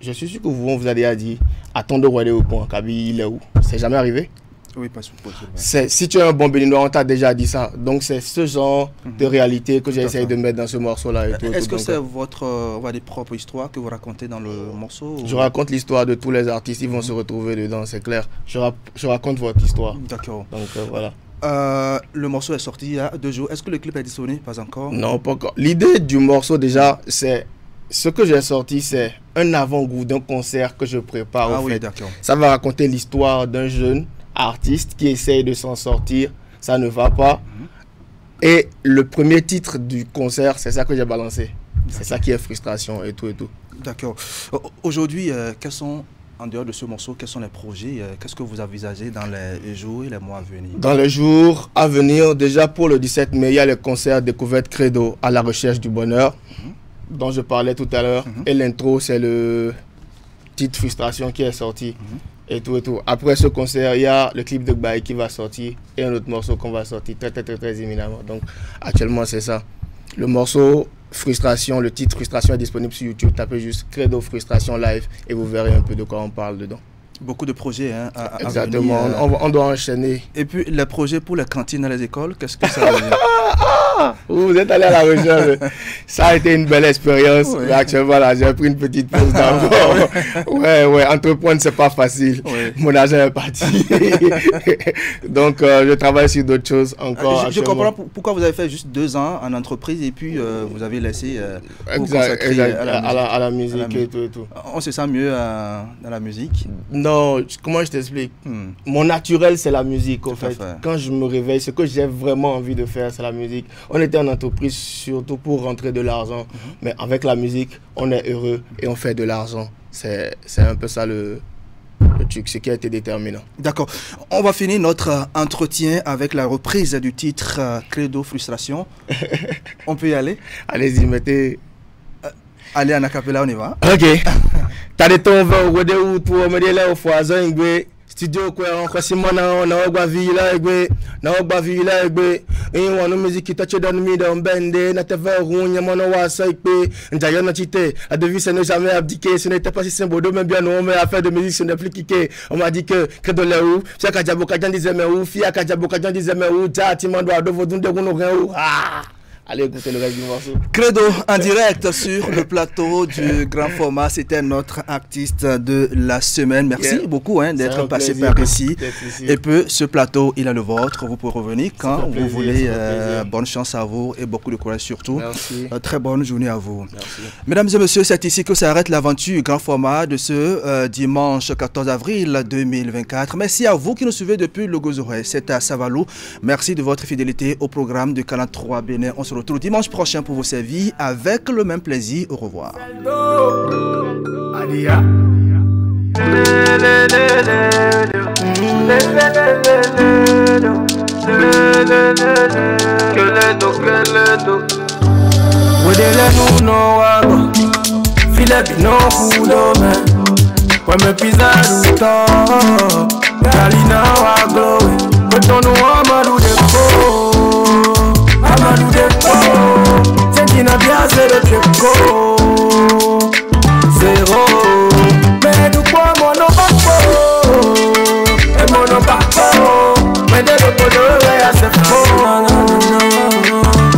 je suis sûr que on vous a déjà dit, attends de regarder au point, Kaby, il est où? C'est jamais arrivé? Oui, pas possible. Si tu es un bon béninois, on t'a déjà dit ça. Donc c'est ce genre de réalité que j'ai essayé de mettre dans ce morceau-là. Est-ce que c'est votre propre histoire que vous racontez dans le morceau? Je raconte l'histoire de tous les artistes, ils vont se retrouver dedans, c'est clair. Je raconte votre histoire. D'accord. Donc voilà. Le morceau est sorti il y a 2 jours. Est-ce que le clip est disponible? Pas encore? Non, pas encore. L'idée du morceau déjà, c'est... Ce que j'ai sorti, c'est un avant-goût d'un concert que je prépare. Oui, d'accord. Ça va raconter l'histoire d'un jeune artiste qui essaye de s'en sortir, ça ne va pas. Et le premier titre du concert, c'est ça que j'ai balancé. C'est ça qui est Frustration et tout. D'accord. Aujourd'hui, quels sont, en dehors de ce morceau, quels sont les projets? Qu'est-ce que vous envisagez dans les jours et les mois à venir? Dans les jours à venir, déjà pour le 17 mai, il y a le concert Découverte Credo à la recherche du bonheur, dont je parlais tout à l'heure. Et l'intro, c'est le titre Frustration qui est sorti. Et tout. Après ce concert, il y a le clip de Baye qui va sortir et un autre morceau qu'on va sortir très éminemment. Donc actuellement c'est ça. Le morceau Frustration, le titre Frustration est disponible sur YouTube. Tapez juste Credo Frustration Live et vous verrez un peu de quoi on parle dedans. Beaucoup de projets à exactement, venir, on doit enchaîner. Et puis les projets pour les cantines dans les écoles, qu'est-ce que ça veut dire? Vous êtes allé à la recherche. Ça a été une belle expérience. Mais actuellement, là, j'ai pris une petite pause d'abord. Ouais, entreprendre, c'est pas facile. Mon argent est parti. Donc, je travaille sur d'autres choses encore. Je comprends pourquoi vous avez fait juste 2 ans en entreprise et puis vous avez laissé exact, à la musique et tout. On se sent mieux dans la musique? Non, comment je t'explique? Mon naturel, c'est la musique, en fait. Quand je me réveille, ce que j'ai vraiment envie de faire, c'est la musique. On était en entreprise surtout pour rentrer de l'argent, mais avec la musique, on est heureux et on fait de l'argent. C'est un peu ça le truc, ce qui a été déterminant. D'accord. On va finir notre entretien avec la reprise du titre Credo Frustration. On peut y aller? Allez-y, mettez... Allez, en acapella, on y va. Ok. T'as des temps vers où des ou pour me dire là au foison ingwe studio quoi encore si mon na ogba villa ingwe na ogba villa ingwe et on musique touch dans mi dans bende na te ver rounya mon wa ça ipe ndayo na chité la devise n'est jamais abdiquer ce n'était pas si symbole même bien non mais affaire de musique ce n'est plus cliqué on m'a dit que de là où c'est Kajabo Kajan disait mais où fia Kajabo Kajan disait mais où ta ti mando ado vodun de gono où ah. Allez écouter le reste du morceau. Credo en direct sur le plateau du grand format. C'était notre artiste de la semaine. Merci beaucoup d'être passé par ici. Et puis ce plateau, il est le vôtre. Vous pouvez revenir quand vous voulez. Bonne chance à vous et beaucoup de courage surtout. Merci. Très bonne journée à vous. Merci. Mesdames et messieurs, c'est ici que s'arrête l'aventure grand format de ce dimanche 14 avril 2024. Merci à vous qui nous suivez depuis le Gozoré. C'est à Savalou. Merci de votre fidélité au programme de Canal 3 Bénin. On se retrouve dimanche prochain pour vous servir avec le même plaisir. Au revoir. Sentina piace de Checo Zero Mais du quoi mon opaco Et mon opaco Mais de l'eau c'est faux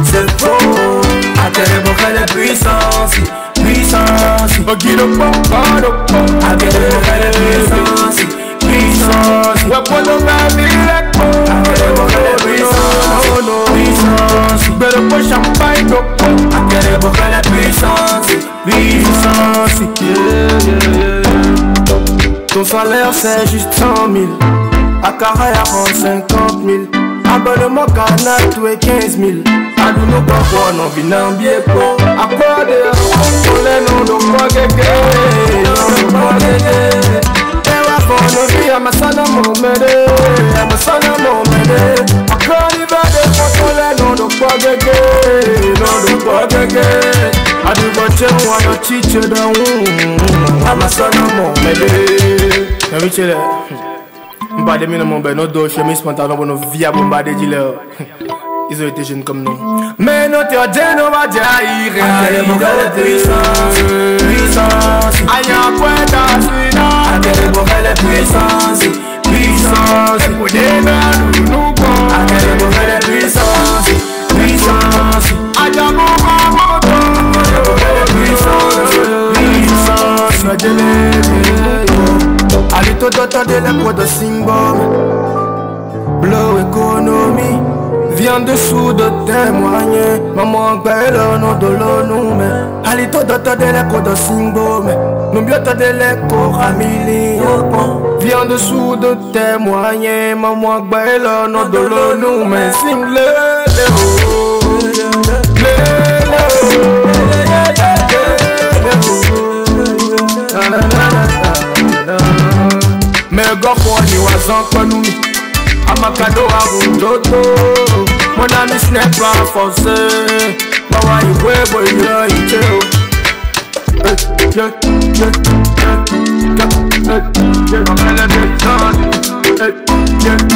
C'est faux A quel époque elle est puissance Puissance Ok le pop A quel époque elle est puissance Puissance Ouais pour nous ma vie A quel époque elle est puissance Puissance Better push champagne go. I get it pour la puissance. Puissance. Ton salaire c'est juste 100 000. À carré à 50 000. Abonnement canal tout est 15 000. A nous nous pas non vinan bien po. À quoi de pour les noms de quoi gégé. For no be I'm a son of Mohammed. I'm a son of Mohammed. I can't even for no do pagege, no do pagege. I do but you wanna teach you down. I'm a son of Mohammed. Let me chill it. Mbade mi no mon ben no do chemise pantalon pour no via bomba de dealer. Ils ont été jeunes comme nous. Mais non t'es déjà no va jair. Quelle puissance, puissance. Aïe à quoi t'as à quelle époque elle est puissance, puissance. Et pour des gars, nous quoi. À quelle époque elle est puissance, puissance. Aïe à mon maman. À quelle époque elle est puissance, puissance. Allez tout autant de la peau de Singbom. Blow économie. Viens dessous de témoigner. Maman belle non de l'eau mais allez tout autant de la peau de Singbom. Nous bien de l'écho Ramili. Viens dessous de témoigner. Maman belle non de l'eau mais single. Mais gorko ni wazan kwanu Amakado a rundoto Mon ami ce n'est pas forcé Mawa iwe boy yo iteo Yeah